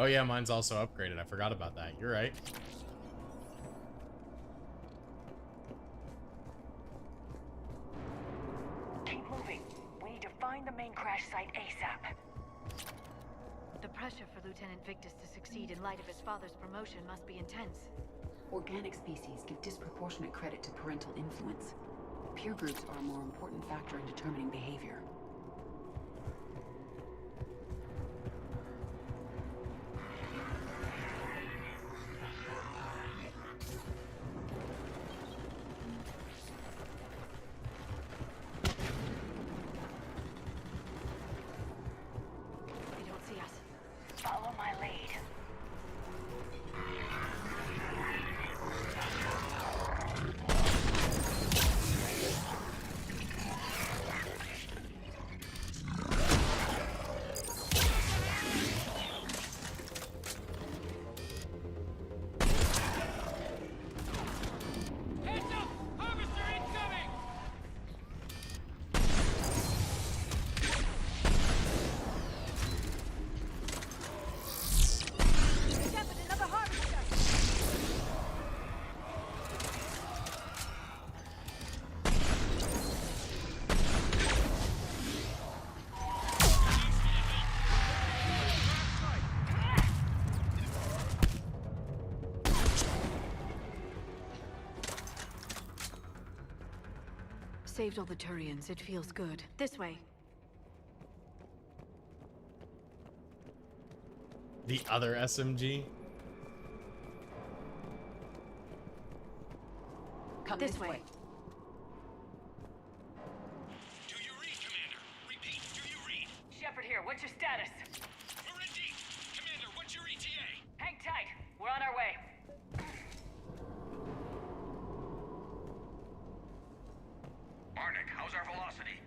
Oh yeah, mine's also upgraded. I forgot about that. You're right. Keep moving. We need to find the main crash site ASAP. The pressure for Lieutenant Victus to succeed in light of his father's promotion must be intense. Organic species give disproportionate credit to parental influence. Peer groups are a more important factor in determining behavior. saved all the Turians. It feels good. This way. The other SMG? Come this way. Do you read, Commander? Repeat, do you read? Shepard here, what's your status? We're in deep. Commander, what's your ETA? Hang tight, we're on our way. Arnik, how's our velocity?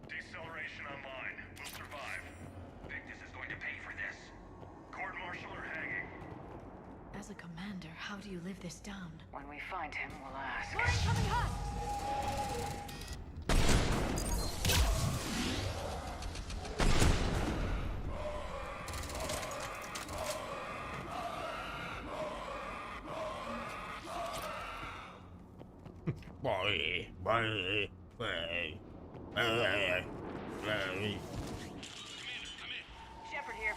Deceleration online. We'll survive. Victus is going to pay for this. Court-martial or hanging? As a commander, how do you live this down? When we find him, we'll ask. We're incoming hot! Shepard here.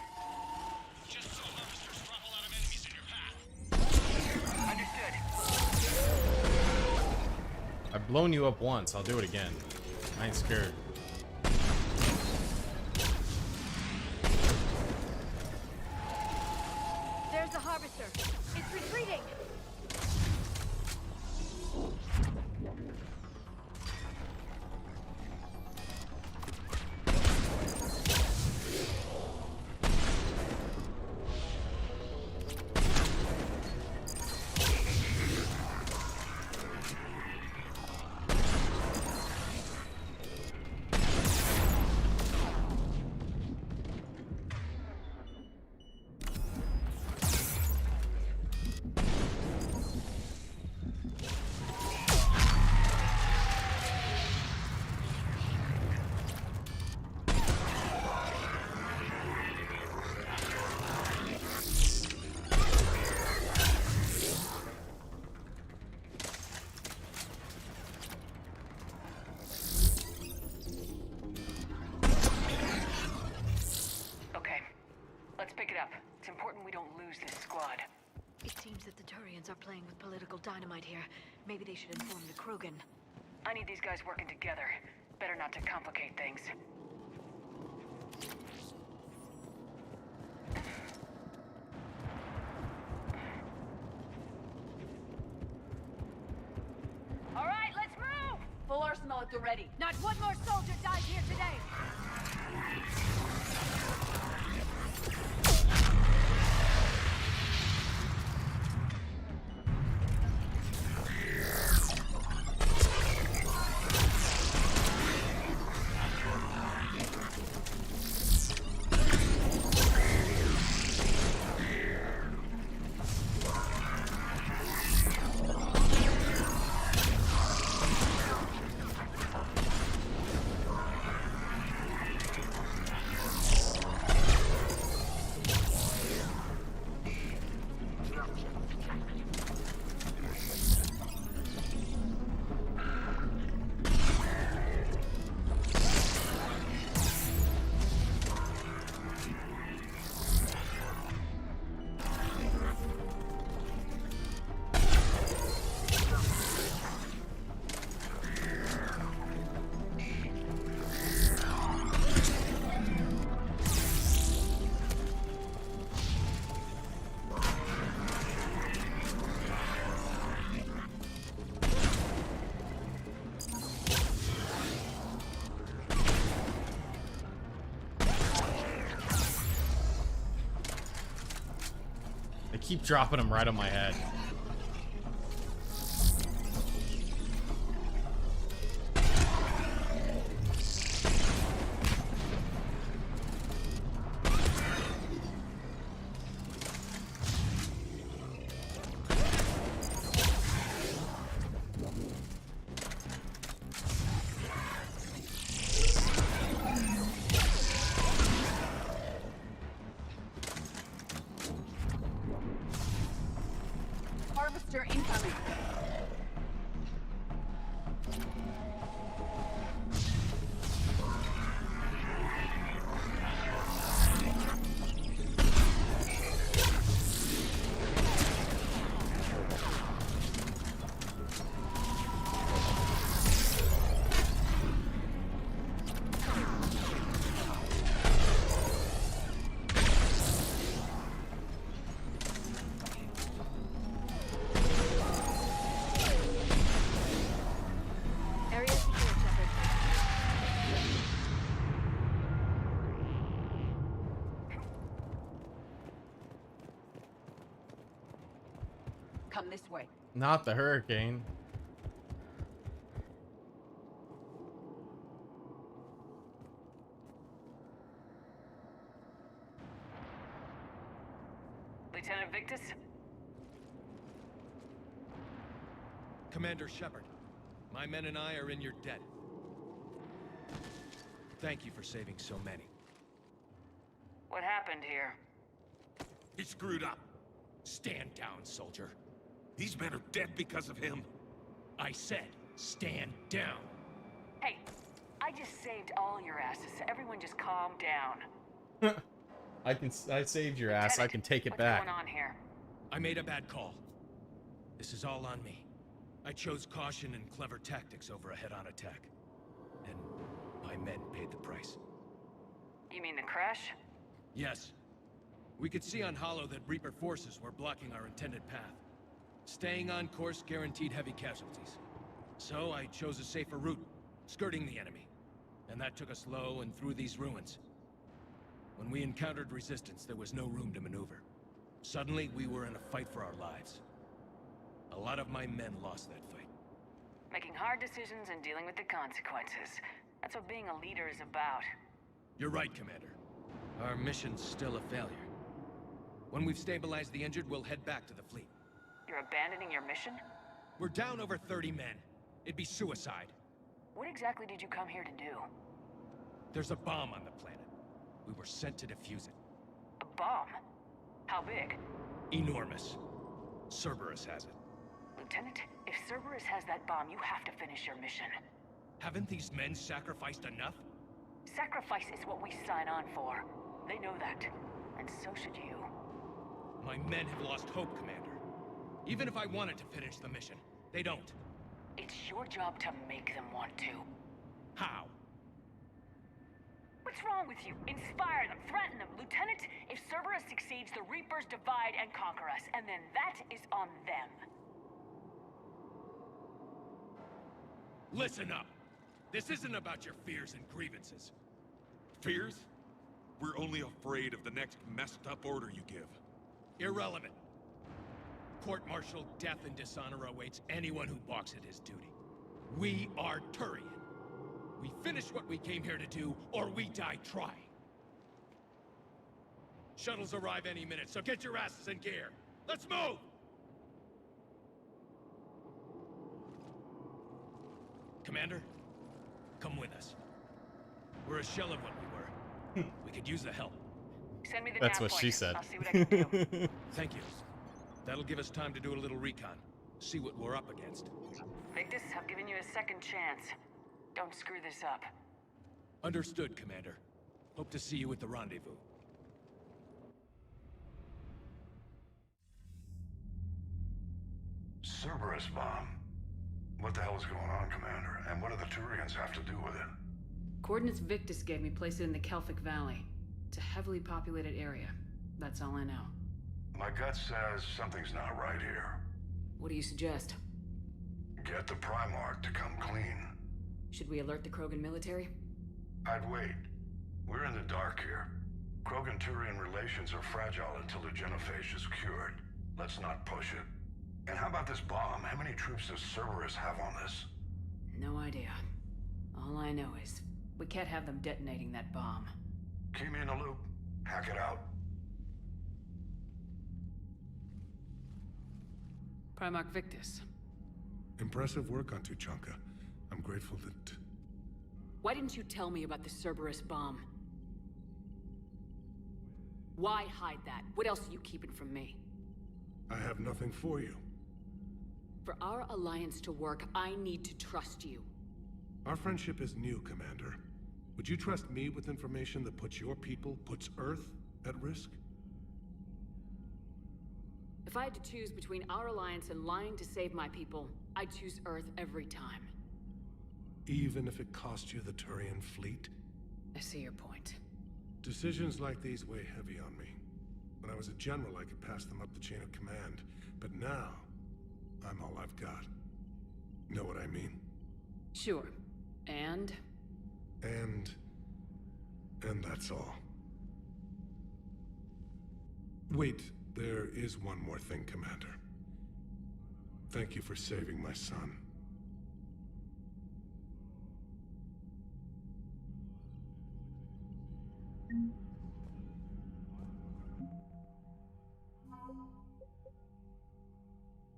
Just so harvesters drop a lot of enemies in your path. Understood. I've blown you up once. I'll do it again. I ain't scared. There's the harvester. It's retreating. It's important we don't lose this squad. It seems that the Turians are playing with political dynamite here. Maybe they should inform the Krogan. I need these guys working together. Better not to complicate things. All right, let's move! Full arsenal at the ready. Not one more soldier died here today! Keep dropping them right on my head. Harvester incoming. Come this way. Not the hurricane. Lieutenant Victus? Commander Shepard, my men and I are in your debt. Thank you for saving so many. What happened here? He screwed up. Stand down, soldier. These men are dead because of him. I said, stand down. Hey, I just saved all your asses. Everyone just calm down. I saved your ass. I can take it back. What's going on here? I made a bad call. This is all on me. I chose caution and clever tactics over a head-on attack. And my men paid the price. You mean the crash? Yes. We could see on Hollow that Reaper forces were blocking our intended path. Staying on course guaranteed heavy casualties. So I chose a safer route, skirting the enemy. And that took us low and through these ruins. When we encountered resistance, there was no room to maneuver. Suddenly, we were in a fight for our lives. A lot of my men lost that fight. Making hard decisions and dealing with the consequences. That's what being a leader is about. You're right, Commander. Our mission's still a failure. When we've stabilized the injured, we'll head back to the fleet. You're abandoning your mission? We're down over 30 men. It'd be suicide. What exactly did you come here to do? There's a bomb on the planet. We were sent to defuse it. A bomb? How big? Enormous. Cerberus has it. Lieutenant, if Cerberus has that bomb, you have to finish your mission. Haven't these men sacrificed enough? Sacrifice is what we sign on for. They know that. And so should you. My men have lost hope, Commander. Even if I wanted to finish the mission, they don't. It's your job to make them want to. How? What's wrong with you? Inspire them, threaten them. Lieutenant, if Cerberus succeeds, the Reapers divide and conquer us, and then that is on them. Listen up. This isn't about your fears and grievances. Fears? We're only afraid of the next messed up order you give. Irrelevant. Court-martial death and dishonor awaits anyone who balks at his duty. We are Turian. We finish what we came here to do, or we die trying. Shuttles arrive any minute, so get your asses in gear. Let's move! Commander, come with us. We're a shell of what we were. We could use the help. Send me the That's nav what point. she said. I'll see what I can do. Thank you. That'll give us time to do a little recon. See what we're up against. Victus, I've given you a second chance. Don't screw this up. Understood, Commander. Hope to see you at the rendezvous. Cerberus bomb. What the hell is going on, Commander? And what do the Turians have to do with it? Coordinates Victus gave me place it in the Kelphic Valley. It's a heavily populated area. That's all I know. My gut says something's not right here. What do you suggest? Get the Primarch to come clean. Should we alert the Krogan military? I'd wait. We're in the dark here. Krogan-Turian relations are fragile until the genophage is cured. Let's not push it. And how about this bomb? How many troops does Cerberus have on this? No idea. All I know is, we can't have them detonating that bomb. Keep me in the loop. Hack it out. Primarch Victus. Impressive work on Tuchanka. I'm grateful that... Why didn't you tell me about the Cerberus bomb? Why hide that? What else are you keeping from me? I have nothing for you. For our alliance to work, I need to trust you. Our friendship is new, Commander. Would you trust me with information that puts your people, puts Earth, at risk? If I had to choose between our alliance and lying to save my people, I'd choose Earth every time. Even if it cost you the Turian fleet? I see your point. Decisions like these weigh heavy on me. When I was a general, I could pass them up the chain of command. But now, I'm all I've got. Know what I mean? Sure. And that's all. Wait, there is one more thing, Commander. Thank you for saving my son.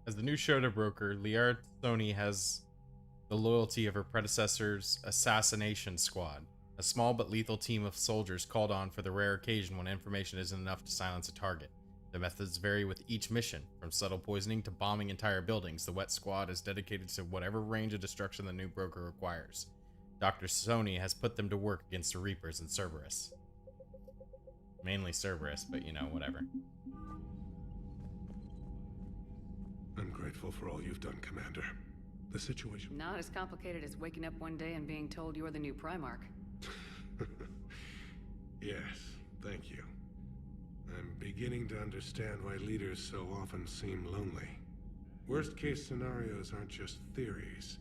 As the new Shota broker, Liara Sony has the loyalty of her predecessor's assassination squad, a small but lethal team of soldiers called on for the rare occasion when information isn't enough to silence a target. The methods vary with each mission, from subtle poisoning to bombing entire buildings. The Wet Squad is dedicated to whatever range of destruction the new broker requires. Dr. Sony has put them to work against the Reapers and Cerberus. Mainly Cerberus, but you know, whatever. I'm grateful for all you've done, Commander. The situation... Not as complicated as waking up one day and being told you're the new Primarch. Yes, thank you. I'm beginning to understand why leaders so often seem lonely. Worst-case scenarios aren't just theories.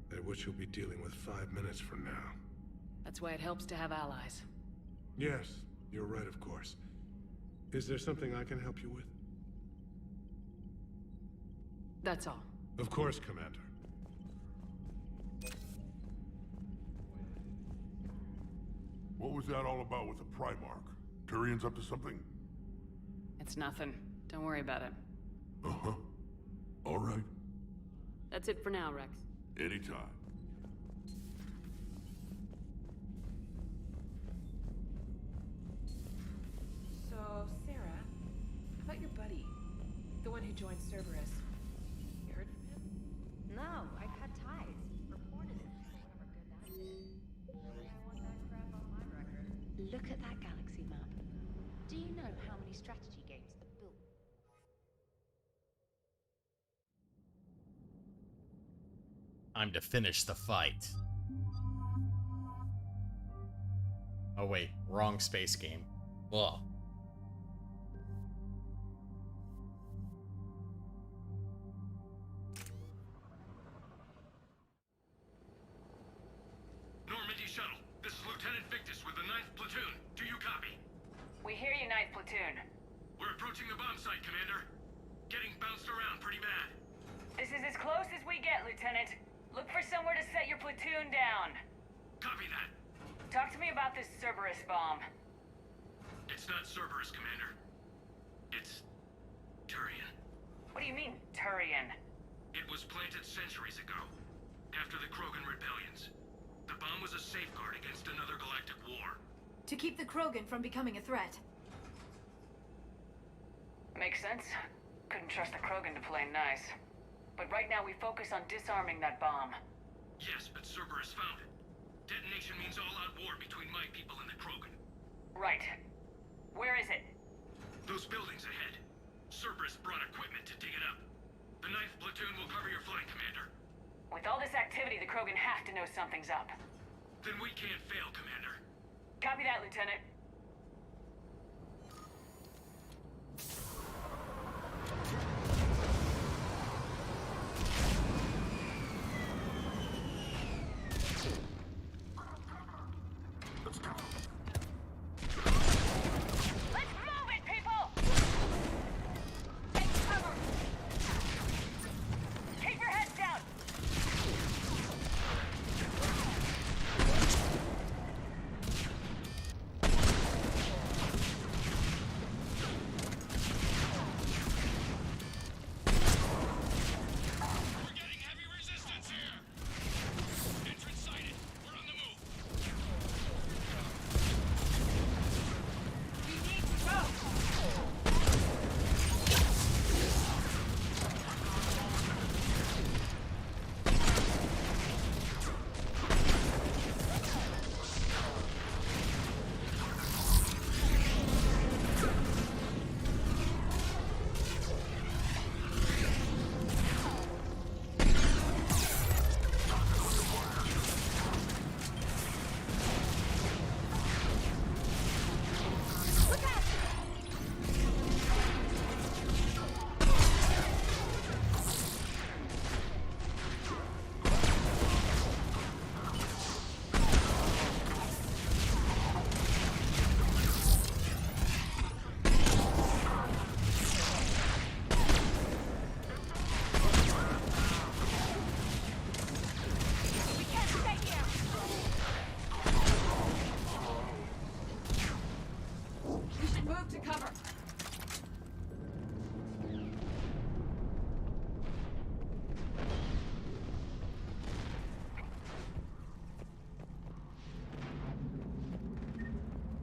They're what you'll be dealing with 5 minutes from now. That's why it helps to have allies. Yes, you're right, of course. Is there something I can help you with? That's all. Of course, Commander. What was that all about with the Primarch? Turian's up to something? It's nothing. Don't worry about it. Uh-huh. All right. That's it for now, Rex. Anytime. So, Sarah, how about your buddy? The one who joined Cerberus. You heard from him? No, I cut ties. Reported it for whatever good that did. I want that crap on my record. Look at that galaxy map. Do you know how many strategy games are built? Time to finish the fight. Oh wait, wrong space game. Ugh. Normandy Shuttle, this is Lieutenant Victus with the 9th Platoon. Do you copy? We hear you, 9th Platoon. We're approaching the bomb site, Commander. Getting bounced around pretty bad. This is as close as we get, Lieutenant. Look for somewhere to set your platoon down. Copy that. Talk to me about this Cerberus bomb. It's not Cerberus, Commander. It's Turian. What do you mean, Turian? It was planted centuries ago, after the Krogan rebellions. The bomb was a safeguard against another galactic war. To keep the Krogan from becoming a threat. Makes sense. Couldn't trust the Krogan to play nice. But right now we focus on disarming that bomb. Yes, but Cerberus found it. Detonation means all-out war between my people and the Krogan. Right. Where is it? Those buildings ahead. Cerberus brought equipment to dig it up. The 9th Platoon will cover your flank, Commander. With all this activity, the Krogan have to know something's up. Then we can't fail, Commander. Copy that, Lieutenant.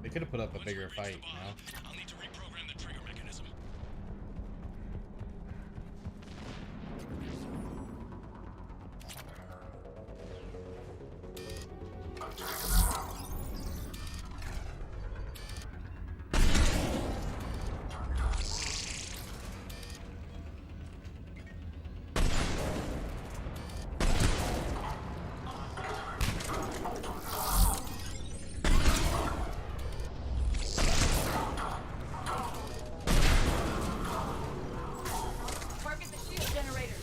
They could have put up a bigger fight, you know? I'll need to reprogram the trigger mechanism. Target the shield generator.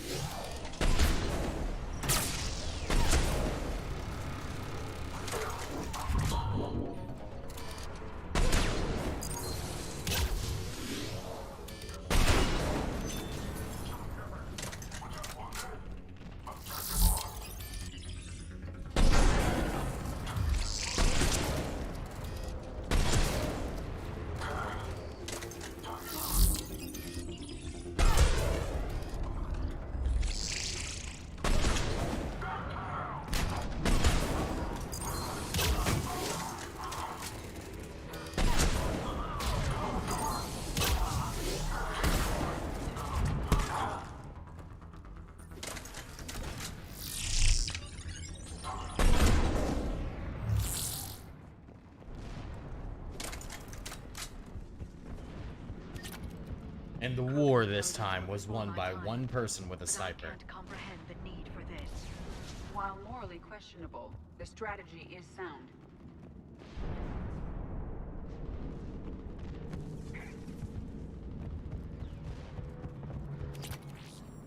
And the war this time was won by one person with a sniper. Can't comprehend the need for this. While morally questionable, the strategy is sound.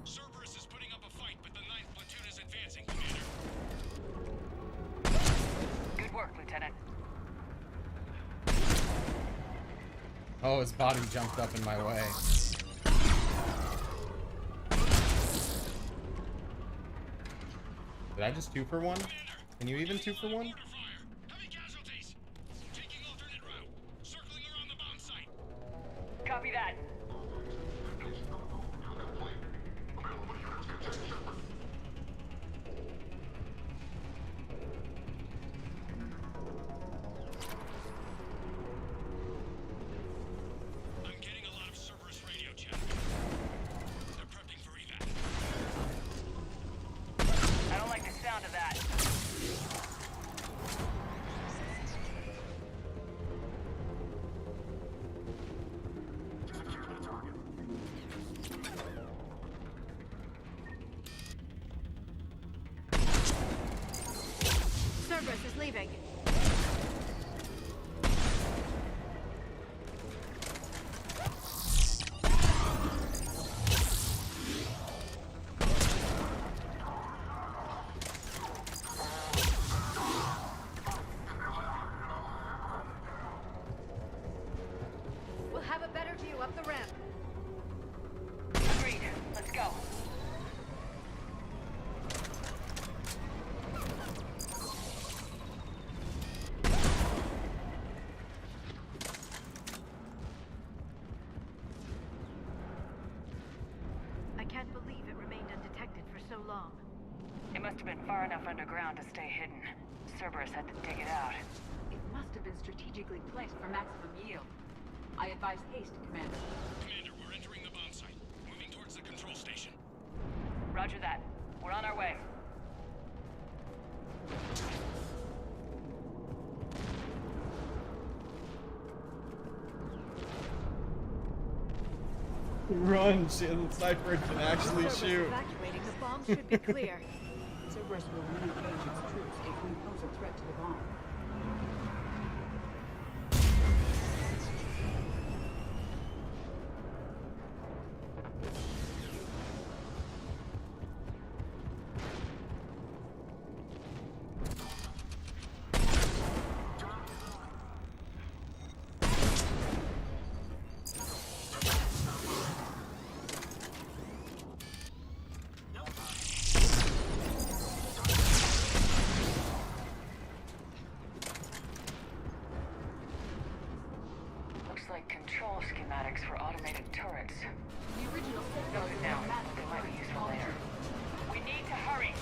Cerberus is putting up a fight, but the 9th platoon is advancing, Commander. Good work, Lieutenant. Oh, his body jumped up in my way. Did I just 2 for 1? Can you even 2 for 1? Copy that. I'm getting a lot of Cerberus radio chatter. They're prepping for evac. I don't like the sound of that. Cerberus is leaving. We'll have a better view up the ramp. Agreed. Let's go. I can't believe it remained undetected for so long. It must have been far enough underground to stay hidden. Cerberus had to dig it out. It must have been strategically placed for maximum yield. I advise haste, Commander. Commander, we're entering the bomb site. Moving towards the control station. Roger that. We're on our way. Run, shit, the sniper can actually Cerberus shoot. evacuating. The bomb should be clear. Cerberus will re-engage its troops if we pose a threat to the bomb. Looks like control schematics for automated turrets. The original Noted now. They might be useful later. We need to hurry.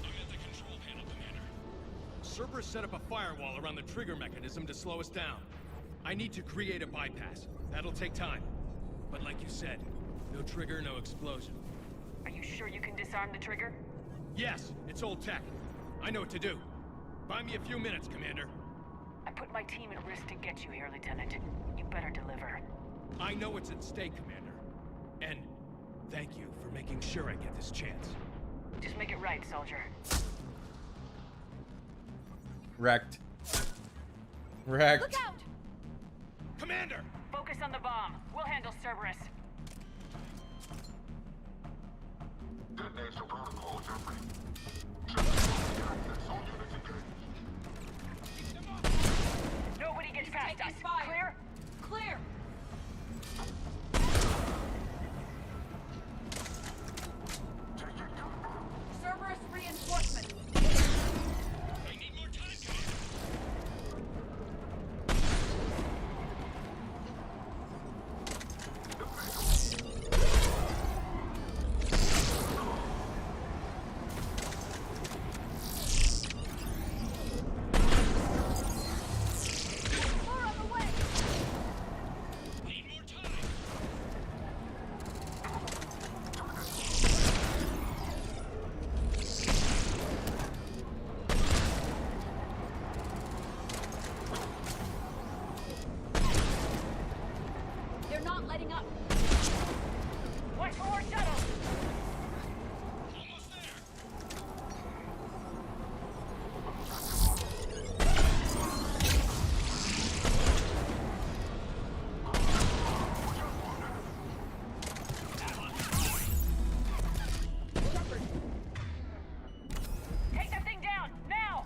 I'm at the control Cerberus set up a firewall around the trigger mechanism to slow us down. I need to create a bypass. That'll take time. But like you said, no trigger, no explosion. Are you sure you can disarm the trigger? Yes, it's old tech. I know what to do. Buy me a few minutes, Commander. I put my team at risk to get you here, Lieutenant. You better deliver. I know what's at stake, Commander. And thank you for making sure I get this chance. Just make it right, soldier. Wrecked. Wrecked. Look out! Commander! Focus on the bomb. We'll handle Cerberus. Detonation protocol, Jeffrey. Nobody gets past us. Clear? Clear! Cerberus reinforcement! I need more time, Commander. They're not letting up! Watch for more shuttles! Almost there. Take that thing down, now!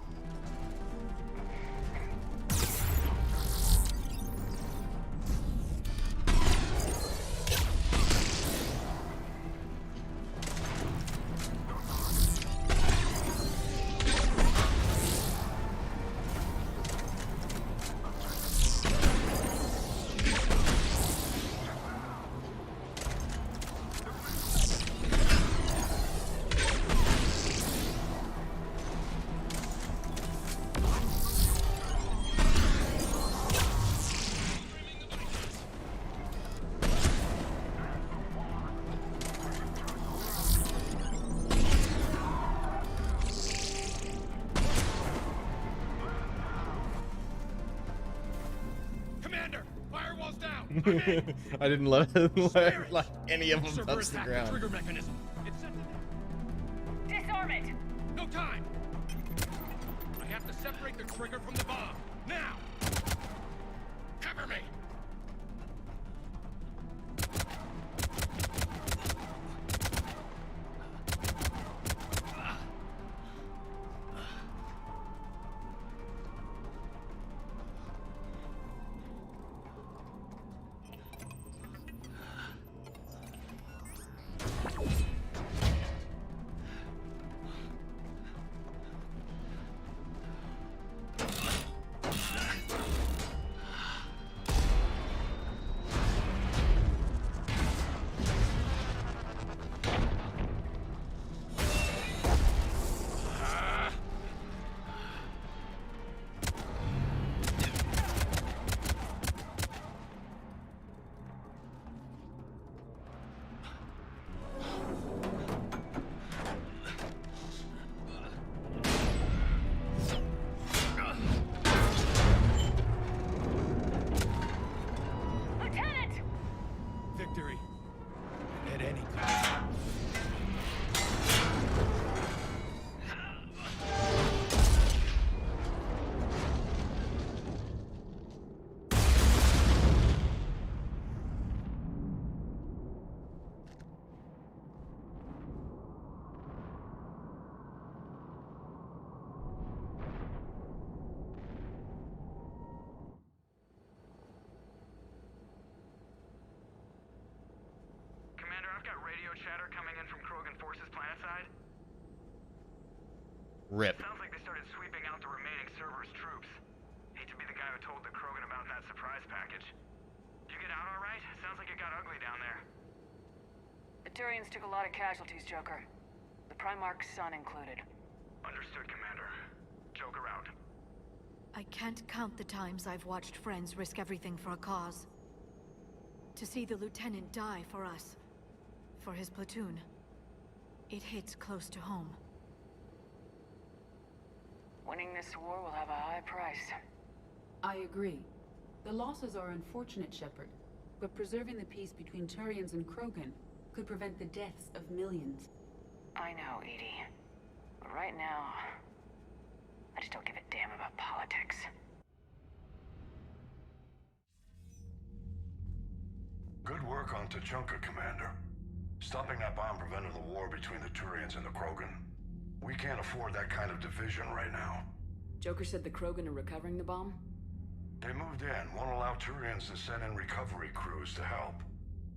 Commander! Firewall's down! I'm in! I didn't let any of them touch Cerberus the hacked the ground. trigger mechanism. It's set to... Disarm it! No time! I have to separate the trigger from the bomb. Now! Cover me! chatter coming in from Krogan forces planetside? Rip. Sounds like they started sweeping out the remaining Cerberus troops. Hate to be the guy who told the Krogan about that surprise package. You get out all right? Sounds like it got ugly down there. The Turians took a lot of casualties, Joker. The Primarch's son included. Understood, Commander. Joker out. I can't count the times I've watched friends risk everything for a cause. To see the lieutenant die for us, for his platoon, it hits close to home. Winning this war will have a high price. I agree. The losses are unfortunate, Shepard, but preserving the peace between Turians and Krogan could prevent the deaths of millions. I know, Edie. But right now, I just don't give a damn about politics. Good work on Tuchanka, Commander. Stopping that bomb prevented the war between the Turians and the Krogan. We can't afford that kind of division right now. Joker said the Krogan are recovering the bomb? They moved in, won't allow Turians to send in recovery crews to help.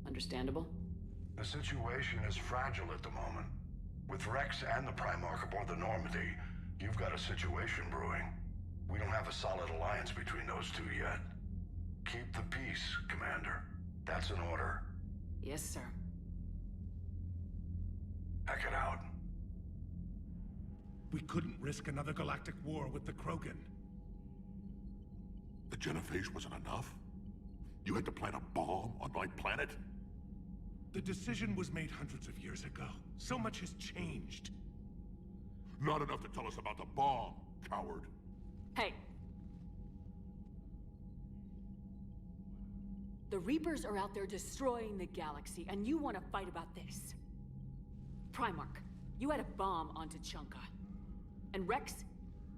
Understandable. The situation is fragile at the moment. With Rex and the Primarch aboard the Normandy, you've got a situation brewing. We don't have a solid alliance between those two yet. Keep the peace, Commander. That's an order. Yes, sir. Heck it out. We couldn't risk another galactic war with the Krogan. The genophage wasn't enough? You had to plant a bomb on my planet? The decision was made hundreds of years ago. So much has changed. Not enough to tell us about the bomb, coward. Hey! The Reapers are out there destroying the galaxy, and you want to fight about this? Primarch, you had a bomb on Tuchanka. And Rex,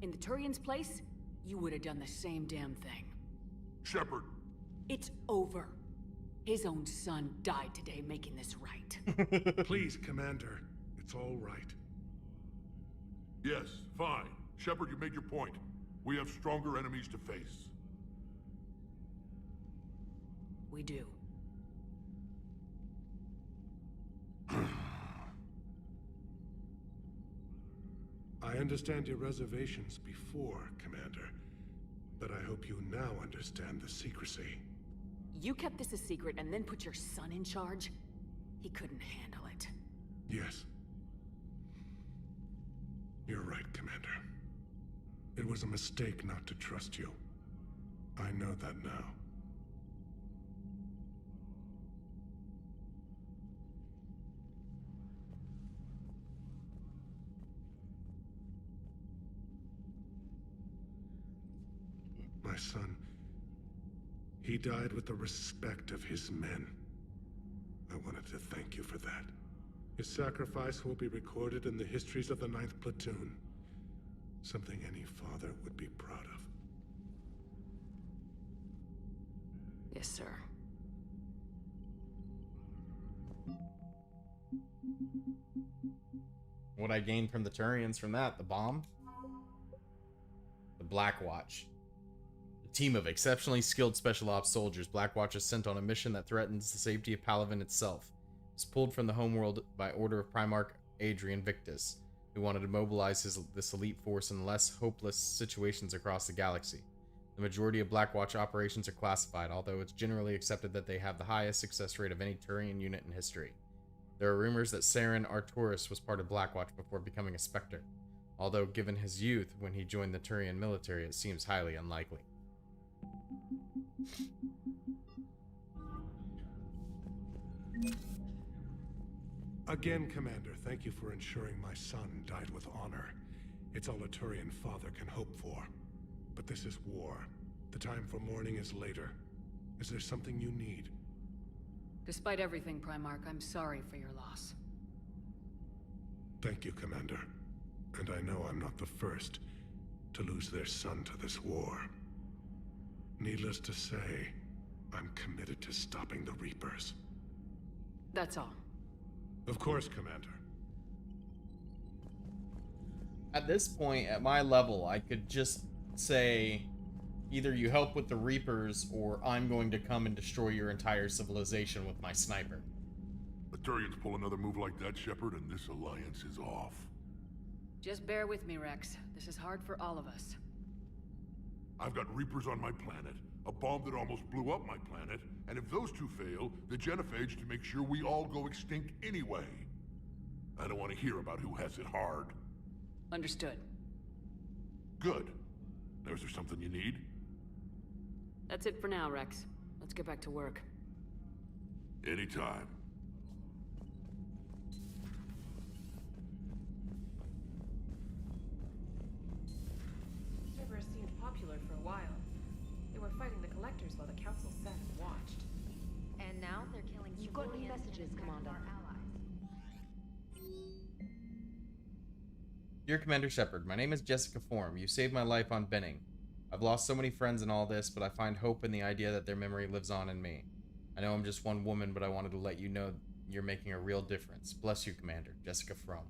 in the Turian's place, you would have done the same damn thing. Shepard! It's over. His own son died today making this right. Please, Commander. It's all right. Yes, fine. Shepard, you made your point. We have stronger enemies to face. We do. I understand your reservations before, Commander. But I hope you now understand the secrecy. You kept this a secret and then put your son in charge? He couldn't handle it. Yes. You're right, Commander. It was a mistake not to trust you. I know that now. My son, he died with the respect of his men. I wanted to thank you for that. His sacrifice will be recorded in the histories of the 9th Platoon. Something any father would be proud of. Yes, sir. What I gained from the Turians from that, the bomb? The Black Watch. A team of exceptionally skilled special ops soldiers, Black Watch is sent on a mission that threatens the safety of Palaven itself. It was pulled from the homeworld by order of Primarch Adrian Victus, who wanted to mobilize this elite force in less hopeless situations across the galaxy. The majority of Black Watch operations are classified, although it's generally accepted that they have the highest success rate of any Turian unit in history. There are rumors that Saren Arturus was part of Black Watch before becoming a Spectre, although given his youth when he joined the Turian military, it seems highly unlikely. Again, Commander, thank you for ensuring my son died with honor. It's all a Turian father can hope for. But this is war. The time for mourning is later. Is there something you need? Despite everything, Primarch, I'm sorry for your loss. Thank you, Commander. And I know I'm not the first to lose their son to this war. Needless to say, I'm committed to stopping the Reapers. That's all. Of course, Commander. At this point, at my level, I could just say, either you help with the Reapers, or I'm going to come and destroy your entire civilization with my sniper. The Turians pull another move like that, Shepard, and this alliance is off. Just bear with me, Rex. This is hard for all of us. I've got Reapers on my planet, a bomb that almost blew up my planet, and if those two fail, the genophage to make sure we all go extinct anyway. I don't want to hear about who has it hard. Understood. Good. Now, is there something you need? That's it for now, Rex. Let's get back to work. Anytime. Cerberus seemed popular for a while. They were fighting the Collectors while the Council sat and watched. And now they're killing You've got new messages, Commander. Dear Commander Shepard, my name is Jessica Form. You saved my life on Benning. I've lost so many friends in all this, but I find hope in the idea that their memory lives on in me. I know I'm just one woman, but I wanted to let you know you're making a real difference. Bless you, Commander. Jessica From.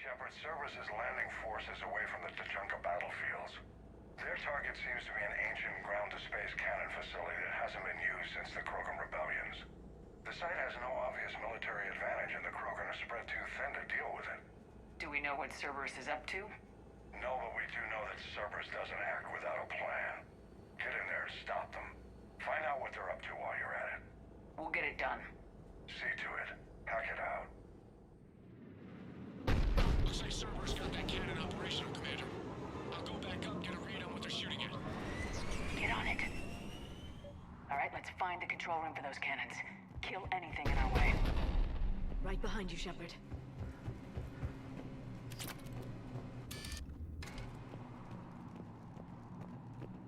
Shepard, Cerberus is landing forces away from the Tachanka battlefields. Their target seems to be an ancient ground-to-space cannon facility that hasn't been used since the Krogan rebellions. The site has no obvious military advantage, and the Krogan are spread too thin to deal with it. Do we know what Cerberus is up to? No, but we do know that Cerberus doesn't act without a plan. Get in there and stop them. Find out what they're up to while you're at it. We'll get it done. See to it. Hack it out. Looks like Cerberus got that cannon operational, Commander. I'll go back up, get a read on what they're shooting at. Get on it. Alright, let's find the control room for those cannons. Kill anything in our way. Right behind you, Shepard.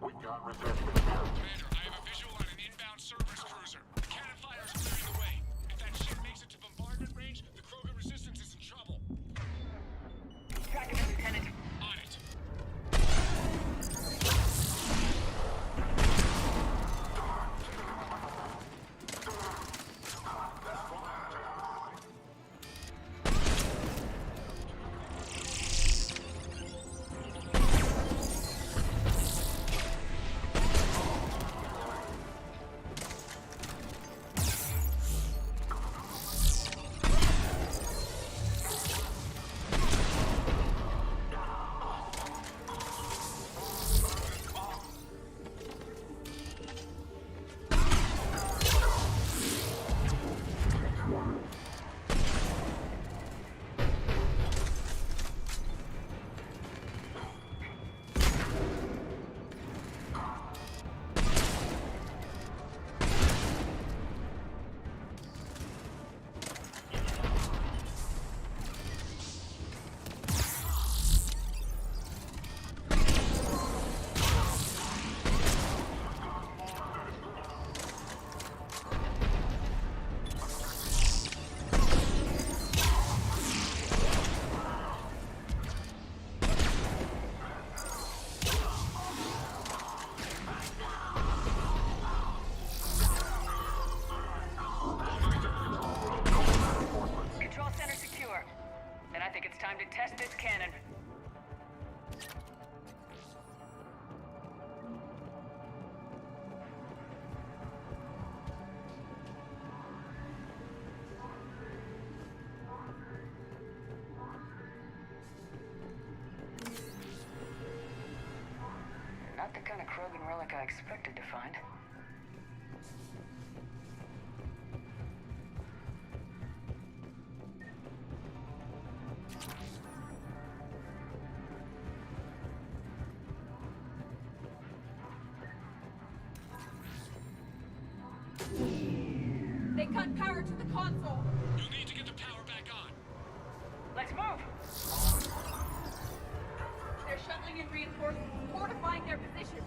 We got resistance. Commander, I have a visual on an inbound Cerberus cruiser. Cannon fire is clearing the way. If that ship makes it to bombardment range, the Krogan resistance is in trouble. Tracking it, Lieutenant. On it. Test this cannon. Not the kind of Krogan relic I expected to find. recon power to the console. You'll need to get the power back on. Let's move. They're shuttling in reinforcements, fortifying their position.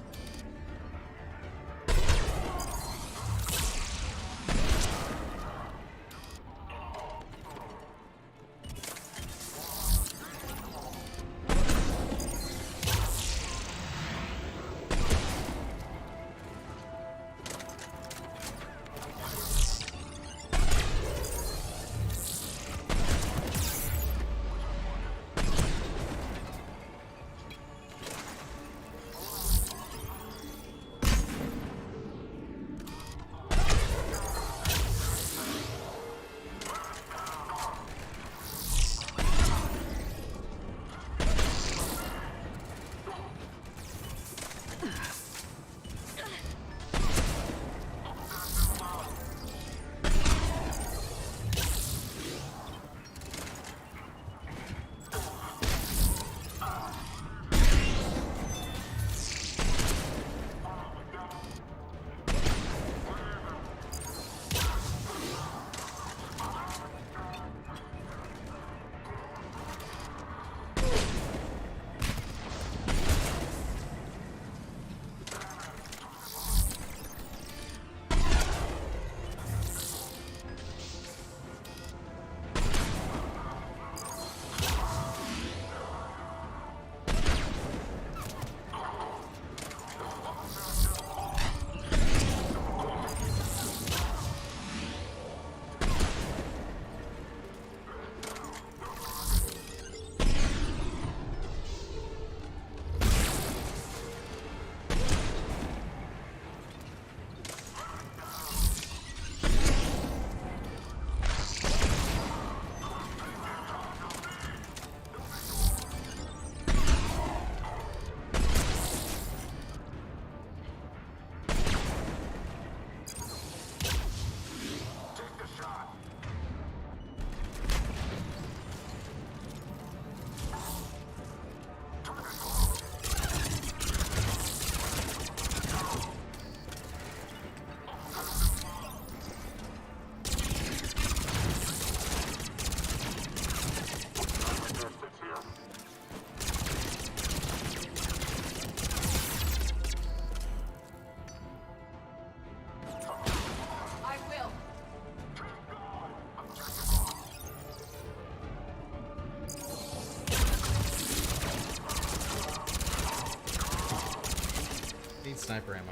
Sniper ammo.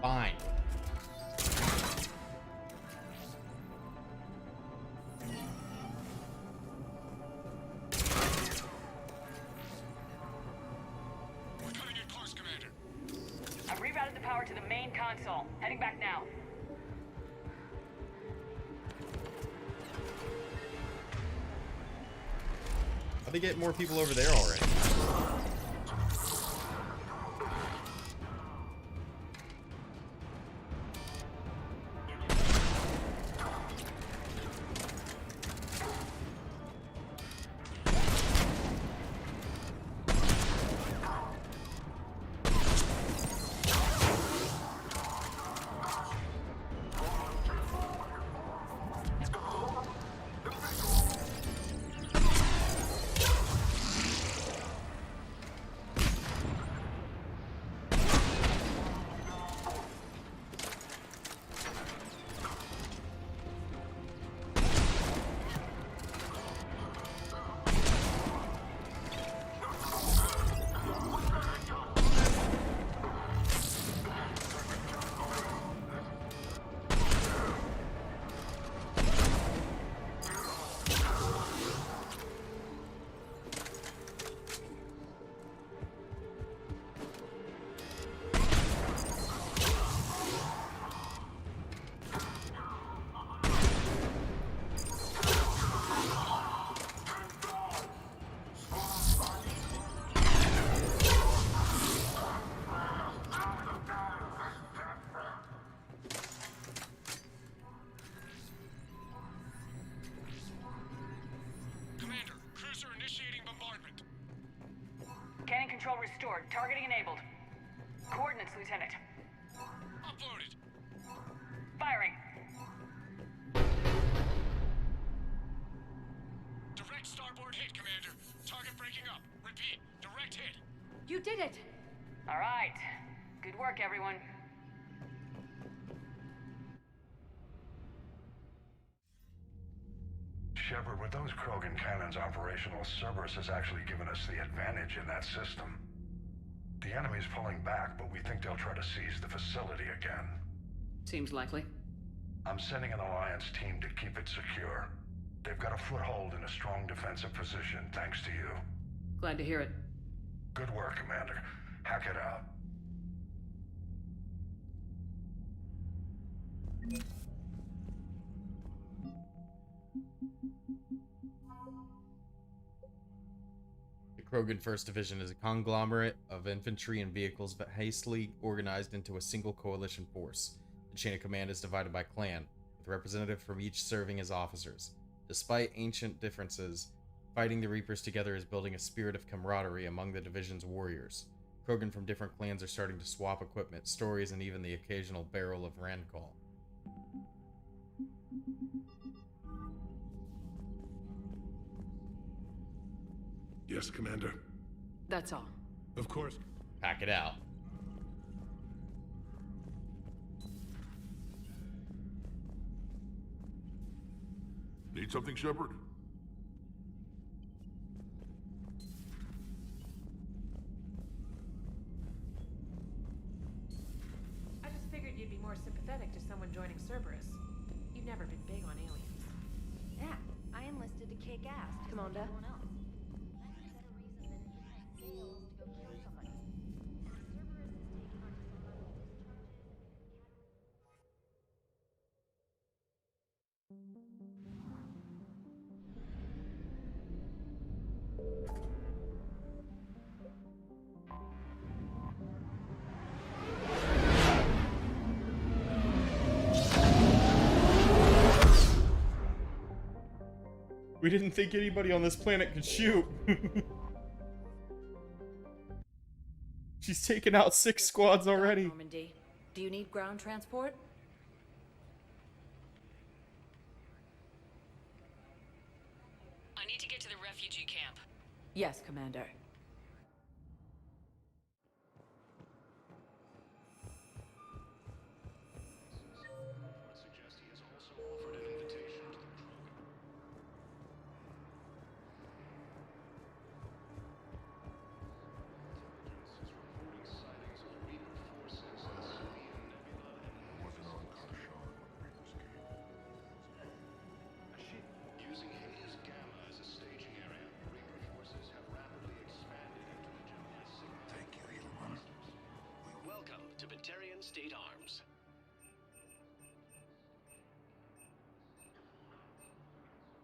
Fine. We're coming in close, Commander. I've rerouted the power to the main console. Heading back now. How'd they get more people over there already? restored. Targeting enabled. Coordinates, Lieutenant. Uploaded. Firing. Direct starboard hit, Commander. Target breaking up. Repeat, direct hit. You did it! All right. Good work, everyone. Shepard, with those Krogan cannons operational, Cerberus has actually given us the advantage in that system. The enemy's pulling back, but we think they'll try to seize the facility again. Seems likely. I'm sending an Alliance team to keep it secure. They've got a foothold in a strong defensive position, thanks to you. Glad to hear it. Good work, Commander. Hack it out. The Krogan 1st Division is a conglomerate of infantry and vehicles but hastily organized into a single coalition force. The chain of command is divided by clan, with representatives from each serving as officers. Despite ancient differences, fighting the Reapers together is building a spirit of camaraderie among the division's warriors. Krogan from different clans are starting to swap equipment, stories, and even the occasional barrel of Rancall. Yes, Commander. That's all. Of course. Pack it out. Need something, Shepard? I just figured you'd be more sympathetic to someone joining Cerberus. You've never been big on aliens. Yeah, I enlisted to kick ass. Commander. We didn't think anybody on this planet could shoot. She's taken out 6 squads already. Normandy, do you need ground transport? I need to get to the refugee camp. Yes, Commander. Reports suggest he has also offered an invitation to the Krogan. Intelligence is reporting sightings of Reaper forces in the Sylvian Nebula and Working on Kashan when the Reapers came. using Hades Gamma as a staging area. Reaper forces have rapidly expanded into the Gemini Sigma. Thank you, Elon. Welcome to Batarian State Arms.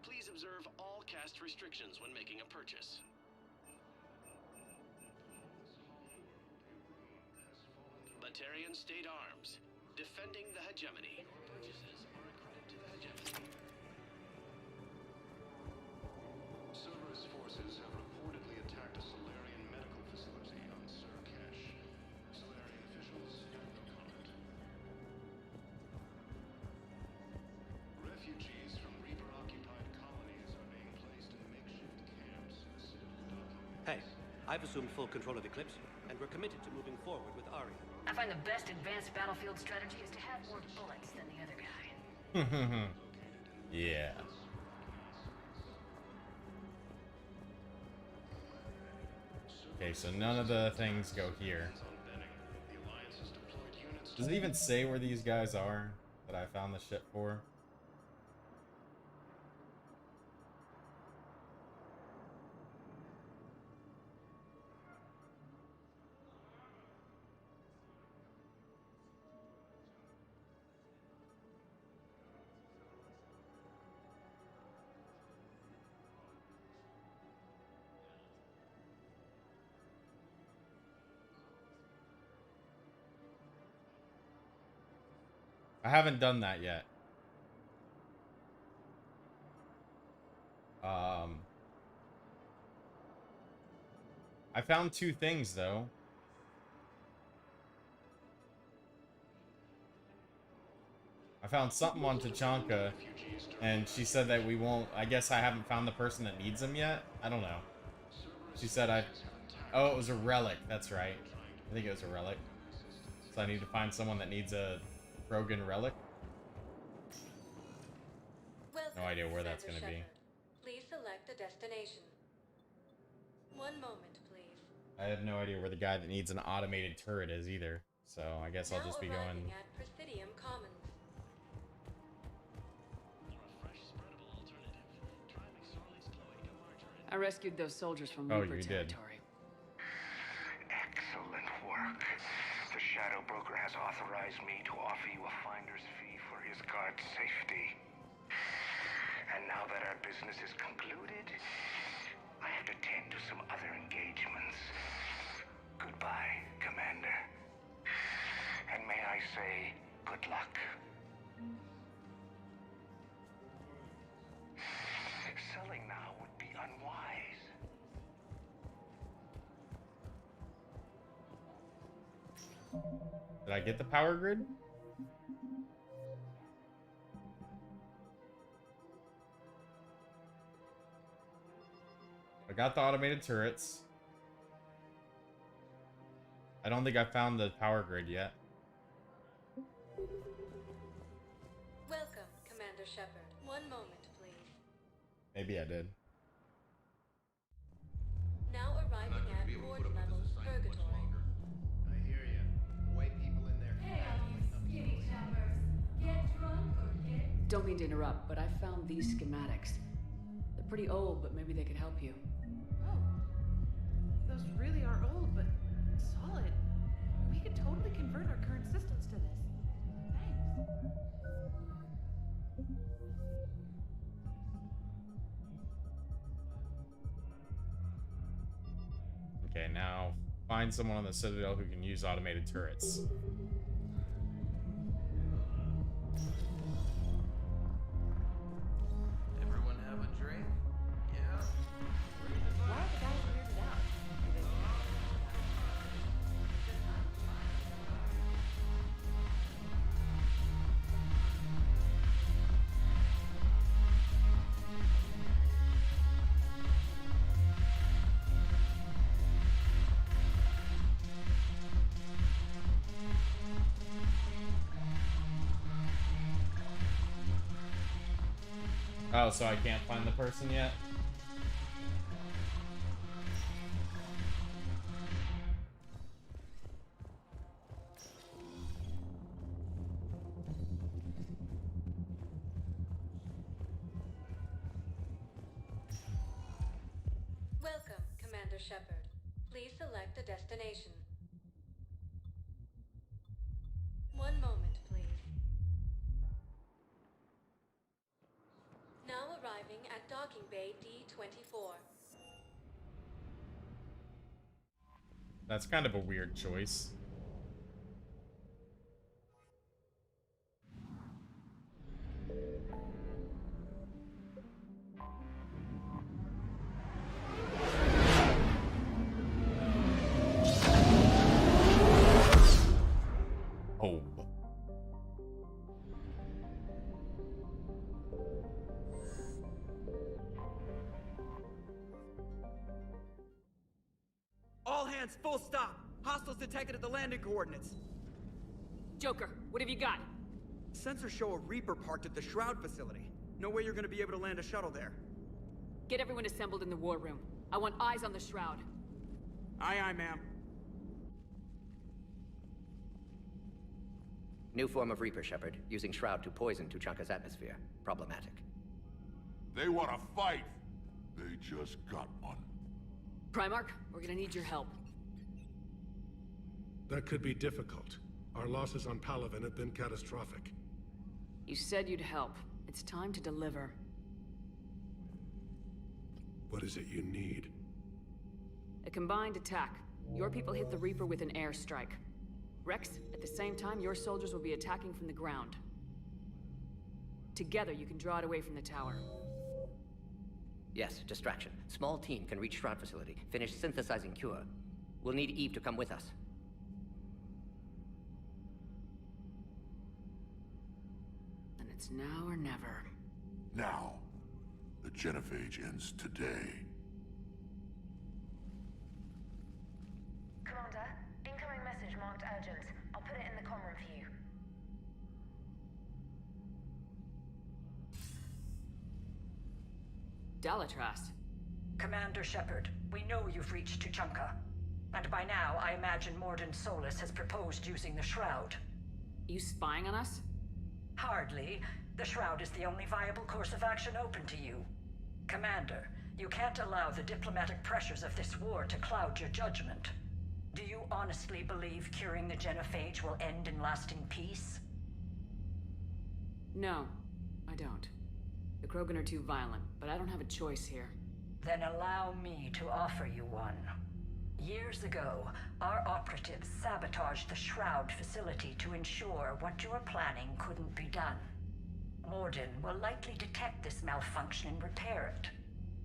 Please observe all caste restrictions when making a purchase. Batarian State Arms, defending the hegemony. Your purchases are a credit to the hegemony. Cerberus forces have reportedly attacked a Solarian medical facility on Surkesh. Solarian officials have no comment. Refugees from Reaper-occupied colonies are being placed in makeshift camps in the Citadel document. Hey, I've assumed full control of Eclipse, and we're committed to moving forward with Aria. I find the best advanced battlefield strategy is to have more bullets than the other guy. Yeah. Okay, so none of the things go here. Does it even say where these guys are that I found the shit for? I haven't done that yet. I found 2 things though. I found something on Tachanka, and she said that we won't. I guess I haven't found the person that needs them yet. I don't know. She said oh, it was a relic. That's right. I think it was a relic. So I need to find someone that needs a Krogan relic. No idea where that's gonna be. Please select a destination. One moment, please. I have no idea where the guy that needs an automated turret is either. So I guess I'll just be going. At Presidium Commons. I rescued those soldiers from Oh, Reaper you did. territory. Excellent work. The Shadow Broker has authorized me to offer you a finder's fee for his guard's safety. And now that our business is concluded, I have to tend to some other engagements. Goodbye, Commander. And may I say, good luck. Selling now would be unwise. Did I get the power grid? I got the automated turrets. I don't think I found the power grid yet. Welcome, Commander Shepard. One moment, please. Maybe I did. Now arriving at board level Purgatory. I hear you. The way people in there. Hey, all you skinny choppers. Get drunk or get... Don't mean to interrupt, but I found these schematics. They're pretty old, but maybe they could help you. Oh. Those really are old, but solid. We could totally convert our current systems to this. Thanks. Okay, now find someone on the Citadel who can use automated turrets. Everyone have a drink? Yeah. Why are the guys weirded out? Oh, so I can't find the person yet? Welcome, Commander Shepard. Please select a destination. One moment, please. Now arriving at Docking Bay D24. That's kind of a weird choice. Home. All hands, full stop. Hostiles detected at the landing coordinates. Joker, what have you got? Sensors show a Reaper parked at the Shroud facility. No way you're gonna be able to land a shuttle there. Get everyone assembled in the war room. I want eyes on the Shroud. Aye, aye, ma'am. New form of Reaper, Shepard. Using Shroud to poison Tuchanka's atmosphere. Problematic. They want to fight. They just got one. Primarch, we're gonna need your help. That could be difficult. Our losses on Palaven have been catastrophic. You said you'd help. It's time to deliver. What is it you need? A combined attack. Your people hit the Reaper with an airstrike. Rex, at the same time, your soldiers will be attacking from the ground. Together, you can draw it away from the tower. Yes, distraction. Small team can reach Shroud facility. Finish synthesizing cure. We'll need Eve to come with us. It's now or never. Now, the genophage ends today. Commander, incoming message marked urgent. I'll put it in the comm room for you. Dalatras. Commander Shepard, we know you've reached Tuchanka. And by now, I imagine Morden Solus has proposed using the Shroud. You spying on us? Hardly. The Shroud is the only viable course of action open to you. Commander, you can't allow the diplomatic pressures of this war to cloud your judgment. Do you honestly believe curing the genophage will end in lasting peace? No, I don't. The Krogan are too violent, but I don't have a choice here. Then allow me to offer you one. Years ago, our operatives sabotaged the Shroud facility to ensure what you were planning couldn't be done. Morden will likely detect this malfunction and repair it.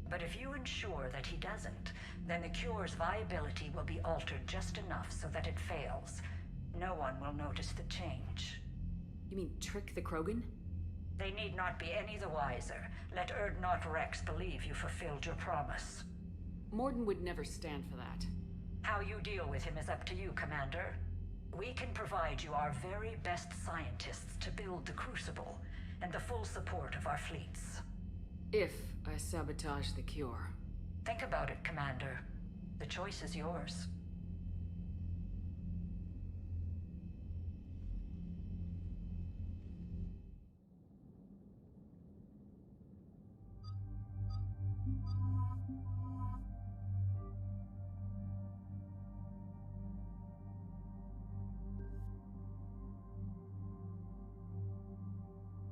But if you ensure that he doesn't, then the cure's viability will be altered just enough so that it fails. No one will notice the change. You mean trick the Krogan? They need not be any the wiser. Let Urdnot Rex believe you fulfilled your promise. Morden would never stand for that. How you deal with him is up to you, Commander. We can provide you our very best scientists to build the Crucible, and the full support of our fleets. If I sabotage the cure. Think about it, Commander. The choice is yours.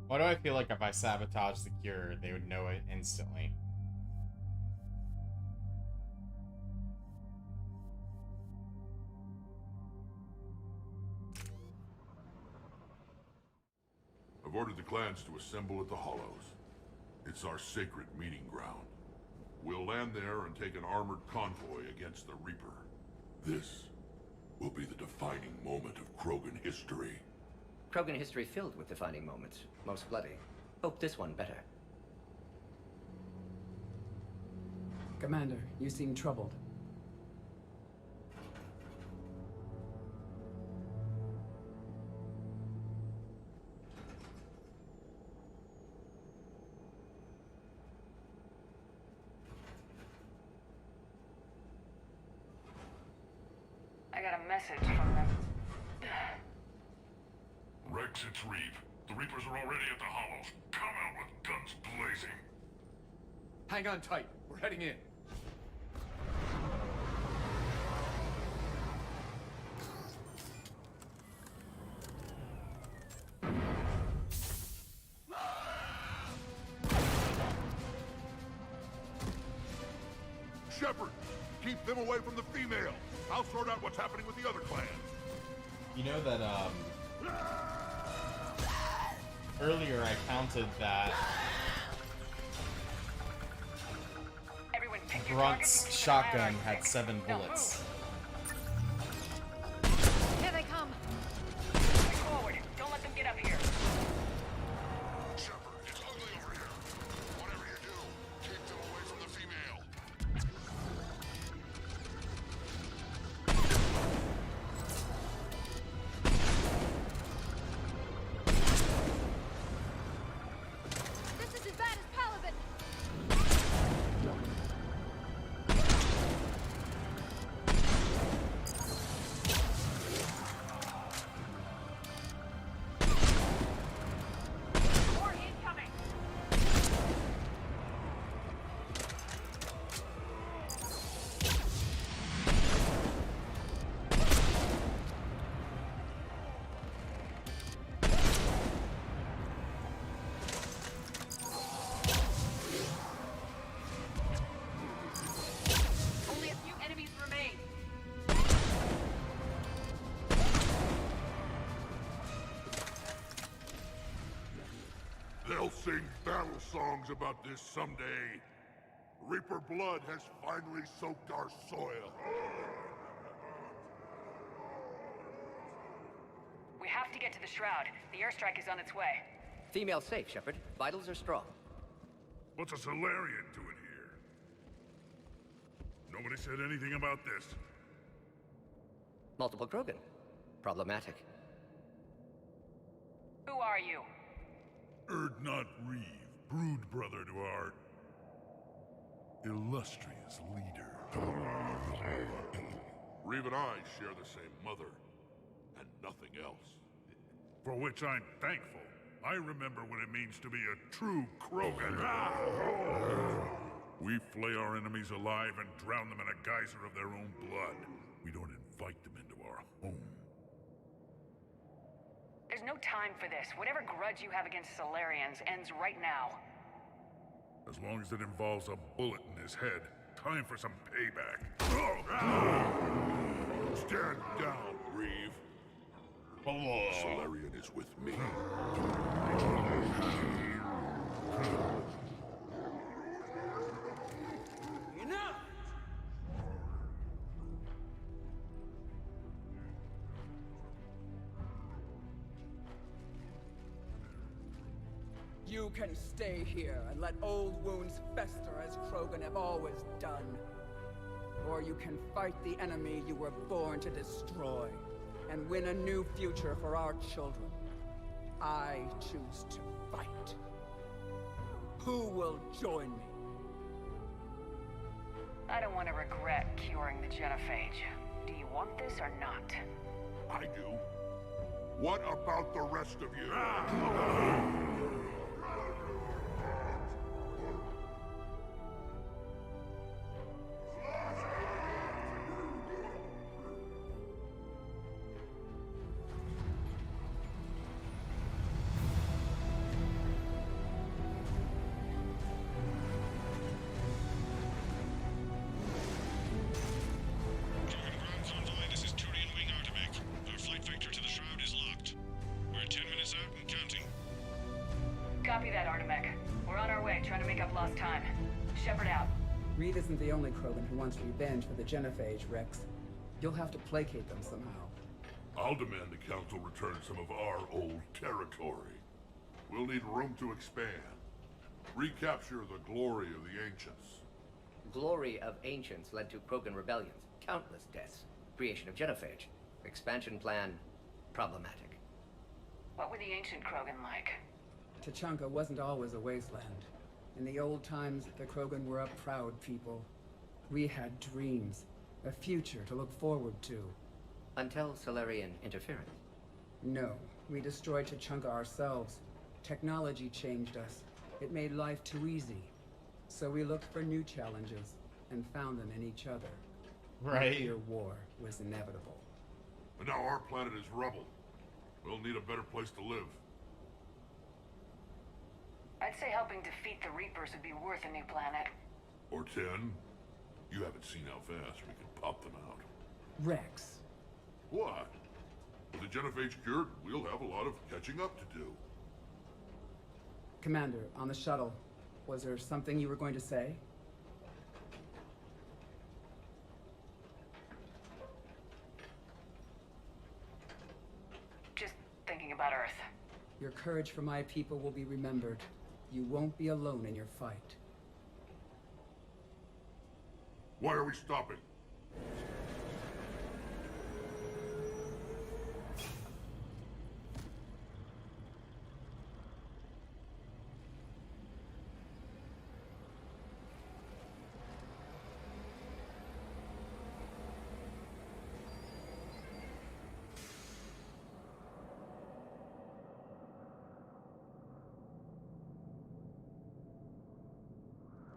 Why do I feel like if I sabotage the cure, they would know it instantly? I've ordered the clans to assemble at the Hollows. It's our sacred meeting ground. We'll land there and take an armored convoy against the Reaper. This will be the defining moment of Krogan history. Krogan history filled with defining moments. Most bloody. Hope this one better. Commander, you seem troubled. I got a message from them. Rex, it's Reeve. The Reapers are already at the Hollows. Come out with guns blazing. Hang on tight. We're heading in. Shepard, keep them away from the female. I'll sort out what's happening with the other clans. You know that, earlier I counted that Grunt's shotgun had 7 bullets. Here they come. Forward. Don't let them get up here. Shepard, it's ugly over here. Whatever you do, keep them away from the female. This is as bad as Palaven. More incoming. Only a few enemies remain. They'll sing battle songs about this someday. Reaper blood has finally soaked our soil. We have to get to the Shroud. The airstrike is on its way. Female safe, Shepard. Vitals are strong. What's a Solarian doing here? Nobody said anything about this. Multiple Krogan. Problematic. Who are you? Erdnot Reeve, brood brother to our illustrious leader. Reeve and I share the same mother, and nothing else. For which I'm thankful. I remember what it means to be a true Krogan. We flay our enemies alive and drown them in a geyser of their own blood. We don't invite them into our home. There's no time for this. Whatever grudge you have against Solarians ends right now. As long as it involves a bullet in his head, time for some payback. Stand down, Reeve. Solarian is with me. Enough! You can stay here and let old wounds fester as Krogan have always done. Or you can fight the enemy you were born to destroy, and win a new future for our children. I choose to fight. Who will join me? I don't want to regret curing the genophage. Do you want this or not? I do. What about the rest of you? This is Turian Wing Artemec. Our flight vector to the Shroud is locked. We're 10 minutes out and counting. Copy that, Artemec. We're on our way, trying to make up lost time. Shepard out. Reed isn't the only Krogan who wants revenge for the genophage, Rex. You'll have to placate them somehow. I'll demand the Council return some of our old territory. We'll need room to expand. Recapture the glory of the Ancients. Glory of Ancients led to Krogan rebellions, countless deaths, creation of genophage, expansion plan, problematic. What were the ancient Krogan like? Tachanka wasn't always a wasteland. In the old times, the Krogan were a proud people. We had dreams, a future to look forward to. Until Solarian interference. No, we destroyed Tachanka ourselves. Technology changed us. It made life too easy. So we looked for new challenges, and found them in each other. Right. Nuclear war was inevitable. And now our planet is rubble. We'll need a better place to live. I'd say helping defeat the Reapers would be worth a new planet. Or 10. You haven't seen how fast we can pop them out. Rex. What? With the genophage cured, we'll have a lot of catching up to do. Commander, on the shuttle, was there something you were going to say? Just thinking about Earth. Your courage for my people will be remembered. You won't be alone in your fight. Why are we stopping?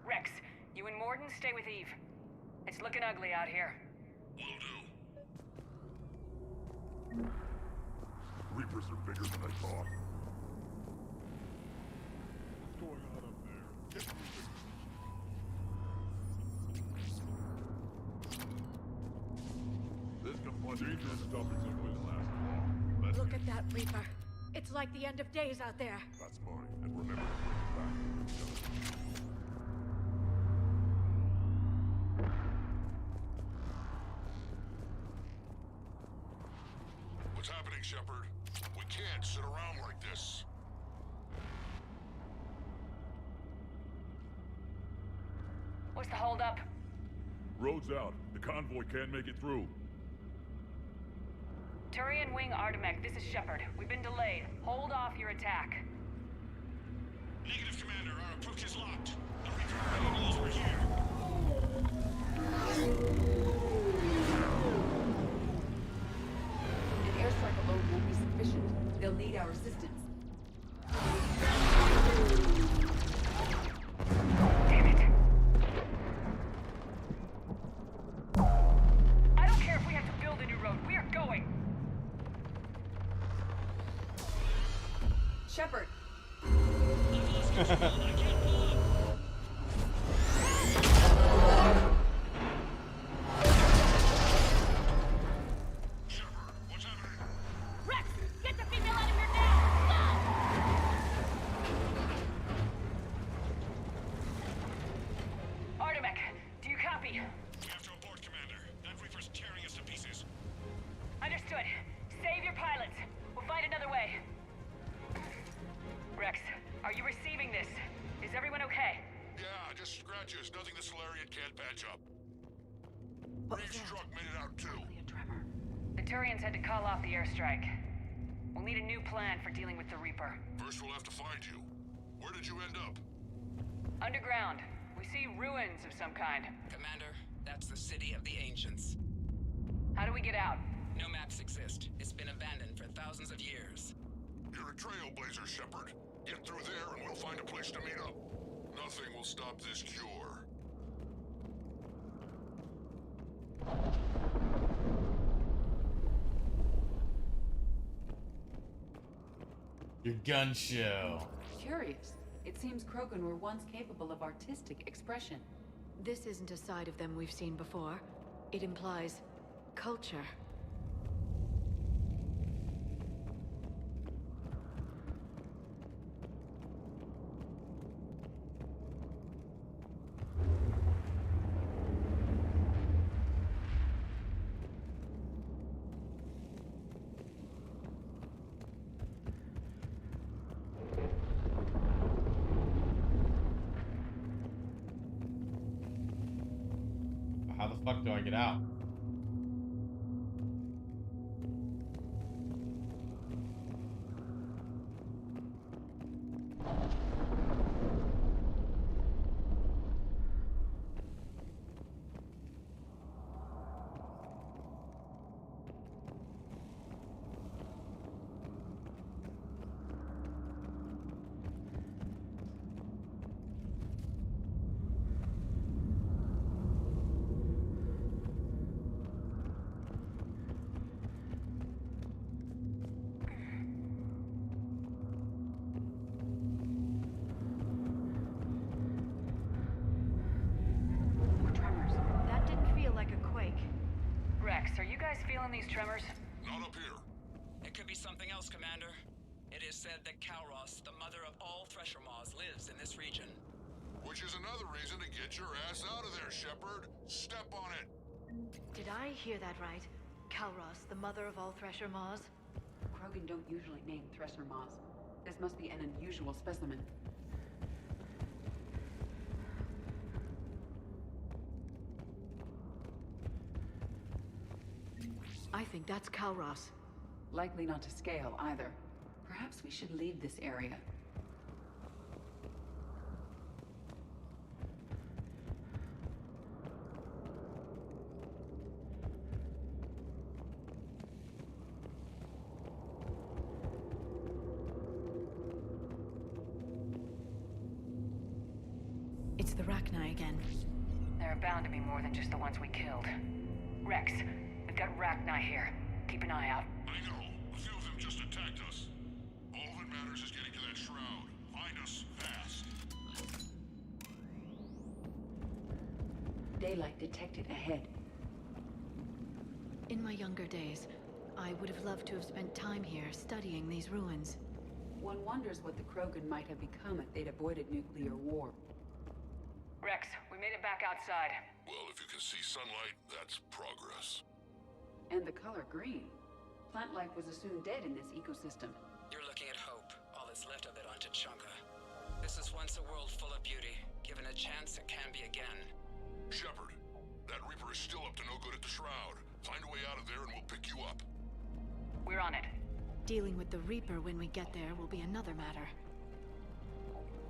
Rex, you and Morden stay with Eve. It's looking ugly out here. Will do. Reapers are bigger than I thought. What's going on up there? Get moving. This completion is stopping like will last long. Let's Look at that Reaper. It's like the end of days out there. That's mine. And remember to bring it back when it's done. What's happening, Shepard? We can't sit around like this. was the holdup? Road's out. The convoy can't make it through. Turian Wing Artemek, this is Shepard. We've been delayed. Hold off your attack. Negative, Commander. Our approach is locked. The Reaper already knows we're here. An airstrike alone won't be sufficient. They'll need our assistance. Damn it. I don't care if we have to build a new road. We are going. Shepard! Rex, get the female out of here now! Go! Artemek, do you copy? We have to abort, Commander. That Reaper's tearing us to pieces. Understood. Save your pilots. We'll find another way. Rex, are you receiving this? Is everyone okay? Yeah, just scratches. Nothing the Solarian can't patch up. Reeves' truck made it out too. The Turians had to call off the airstrike. We'll need a new plan for dealing with the Reaper. First we'll have to find you. Where did you end up? Underground. We see ruins of some kind. Commander, that's the city of the ancients. How do we get out? No maps exist. It's been abandoned for thousands of years. You're a trailblazer, Shepard. Get through there and we'll find a place to meet up. Nothing will stop this cure. Your gun show. Curious. It seems Krogan were once capable of artistic expression. This isn't a side of them we've seen before. It implies culture. How the fuck do I get out? That didn't feel like a quake. Rex, are you guys feeling these tremors? Not up here. It could be something else, Commander. It is said that Kalros, the mother of all Thresher Maws, lives in this region. Which is another reason to get your ass out of there, Shepard. Step on it. Did I hear that right? Kalros, the mother of all Thresher Maws? Krogan don't usually name Thresher Maws. This must be an unusual specimen. I think that's Kalros. Likely not to scale, either. Perhaps we should leave this area. It's the Rachni again. There are bound to be more than just the ones we killed. Rex, we've got Rachni here. Keep an eye out. I know. A few of them just attacked us. All that matters is getting to that shroud. Find us fast. Daylight detected ahead. In my younger days, I would have loved to have spent time here studying these ruins. One wonders what the Krogan might have become if they'd avoided nuclear war. Rex, we made it back outside. Well, if you can see sunlight, that's progress. And the color green. Plant life was assumed dead in this ecosystem. You're looking at hope, all that's left of it on Tuchanka. This is once a world full of beauty. Given a chance, it can be again. Shepard, that Reaper is still up to no good at the Shroud. Find a way out of there and we'll pick you up. We're on it. Dealing with the Reaper when we get there will be another matter.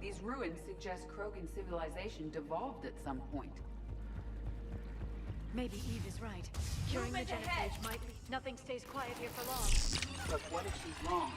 These ruins suggest Krogan civilization devolved at some point. Maybe Eve is right. Curing the Movement ahead. genophage might lead. Nothing stays quiet here for long. But what if she's wrong?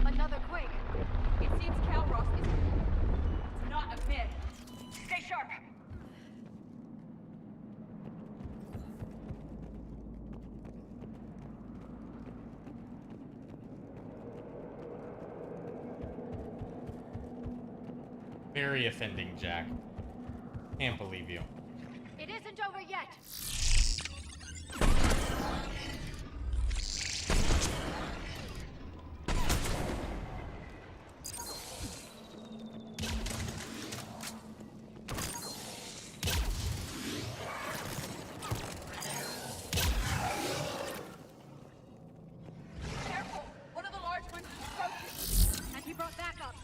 Another quake. It seems Calross is... It's not a myth. Stay sharp. Very offending, Jack. Can't believe you. It isn't over yet. Careful! One of the large ones is approaching. And he brought backup.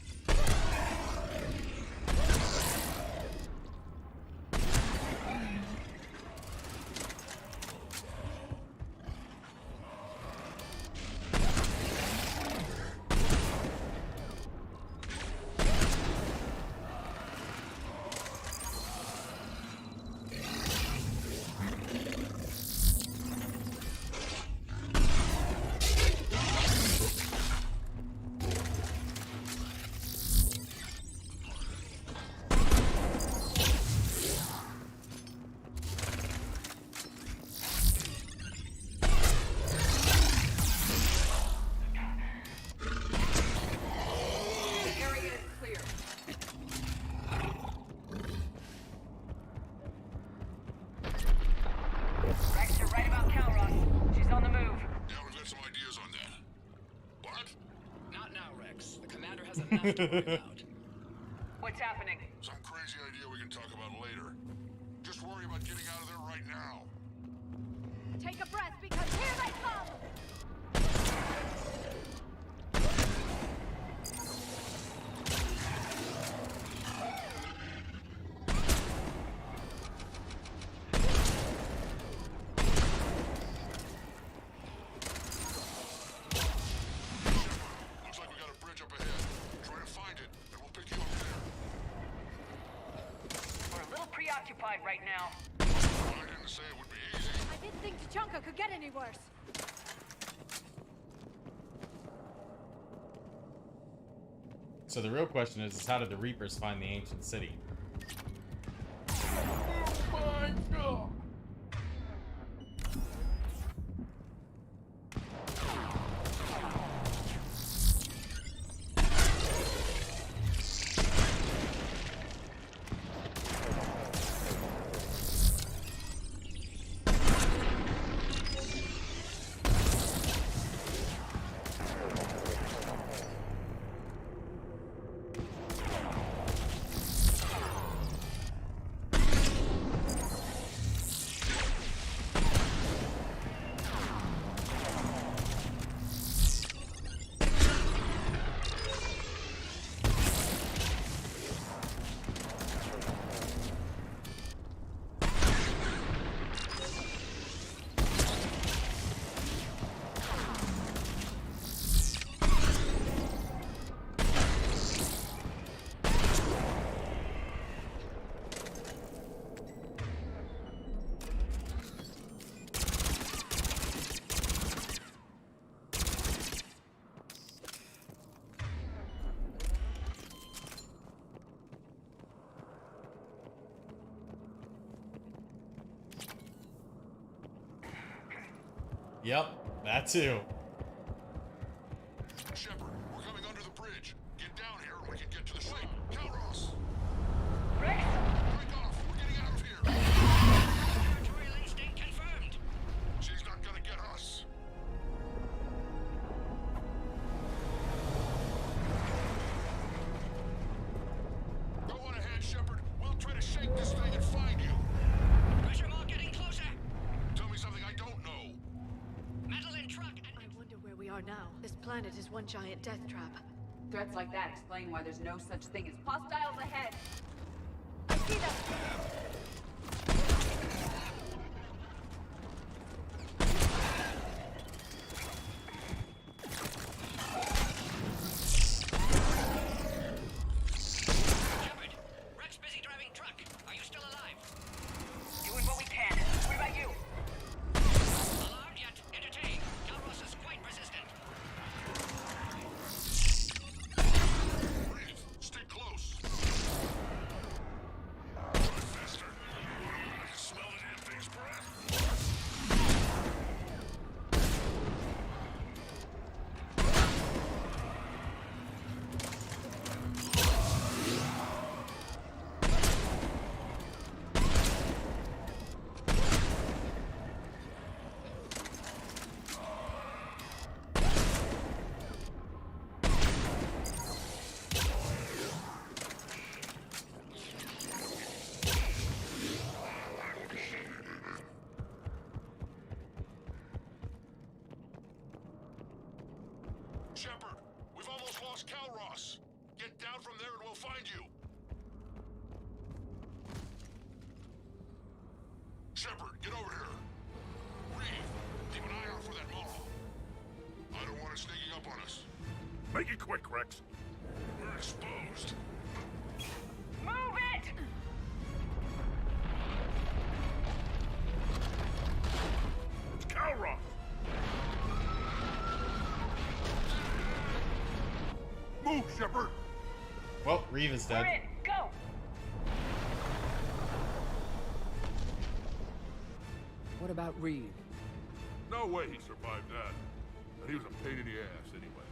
The area is clear. Rex, you're right about Calross. She's on the move. Yeah, we've got some ideas on that. What? Not now, Rex. The commander has enough to worry about. What's happening? Some crazy idea we can talk about later. Just worry about getting out of there right now. Take a breath because here they come! Looks like we got a bridge up ahead. Try to find it, and we'll pick you up there. We're a little preoccupied right now. I didn't say it would be easy. I didn't think Tachanka could get any worse. So the real question is how did the Reapers find the ancient city? Oh my god! Yep, that too. Shepard, we're coming under the bridge. Get down here and we can get to the ship. Calros! Rex? Break off! We're getting out of here! Territorial instinct confirmed. She's not gonna get us. Go on ahead, Shepard. We'll try to shake this thing and find you. Pressure mall getting closer. Tell me something I don't know. Metal in truck and... I wonder where we are now. This planet is one giant death trap. Threats like that explain why there's no such thing as hostiles ahead. I see them. Shepard, Rex busy driving truck. Are you still alive? Doing what we can. What about you? Alarmed yet? Entertained. Calros is quite persistent. Breathe. Stay close. Drive faster. I can smell the damn thing's breath. Shepard, we've almost lost Calros. Get down from there and we'll find you. Shepard, get over here. Reeve, keep an eye out for that mall. I don't want it sneaking up on us. Make it quick, Rex. We're exposed. Move it! It's Calros. Move, Shepard. Well, Reeve is We're dead. in. Go! What about Reeve? No way he survived that. And he was a pain in the ass anyway.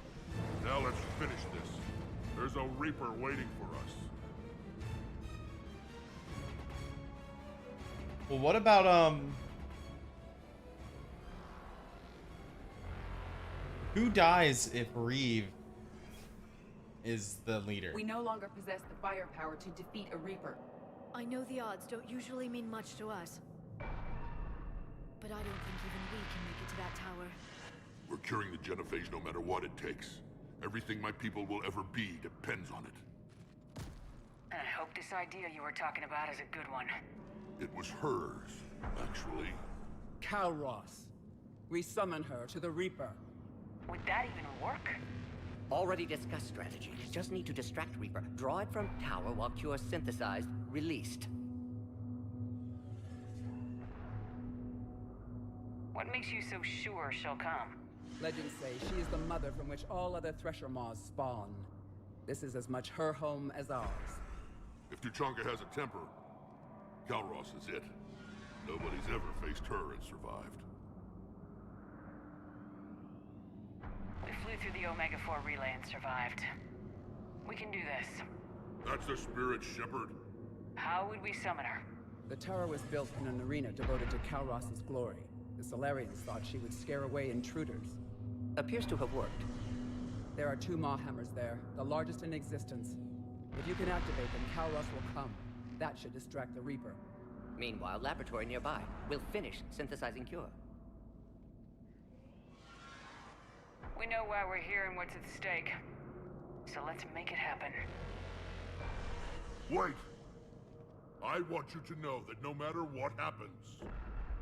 Now let's finish this. There's a Reaper waiting for us. Well, what about, who dies if Reeve is the leader? We no longer possess the firepower to defeat a Reaper. I know the odds don't usually mean much to us. But I don't think even we can make it to that tower. We're curing the genophage no matter what it takes. Everything my people will ever be depends on it. I hope this idea you were talking about is a good one. It was hers, actually. Calros. We summon her to the Reaper. Would that even work? Already discussed strategy. Just need to distract Reaper. Draw it from tower while cure synthesized, released. What makes you so sure she'll come? Legends say she is the mother from which all other Thresher Maws spawn. This is as much her home as ours. If Tuchanka has a temper, Kalros is it. Nobody's ever faced her and survived. We flew through the Omega-4 relay and survived. We can do this. That's the spirit, Shepard. How would we summon her? The tower was built in an arena devoted to Kalros's glory. The Solarians thought she would scare away intruders. Appears to have worked. There are 2 Maw hammers there, the largest in existence. If you can activate them, Kalros will come. That should distract the Reaper. Meanwhile, laboratory nearby. We'll finish synthesizing cure. We know why we're here and what's at stake. So let's make it happen. Wait! I want you to know that no matter what happens,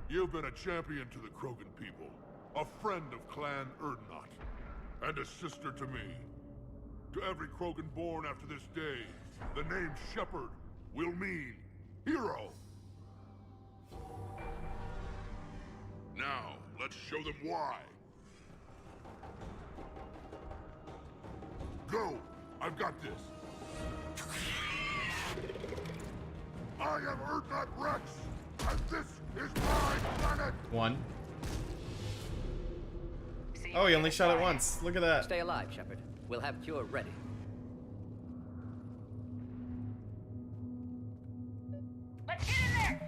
you've been a champion to the Krogan people, a friend of Clan Erdnot, and a sister to me. To every Krogan born after this day, the name Shepard will mean hero. Now, let's show them why. Go! I've got this. I am Erdnot Rex, and this is my planet! 1. Oh, he only shot it once. Look at that. Stay alive, Shepard. We'll have cure ready. Let's get in there!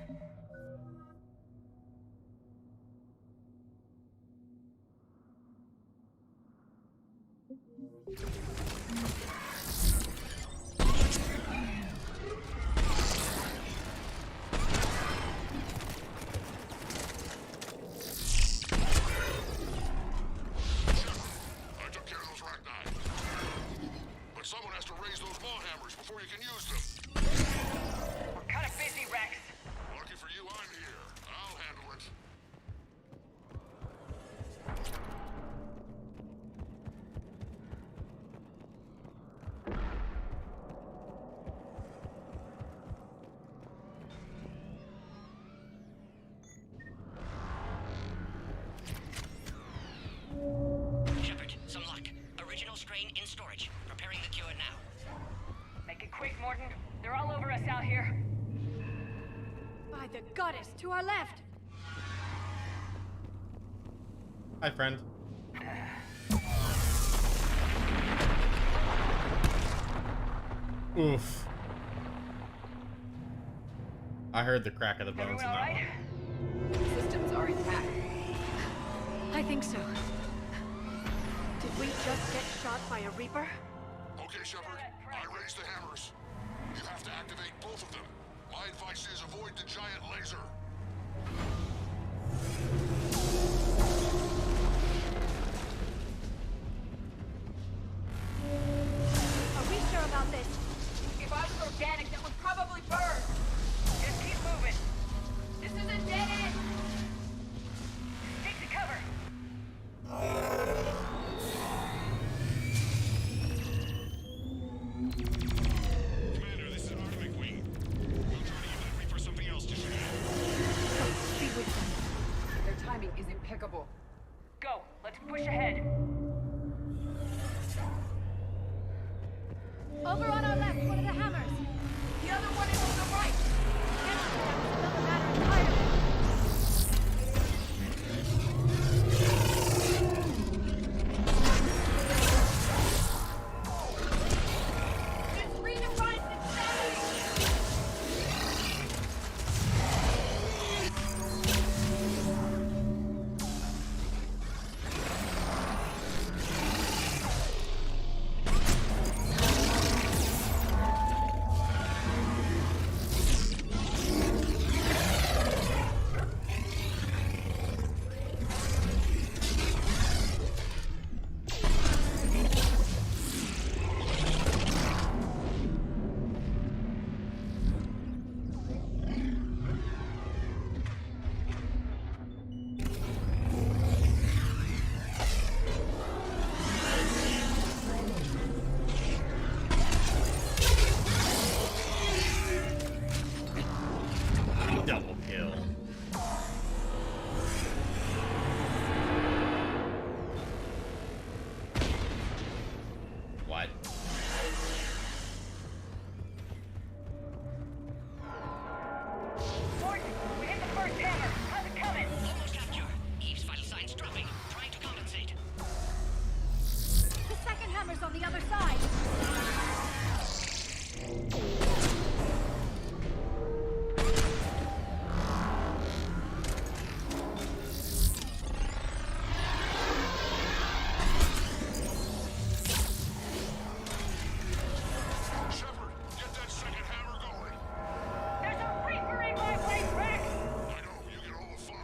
Someone has to raise those Maw hammers before you can use them. We're kind of busy, Rex. Lucky for you, I'm here. I'll handle it. Shepard, some luck. Original strain in storage. Preparing the cure now. Make it quick, Morton. They're all over us out here. By the goddess, to our left! Hi, friend. Oof. I heard the crack of the bones in that one. Systems are intact. I think so. Did we just get shot by a Reaper? Okay, Shepard. I raised the hammers. You have to activate both of them. My advice is avoid the giant laser. Are we sure about this? If I was organic, that would probably burn. Just keep moving. This is a dead end. Take the cover. Commander, this is Atomic Wing. We'll try to give that Reaper something else to shoot at. Speed with them. Their timing is impeccable. armor's on the other side! Shepard, get that second hammer going. There's a Reaper in my way, Rex! I know, you get all the fun.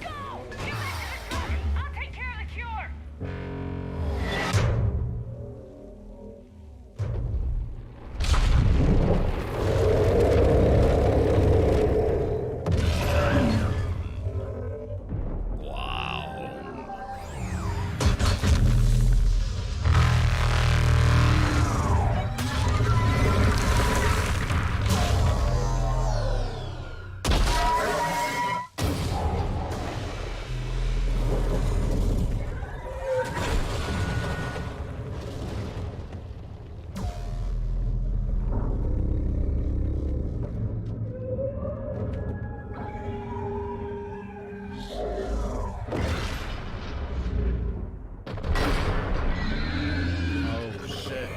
Go! Get back to the truck! I'll take care of the cure! Oh shit.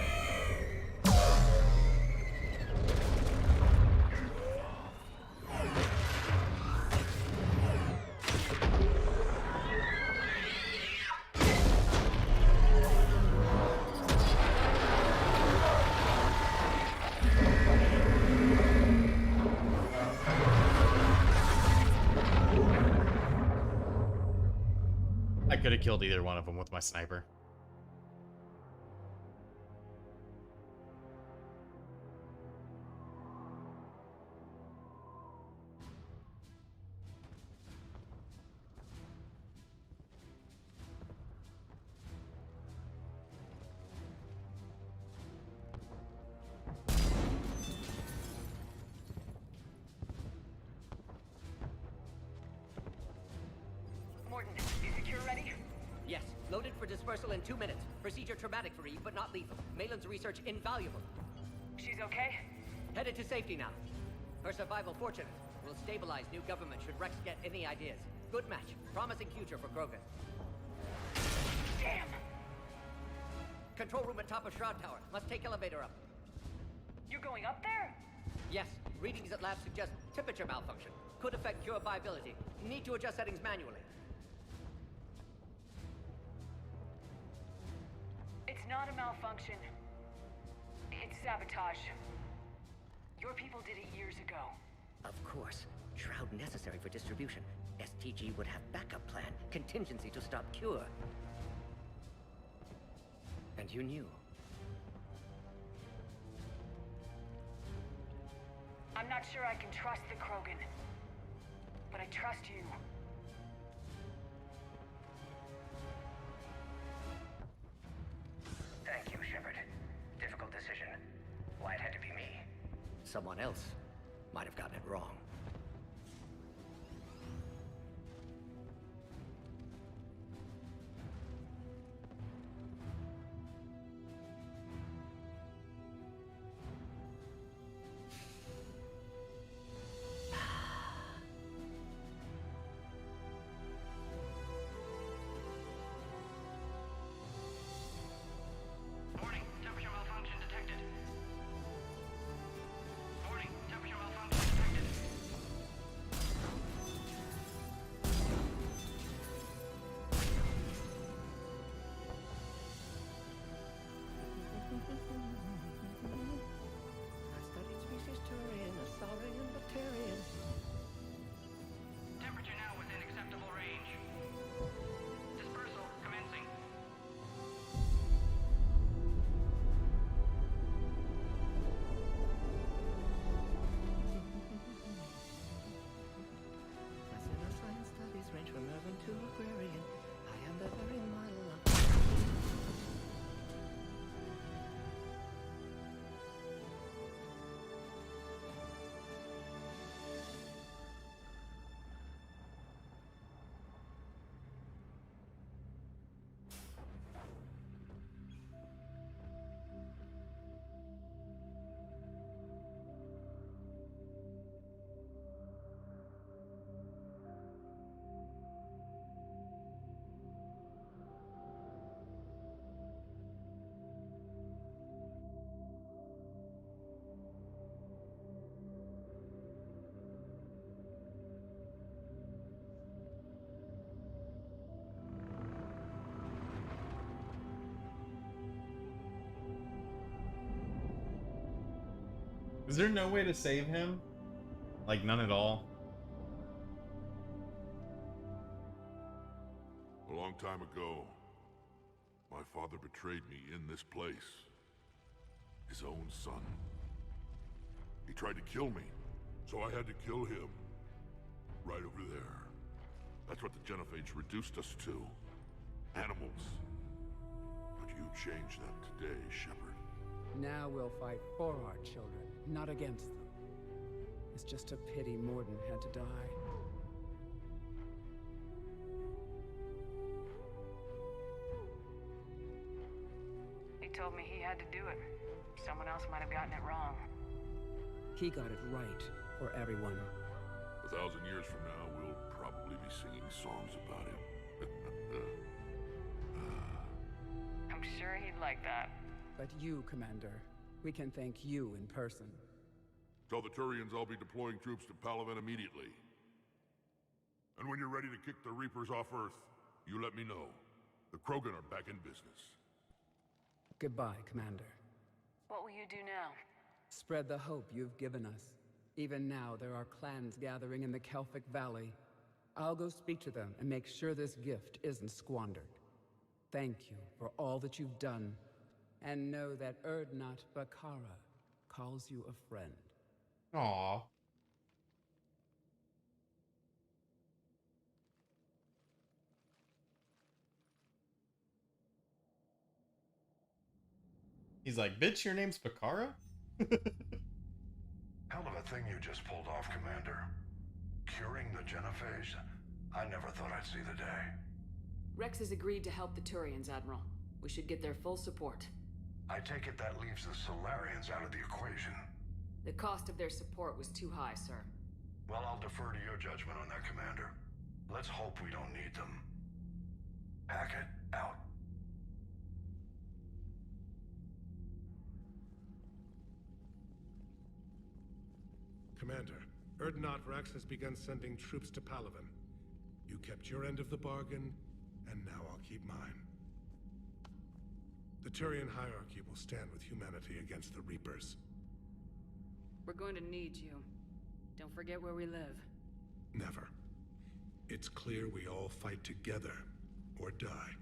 I could have killed either one of them with my sniper. Morton, is the cure ready? Yes, loaded for dispersal in 2 minutes. Procedure traumatic for Eve, but not lethal. Malin's research invaluable. She's okay? Headed to safety now. Her survival fortunate. Will stabilize new government should Rex get any ideas. Good match. Promising future for Krogan. Damn! Control room at top of Shroud Tower. Must take elevator up. You're going up there? Yes, readings at lab suggest temperature malfunction. Could affect cure viability. Need to adjust settings manually. It's not a malfunction. It's sabotage. Your people did it years ago. Of course. Shroud necessary for distribution. STG would have backup plan. Contingency to stop cure. And you knew. I'm not sure I can trust the Krogan. But I trust you. Thank you, Shepard. Difficult decision. Why it had to be me. Someone else might have gotten it wrong. Warning, temperature malfunction detected. Warning, temperature malfunction detected. Is there no way to save him? Like, none at all? A long time ago, my father betrayed me in this place. His own son. He tried to kill me, so I had to kill him. Right over there. That's what the Genophage reduced us to. Animals. But you changed that today, Shepard. Now we'll fight for our children, not against them. It's just a pity Morden had to die. He told me he had to do it. Someone else might have gotten it wrong. He got it right for everyone. 1,000 years from now, we'll probably be singing songs about him. I'm sure he'd like that. But you, Commander, we can thank you in person. Tell the Turians I'll be deploying troops to Palaven immediately. And when you're ready to kick the Reapers off Earth, you let me know. The Krogan are back in business. Goodbye, Commander. What will you do now? Spread the hope you've given us. Even now, there are clans gathering in the Kelphic Valley. I'll go speak to them and make sure this gift isn't squandered. Thank you for all that you've done. And know that Erdnot Bakara calls you a friend. Aww. He's like, bitch, your name's Bakara? Hell of a thing you just pulled off, Commander. Curing the Genophage? I never thought I'd see the day. Rex has agreed to help the Turians, Admiral. We should get their full support. I take it that leaves the Solarians out of the equation. The cost of their support was too high, sir. Well, I'll defer to your judgment on that, Commander. Let's hope we don't need them. Hackett, out. Commander, Erdnot Rex has begun sending troops to Palaven. You kept your end of the bargain, and now I'll keep mine. The Turian hierarchy will stand with humanity against the Reapers. We're going to need you. Don't forget where we live. Never. It's clear we all fight together, or die.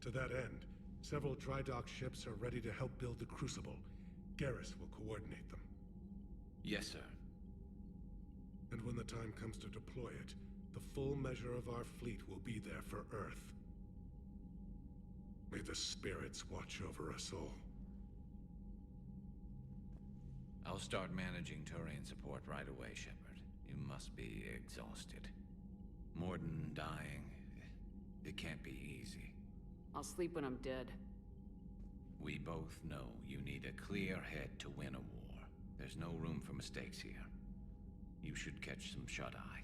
To that end, several dry dock ships are ready to help build the Crucible. Garrus will coordinate them. Yes, sir. And when the time comes to deploy it, the full measure of our fleet will be there for Earth. May the spirits watch over us all. I'll start managing Turian support right away, Shepard. You must be exhausted. Morden dying, it can't be easy. I'll sleep when I'm dead. We both know you need a clear head to win a war. There's no room for mistakes here. You should catch some shut-eye.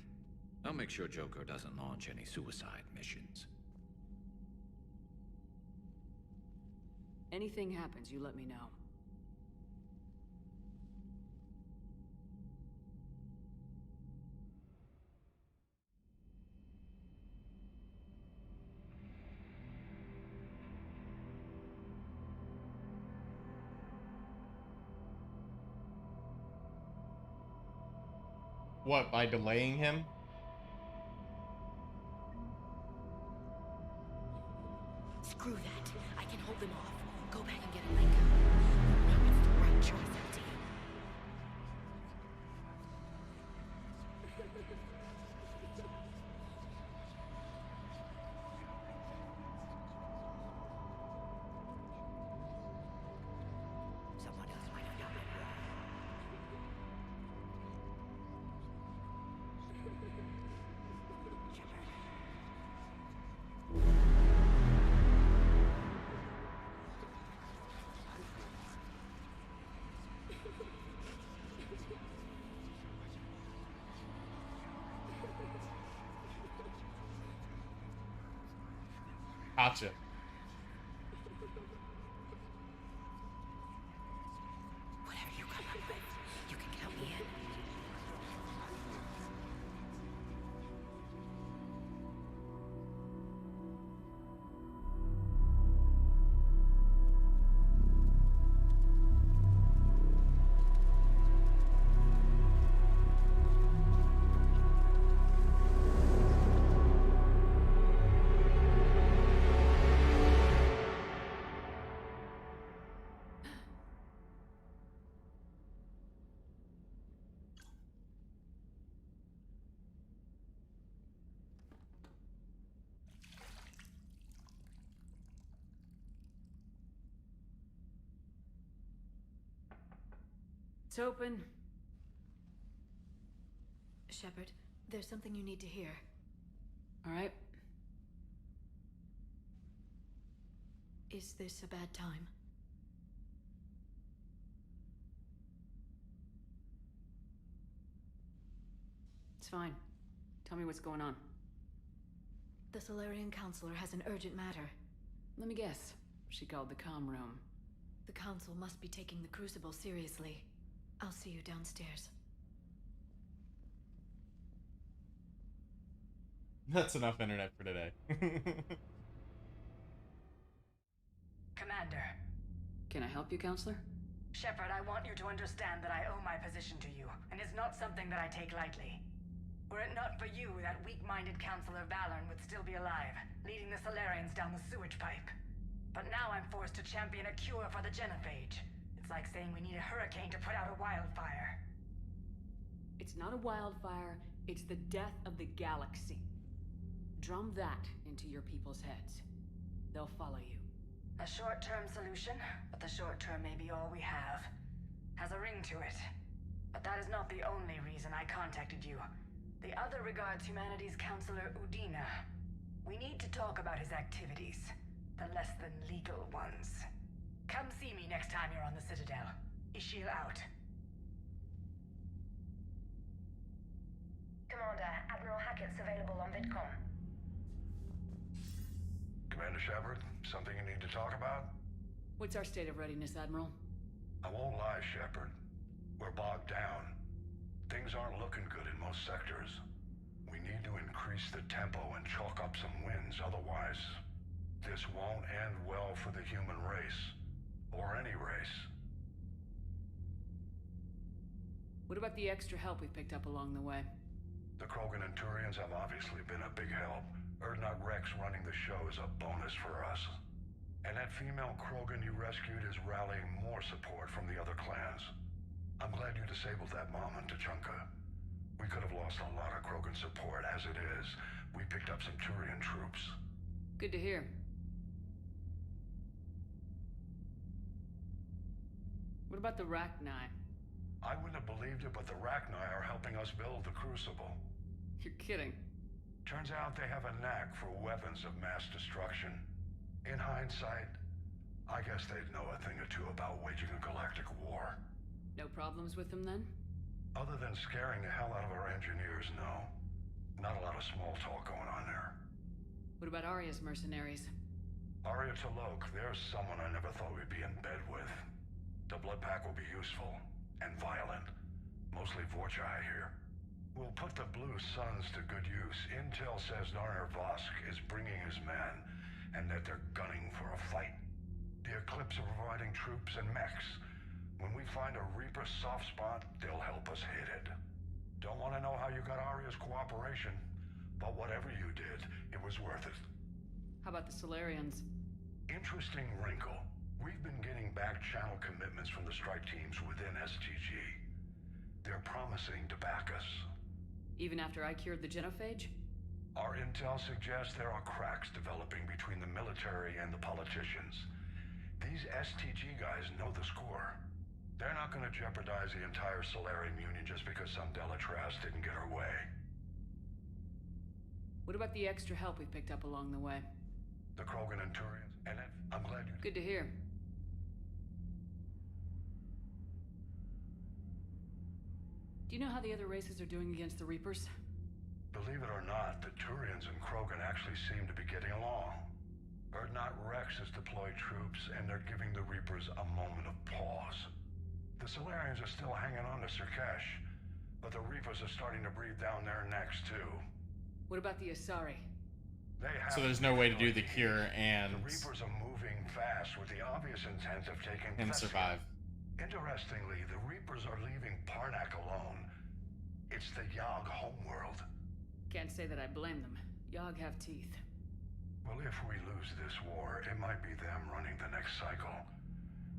I'll make sure Joker doesn't launch any suicide missions. Anything happens, you let me know. What, by delaying him? Screw that. I can hold them off. Go back and get a link. Now it's the right choice, LT. Someone else might have done it wrong. Gotcha. Whatever you come up with, you can count me in. It's open. Shepard, there's something you need to hear. All right. Is this a bad time? It's fine. Tell me what's going on. The Solarian Counselor has an urgent matter. Let me guess. She called the comm room. The Council must be taking the Crucible seriously. I'll see you downstairs. That's enough internet for today. Commander. Can I help you, Counselor? Shepard, I want you to understand that I owe my position to you, and it's not something that I take lightly. Were it not for you, that weak-minded Counselor Valorn would still be alive, leading the Solarians down the sewage pipe. But now I'm forced to champion a cure for the genophage. It's like saying we need a hurricane to put out a wildfire. It's not a wildfire, it's the death of the galaxy. Drum that into your people's heads. They'll follow you. A short-term solution, but the short term may be all we have. Has a ring to it. But that is not the only reason I contacted you. The other regards humanity's Counselor Udina. We need to talk about his activities. The less than legal ones. Come see me next time you're on the Citadel. Ishil out. Commander, Admiral Hackett's available on VidCom. Commander Shepard, something you need to talk about? What's our state of readiness, Admiral? I won't lie, Shepard. We're bogged down. Things aren't looking good in most sectors. We need to increase the tempo and chalk up some wins, otherwise this won't end well for the human race. Or any race. What about the extra help we picked up along the way? The Krogan and Turians have obviously been a big help. Urdnot Rex running the show is a bonus for us. And that female Krogan you rescued is rallying more support from the other clans. I'm glad you disabled that mom on Tuchanka. We could have lost a lot of Krogan support. As it is, we picked up some Turian troops. Good to hear. What about the Rachni? I wouldn't have believed it, but the Rachni are helping us build the Crucible. You're kidding. Turns out they have a knack for weapons of mass destruction. In hindsight, I guess they'd know a thing or two about waging a galactic war. No problems with them, then? Other than scaring the hell out of our engineers, no. Not a lot of small talk going on there. What about Arya's mercenaries? Arya T'Loak, there's someone I never thought we'd be in bed with. The blood pack will be useful. And violent. Mostly Vorcha, I hear. We'll put the Blue Suns to good use. Intel says Narner Vosk is bringing his men, and that they're gunning for a fight. The Eclipse are providing troops and mechs. When we find a Reaper soft spot, they'll help us hit it. Don't want to know how you got Arya's cooperation, but whatever you did, it was worth it. How about the Solarians? Interesting wrinkle. We've been getting back-channel commitments from the strike teams within STG. They're promising to back us. Even after I cured the genophage? Our intel suggests there are cracks developing between the military and the politicians. These STG guys know the score. They're not going to jeopardize the entire Solarian Union just because some Delatras didn't get her way. What about the extra help we picked up along the way? The Krogan and Turians, and I'm glad you... Good to hear. Do you know how the other races are doing against the Reapers? Believe it or not, the Turians and Krogan actually seem to be getting along. Urdnot Rex has deployed troops, and they're giving the Reapers a moment of pause. The Solarians are still hanging on to Sirkesh, but the Reapers are starting to breathe down their necks, too. What about the Asari? So there's no way to do the cure and... The Reapers are moving fast with the obvious intent of taking... And survive. Interestingly, the Reapers are leaving Parnak alone. It's the Yogg homeworld. Can't say that I blame them. Yogg have teeth. Well, if we lose this war, it might be them running the next cycle.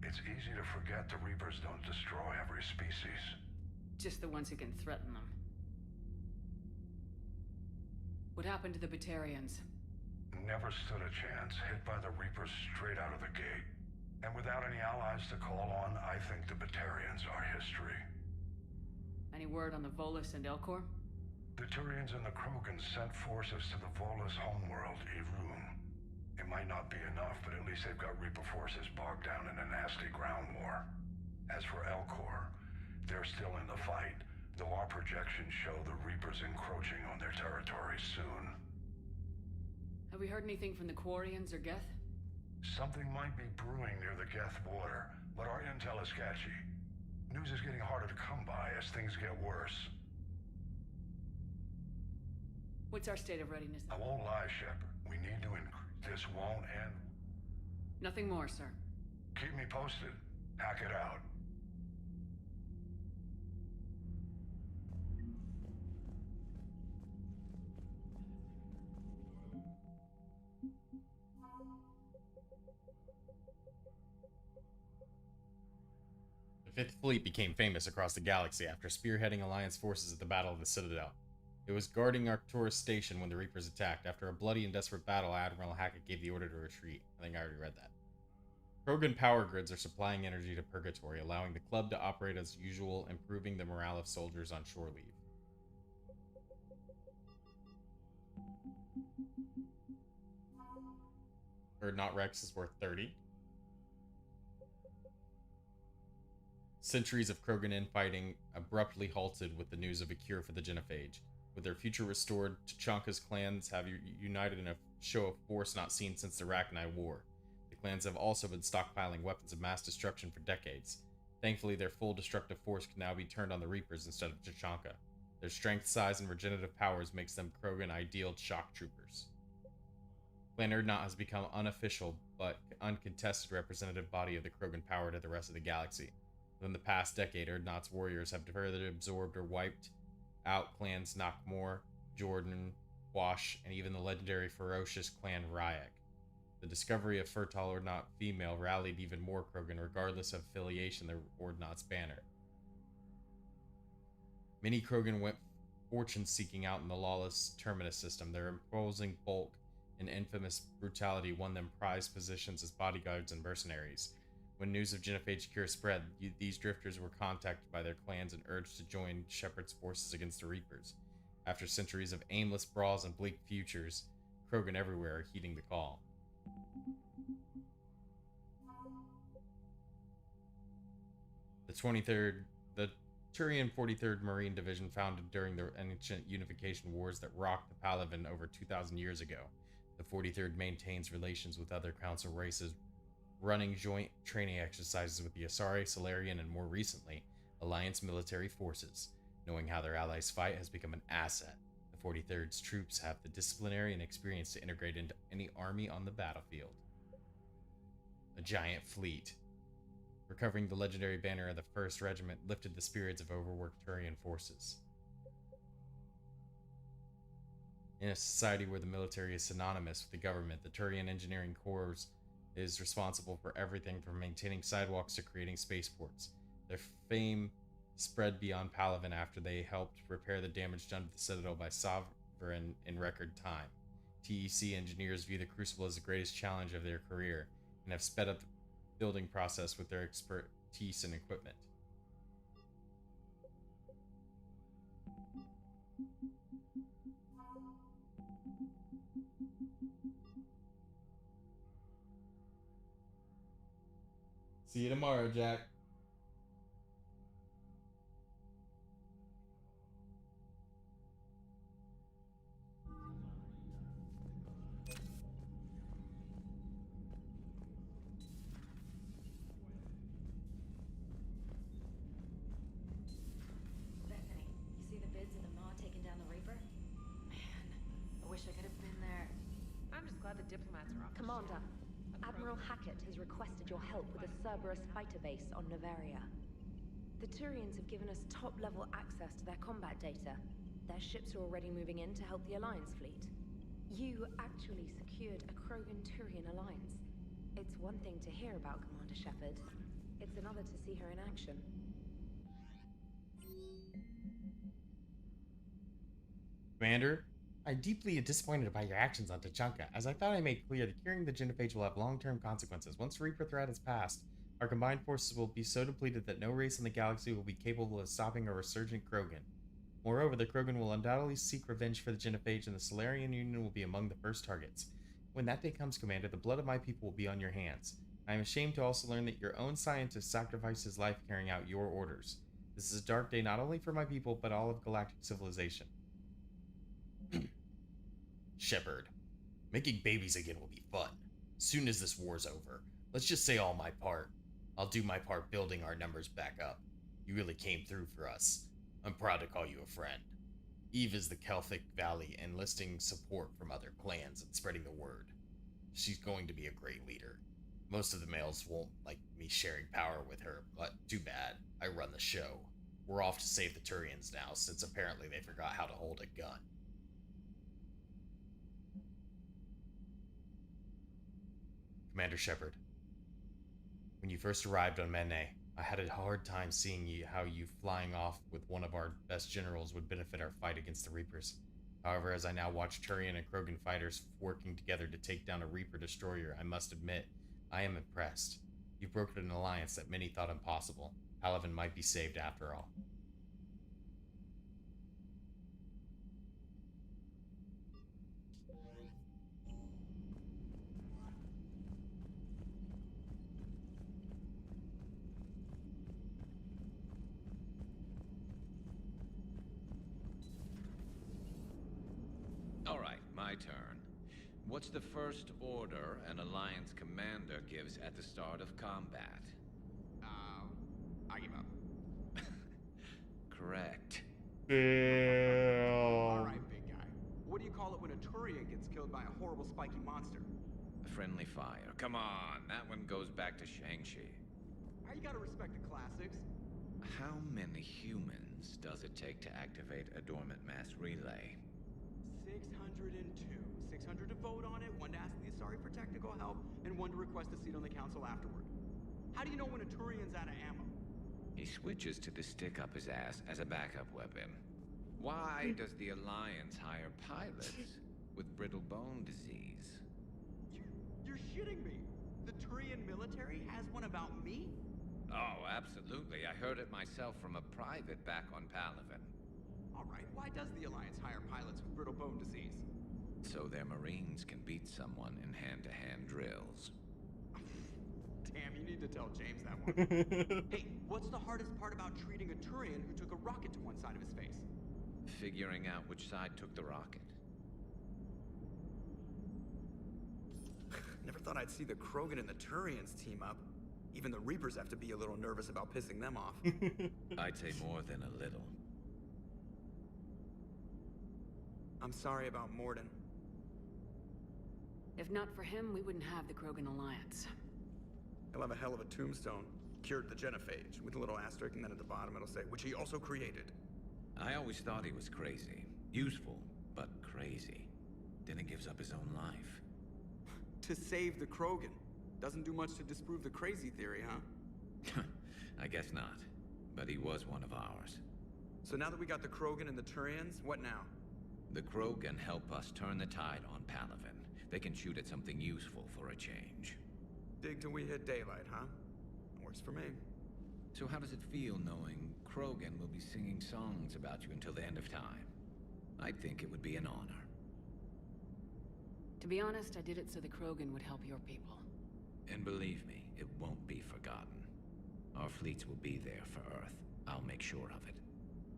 It's easy to forget the Reapers don't destroy every species. Just the ones who can threaten them. What happened to the Batarians? Never stood a chance, hit by the Reapers straight out of the gate. And without any allies to call on, I think the Batarians are history. Any word on the Volus and Elcor? The Turians and the Krogan sent forces to the Volus homeworld, Irun. It might not be enough, but at least they've got Reaper forces bogged down in a nasty ground war. As for Elcor, they're still in the fight, though our projections show the Reapers encroaching on their territory soon. Have we heard anything from the Quarians or Geth? Something might be brewing near the Geth border, but our intel is sketchy. News is getting harder to come by as things get worse. What's our state of readiness? I won't lie, Shepard. We need to increase. This won't end. Nothing more, sir. Keep me posted. Hack it out. The Fifth Fleet became famous across the galaxy after spearheading Alliance forces at the Battle of the Citadel. It was guarding Arcturus Station when the Reapers attacked. After a bloody and desperate battle, Admiral Hackett gave the order to retreat. I think I already read that. Krogan power grids are supplying energy to Purgatory, allowing the club to operate as usual, improving the morale of soldiers on shore leave. Not Rex is worth 30. Centuries of Krogan infighting abruptly halted with the news of a cure for the genophage. With their future restored, Tuchanka's clans have united in a show of force not seen since the Rachni War. The clans have also been stockpiling weapons of mass destruction for decades. Thankfully, their full destructive force can now be turned on the Reapers instead of Tuchanka. Their strength, size, and regenerative powers makes them Krogan ideal shock troopers. Clan Urdnot has become unofficial but uncontested representative body of the Krogan power to the rest of the galaxy. Within the past decade, Urdnot's warriors have further absorbed or wiped out clans Nakmor, Jordan, Wash, and even the legendary ferocious clan Ryak. The discovery of fertile Urdnot female rallied even more Krogan regardless of affiliation to Urdnot's banner. Many Krogan went fortune seeking out in the lawless Terminus system. Their imposing bulk and infamous brutality won them prized positions as bodyguards and mercenaries. When news of genophage cure spread, these drifters were contacted by their clans and urged to join Shepard's forces against the Reapers. After centuries of aimless brawls and bleak futures, Krogan everywhere are heeding the call. The Turian 43rd Marine Division, founded during the ancient unification wars that rocked the Palaven over 2,000 years ago. The 43rd maintains relations with other council races, running joint training exercises with the Asari, Solarian, and more recently, Alliance military forces. Knowing how their allies fight has become an asset. The 43rd's troops have the disciplinary and experience to integrate into any army on the battlefield. A giant fleet. Recovering the legendary banner of the 1st Regiment lifted the spirits of overworked Turian forces. In a society where the military is synonymous with the government, the Turian Engineering Corps is responsible for everything from maintaining sidewalks to creating spaceports. Their fame spread beyond Palaven after they helped repair the damage done to the Citadel by Sovereign in record time. TEC engineers view the Crucible as the greatest challenge of their career and have sped up the building process with their expertise and equipment. See you tomorrow, Jack. Bethany, you see the bids of the Maw taking down the Reaper? Man, I wish I could have been there. I'm just glad the diplomats are off. Commander, Admiral Hackett has requested your help with a Cerberus fighter base on Novaria. The Turians have given us top-level access to their combat data. Their ships are already moving in to help the Alliance fleet. You actually secured a Krogan-Turian alliance. It's one thing to hear about Commander Shepard. It's another to see her in action. Commander, I'm deeply disappointed by your actions on Tachanka, as I thought I made clear that curing the genophage will have long-term consequences. Once the Reaper threat is passed, our combined forces will be so depleted that no race in the galaxy will be capable of stopping a resurgent Krogan. Moreover, the Krogan will undoubtedly seek revenge for the genophage, and the Solarian Union will be among the first targets. When that day comes, Commander, the blood of my people will be on your hands. I am ashamed to also learn that your own scientist sacrificed his life carrying out your orders. This is a dark day not only for my people, but all of galactic civilization. Shepard, making babies again will be fun. Soon as this war's over, let's just say all my part. I'll do my part building our numbers back up. You really came through for us. I'm proud to call you a friend. Eve is the Kelthic Valley, enlisting support from other clans and spreading the word. She's going to be a great leader. Most of the males won't like me sharing power with her, but too bad. I run the show. We're off to save the Turians now, since apparently they forgot how to hold a gun. Commander Shepard, when you first arrived on Mene, I had a hard time seeing how you flying off with one of our best generals would benefit our fight against the Reapers. However, as I now watch Turian and Krogan fighters working together to take down a Reaper destroyer, I must admit, I am impressed. You've broken an alliance that many thought impossible. Palaven might be saved after all. Alright, my turn. What's the first order an Alliance commander gives at the start of combat? I give up. Correct. Alright, big guy. What do you call it when a Turian gets killed by a horrible spiky monster? Friendly fire. Come on, that one goes back to Shang-Chi. You gotta respect the classics. How many humans does it take to activate a dormant mass relay? 602. 600 to vote on it, one to ask the Asari for technical help, and one to request a seat on the council afterward. How do you know when a Turian's out of ammo? He switches to the stick up his ass as a backup weapon. Why does the Alliance hire pilots with brittle bone disease? You're shitting me! The Turian military has one about me? Oh, absolutely. I heard it myself from a private back on Palaven. Alright, why does the Alliance hire pilots with brittle bone disease? So their Marines can beat someone in hand-to-hand drills. Damn, you need to tell James that one. Hey, what's the hardest part about treating a Turian who took a rocket to one side of his face? Figuring out which side took the rocket. Never thought I'd see the Krogan and the Turians team up. Even the Reapers have to be a little nervous about pissing them off. I'd say more than a little. I'm sorry about Morden. If not for him, we wouldn't have the Krogan Alliance. He'll have a hell of a tombstone. Cured the genophage, with a little asterisk, and then at the bottom it'll say, which he also created. I always thought he was crazy. Useful, but crazy. Then he gives up his own life. To save the Krogan. Doesn't do much to disprove the crazy theory, huh? I guess not. But he was one of ours. So now that we got the Krogan and the Turians, what now? The Krogan help us turn the tide on Palaven. They can shoot at something useful for a change. Dig till we hit daylight, huh? Works for me. So how does it feel knowing Krogan will be singing songs about you until the end of time? I think it would be an honor. To be honest, I did it so the Krogan would help your people. And believe me, it won't be forgotten. Our fleets will be there for Earth. I'll make sure of it.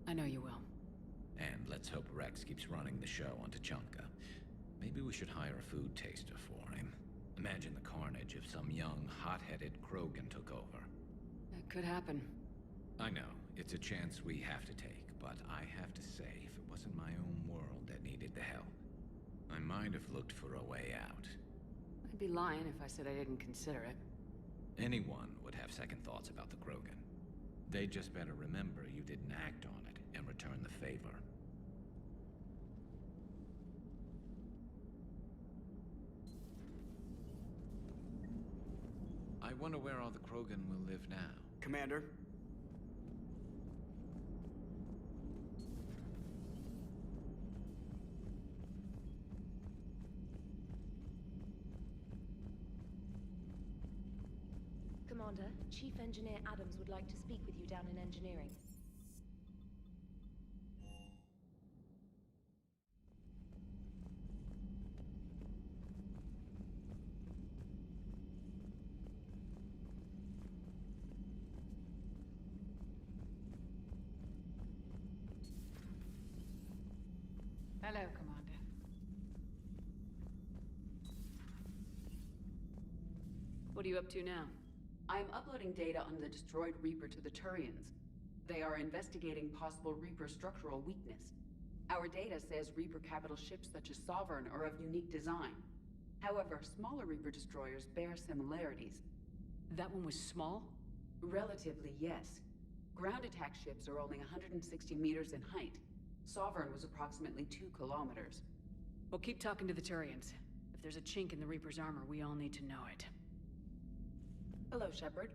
I know you will. And let's hope Rex keeps running the show on Tachanka. Maybe we should hire a food taster for him. Imagine the carnage if some young, hot-headed Krogan took over. That could happen. I know, it's a chance we have to take, but I have to say, if it wasn't my own world that needed the help, I might have looked for a way out. I'd be lying if I said I didn't consider it. Anyone would have second thoughts about the Krogan. They just better remember you didn't act on it and return the favor. I wonder where all the Krogan will live now. Commander? Commander, Chief Engineer Adams would like to speak with you down in engineering. Hello, Commander. What are you up to now? I am uploading data on the destroyed Reaper to the Turians. They are investigating possible Reaper structural weakness. Our data says Reaper capital ships such as Sovereign are of unique design. However, smaller Reaper destroyers bear similarities. That one was small? Relatively, yes. Ground attack ships are only 160 meters in height. Sovereign was approximately 2 kilometers. Well, keep talking to the Turians. If there's a chink in the Reaper's armor, we all need to know it. Hello, Shepard.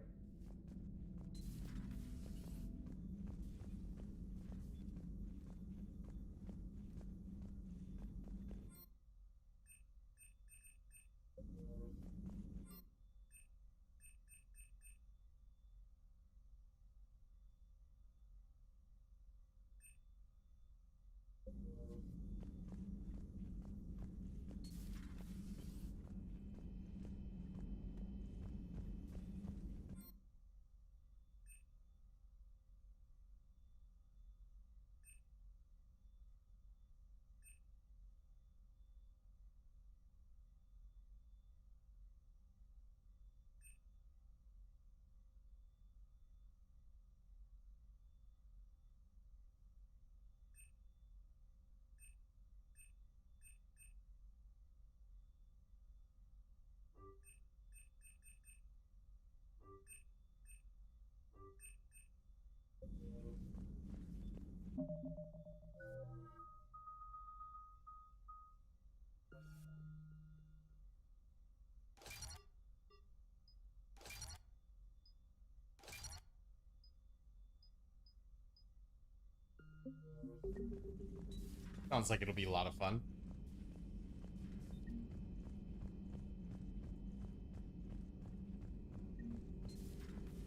Sounds like it'll be a lot of fun.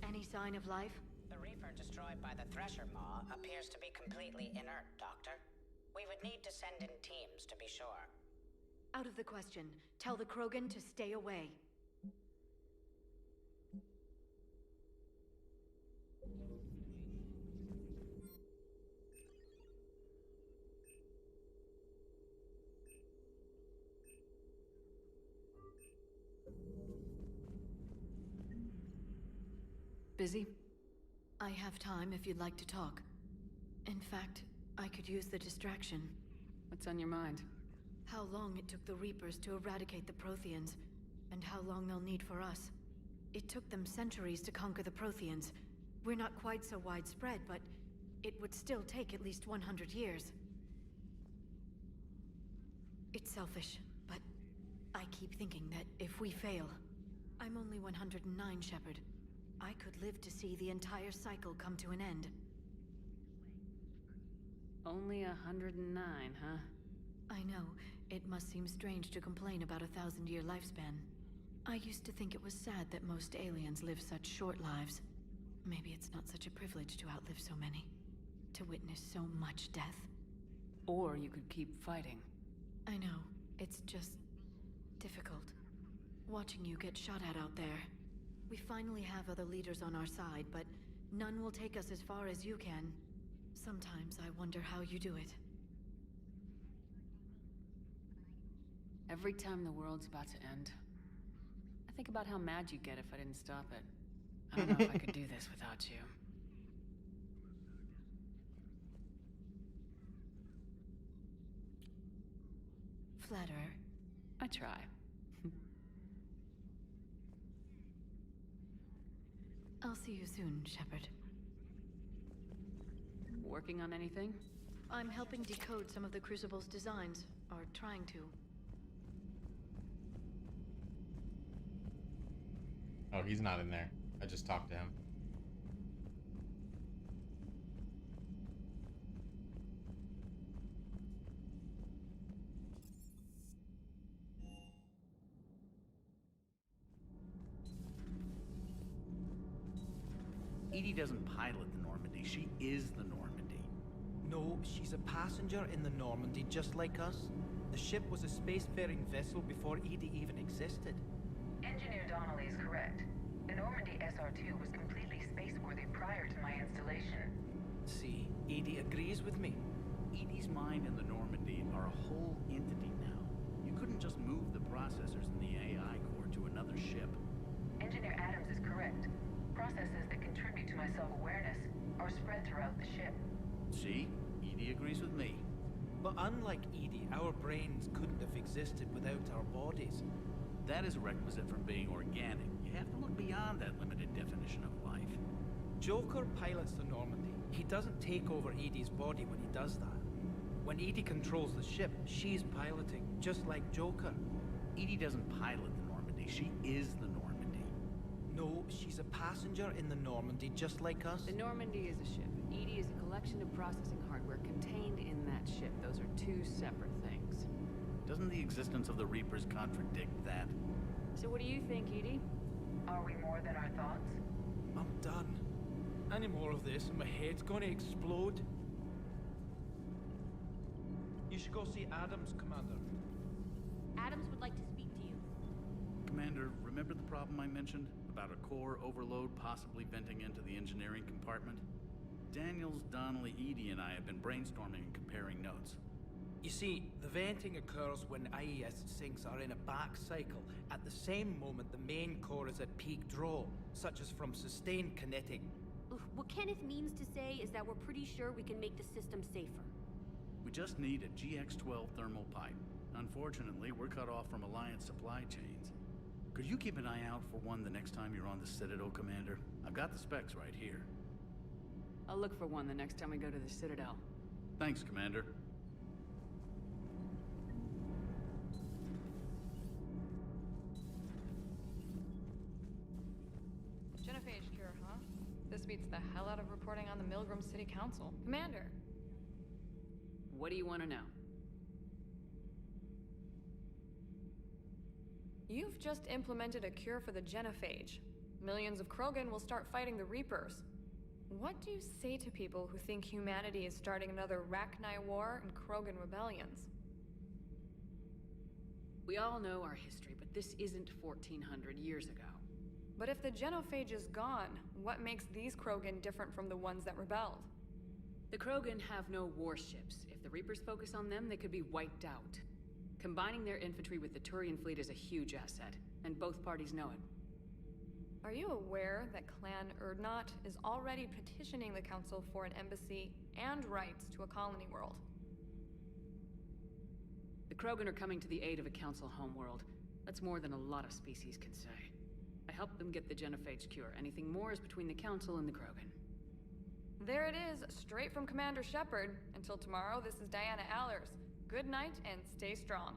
Any sign of life? The Reaper destroyed by the Thresher Maw appears to be completely inert, Doctor. We would need to send in teams to be sure. Out of the question. Tell the Krogan to stay away. Busy? I have time if you'd like to talk. In fact, I could use the distraction. What's on your mind? How long it took the Reapers to eradicate the Protheans, and how long they'll need for us. It took them centuries to conquer the Protheans. We're not quite so widespread, but it would still take at least 100 years. It's selfish, but I keep thinking that if we fail... I'm only 109, Shepard. I could live to see the entire cycle come to an end. Only 109, huh? I know. It must seem strange to complain about a 1,000-year lifespan. I used to think it was sad that most aliens live such short lives. Maybe it's not such a privilege to outlive so many. To witness so much death. Or you could keep fighting. I know. It's just... difficult. Watching you get shot at out there. We finally have other leaders on our side, but none will take us as far as you can. Sometimes I wonder how you do it. Every time the world's about to end, I think about how mad you'd get if I didn't stop it. I don't know if I could do this without you. Flatterer. I try. I'll see you soon, Shepard. Working on anything? I'm helping decode some of the Crucible's designs, or trying to. Oh, he's not in there. I just talked to him. Edie doesn't pilot the Normandy, she is the Normandy. No, she's a passenger in the Normandy, just like us. The ship was a spacefaring vessel before Edie even existed. Engineer Donnelly is correct. The Normandy SR-2 was completely spaceworthy prior to my installation. See, Edie agrees with me. Edie's mind and the Normandy are a whole entity now. You couldn't just move the processors in the AI core to another ship. Engineer Adams is correct. Processes that contribute to my self-awareness are spread throughout the ship. See? Edie agrees with me. But unlike Edie, our brains couldn't have existed without our bodies. That is a requisite from being organic. You have to look beyond that limited definition of life. Joker pilots the Normandy. He doesn't take over Edie's body when he does that. When Edie controls the ship, she's piloting, just like Joker. Edie doesn't pilot the Normandy, she is the Normandy. No, she's a passenger in the Normandy, just like us. The Normandy is a ship. Edie is a collection of processing hardware contained in that ship. Those are two separate things. Doesn't the existence of the Reapers contradict that? So what do you think, Edie? Are we more than our thoughts? I'm done. Any more of this and my head's gonna explode. You should go see Adams, Commander. Adams would like to speak to you. Commander, remember the problem I mentioned? About a core overload possibly venting into the engineering compartment? Daniels, Donnelly, Edie, and I have been brainstorming and comparing notes. You see, the venting occurs when IES sinks are in a back cycle. At the same moment, the main core is at peak draw, such as from sustained kinetic. What Kenneth means to say is that we're pretty sure we can make the system safer. We just need a GX-12 thermal pipe. Unfortunately, we're cut off from Alliance supply chains. Could you keep an eye out for one the next time you're on the Citadel, Commander? I've got the specs right here. I'll look for one the next time we go to the Citadel. Thanks, Commander. Genophage cure, huh? This beats the hell out of reporting on the Milgram City Council. Commander! What do you want to know? You've just implemented a cure for the genophage. Millions of Krogan will start fighting the Reapers. What do you say to people who think humanity is starting another Rachni War and Krogan rebellions? We all know our history, but this isn't 1400 years ago. But if the genophage is gone, what makes these Krogan different from the ones that rebelled? The Krogan have no warships. If the Reapers focus on them, they could be wiped out. Combining their infantry with the Turian fleet is a huge asset, and both parties know it. Are you aware that Clan Urdnot is already petitioning the Council for an embassy and rights to a colony world? The Krogan are coming to the aid of a Council homeworld. That's more than a lot of species can say. I helped them get the genophage cure. Anything more is between the Council and the Krogan. There it is, straight from Commander Shepard. Until tomorrow, this is Diana Allers. Good night and stay strong.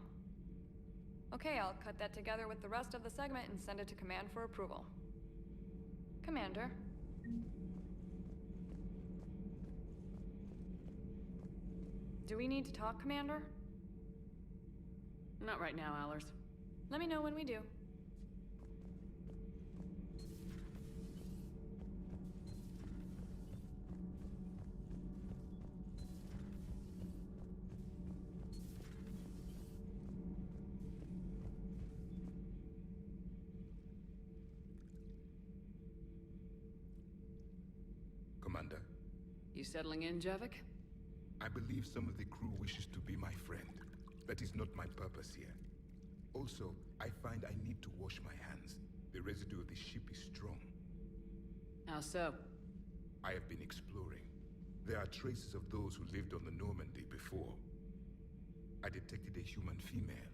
Okay, I'll cut that together with the rest of the segment and send it to Command for approval. Commander. Do we need to talk, Commander? Not right now, Allers. Let me know when we do. Commander. You settling in, Javik? I believe some of the crew wishes to be my friend. That is not my purpose here. Also, I find I need to wash my hands. The residue of the ship is strong. How so? I have been exploring. There are traces of those who lived on the Normandy before. I detected a human female.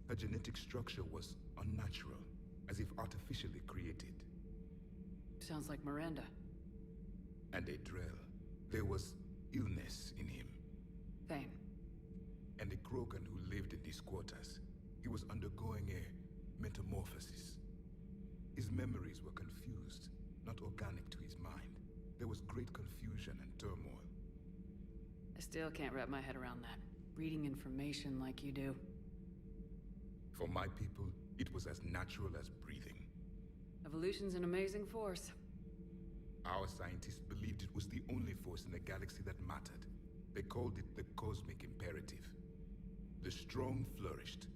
Her genetic structure was unnatural, as if artificially created. Sounds like Miranda. And a Drell. There was illness in him. Thane. And a Krogan who lived in these quarters. He was undergoing a metamorphosis. His memories were confused, not organic to his mind. There was great confusion and turmoil. I still can't wrap my head around that. Reading information like you do. For my people, it was as natural as breathing. Evolution's an amazing force. Our scientists believed it was the only force in the galaxy that mattered. They called it the cosmic imperative. The strong flourished,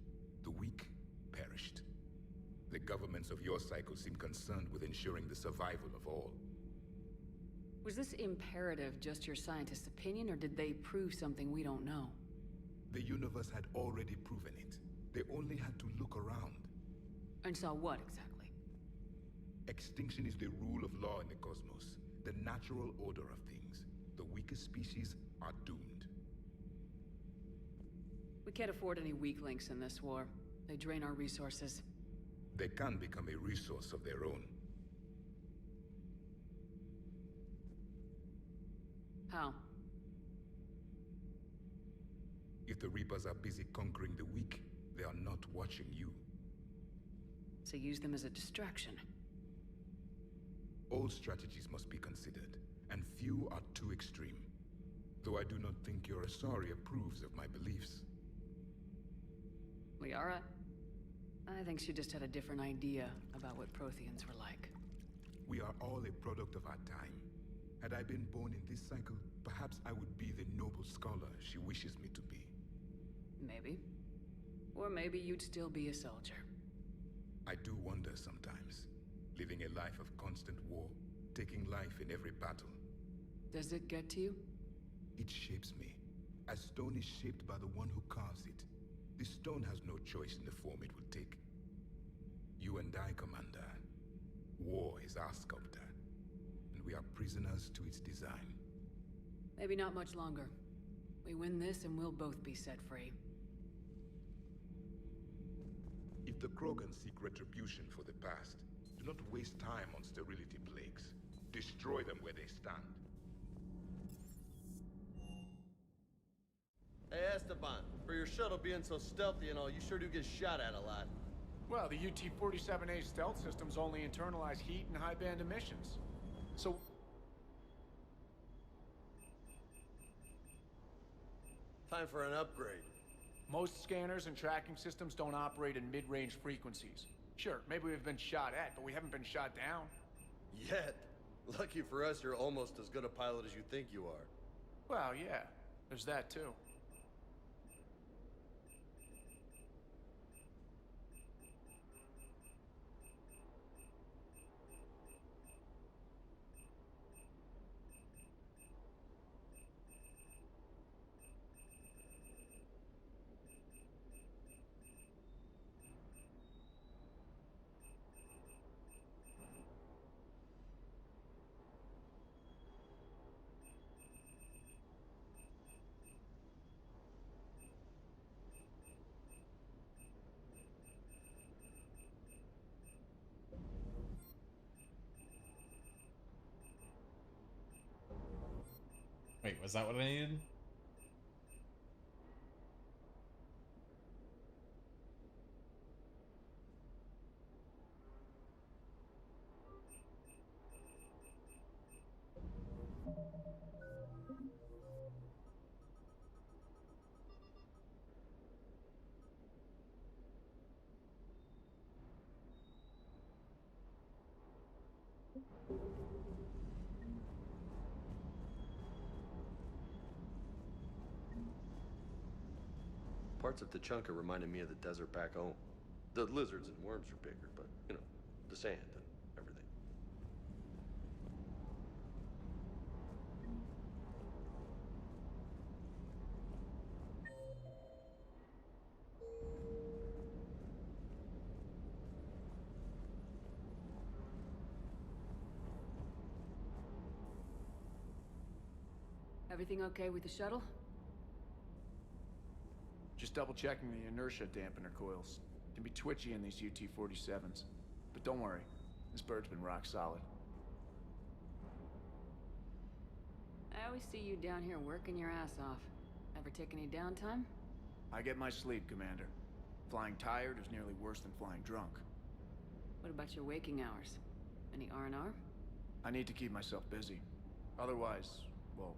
the weak perished. The governments of your cycle seem concerned with ensuring the survival of all. Was this imperative just your scientists' opinion, or did they prove something we don't know? The universe had already proven it. They only had to look around. And saw what, exactly? Extinction is the rule of law in the cosmos, the natural order of things. The weakest species are doomed. We can't afford any weak links in this war. They drain our resources. They can become a resource of their own. How? If the Reapers are busy conquering the weak, they are not watching you. So use them as a distraction. All strategies must be considered, and few are too extreme. Though I do not think your Asari approves of my beliefs. Liara? I think she just had a different idea about what Protheans were like. We are all a product of our time. Had I been born in this cycle, perhaps I would be the noble scholar she wishes me to be. Maybe. Or maybe you'd still be a soldier. I do wonder sometimes. Living a life of constant war, taking life in every battle. Does it get to you? It shapes me, as stone is shaped by the one who carves it. This stone has no choice in the form it will take. You and I, Commander. War is our sculptor, and we are prisoners to its design. Maybe not much longer. We win this and we'll both be set free. If the Krogan seek retribution for the past, do not waste time on sterility plagues. Destroy them where they stand. Hey Esteban, for your shuttle being so stealthy and all, you sure do get shot at a lot. Well, the UT-47A stealth systems only internalize heat and high-band emissions. So... Time for an upgrade. Most scanners and tracking systems don't operate in mid-range frequencies. Sure, maybe we've been shot at, but we haven't been shot down. Yet. Lucky for us, you're almost as good a pilot as you think you are. Well, yeah. There's that, too. Wait, was that what I needed? Parts of Tachanka reminded me of the desert back home. The lizards and worms are bigger, but, you know, the sand and everything. Everything okay with the shuttle? Just double-checking the inertia dampener coils. Can be twitchy in these UT-47s. But don't worry, this bird's been rock solid. I always see you down here working your ass off. Ever take any downtime? I get my sleep, Commander. Flying tired is nearly worse than flying drunk. What about your waking hours? Any R&R? I need to keep myself busy. Otherwise, well,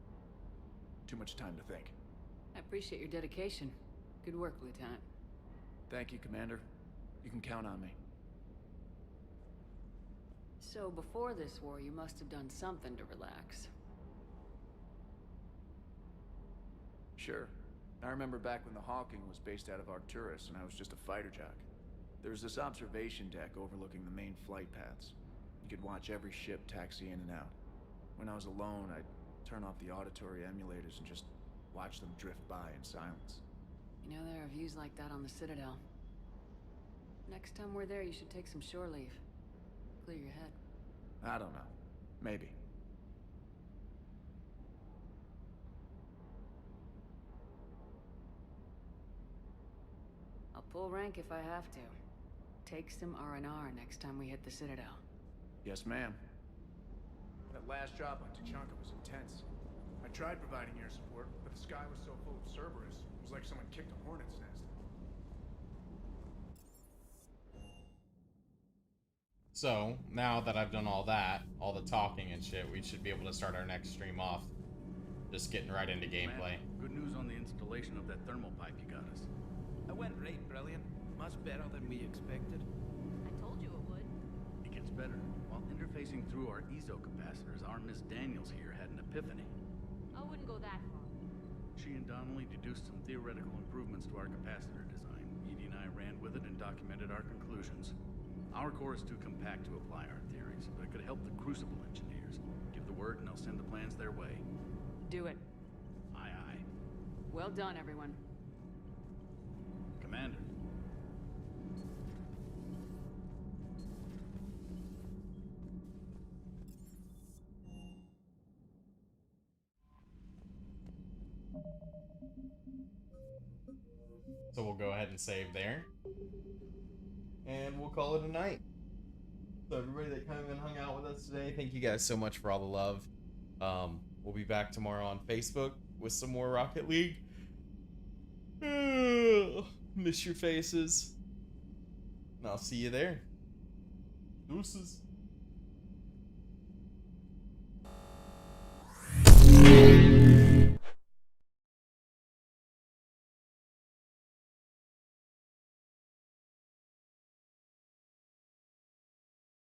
too much time to think. I appreciate your dedication. Good work, Lieutenant. Thank you, Commander. You can count on me. So before this war, you must have done something to relax. Sure. I remember back when the Hawking was based out of Arcturus and I was just a fighter jock. There was this observation deck overlooking the main flight paths. You could watch every ship taxi in and out. When I was alone, I'd turn off the auditory emulators and just watch them drift by in silence. You know, there are views like that on the Citadel. Next time we're there, you should take some shore leave. Clear your head. I don't know. Maybe. I'll pull rank if I have to. Take some R&R next time we hit the Citadel. Yes, ma'am. That last job on Tuchanka was intense. I tried providing air support, but the sky was so full of Cerberus, it was like someone kicked a hornet's nest. So, now that I've done all that, all the talking and shit, we should be able to start our next stream off. Just getting right into gameplay. Good news on the installation of that thermal pipe you got us. It went right brilliant. Much better than we expected. I told you it would. It gets better. While interfacing through our ezo capacitors, our Miss Daniels here had an epiphany. I wouldn't go that far. She and Donnelly deduced some theoretical improvements to our capacitor design. Edie and I ran with it and documented our conclusions. Our core is too compact to apply our theories, but it could help the Crucible engineers. Give the word and they'll send the plans their way. Do it. Aye, aye. Well done, everyone. Commander. So we'll go ahead and save there. And we'll call it a night. So everybody that came and hung out with us today, thank you guys so much for all the love. We'll be back tomorrow on Facebook with some more Rocket League. Miss your faces. And I'll see you there. Deuces.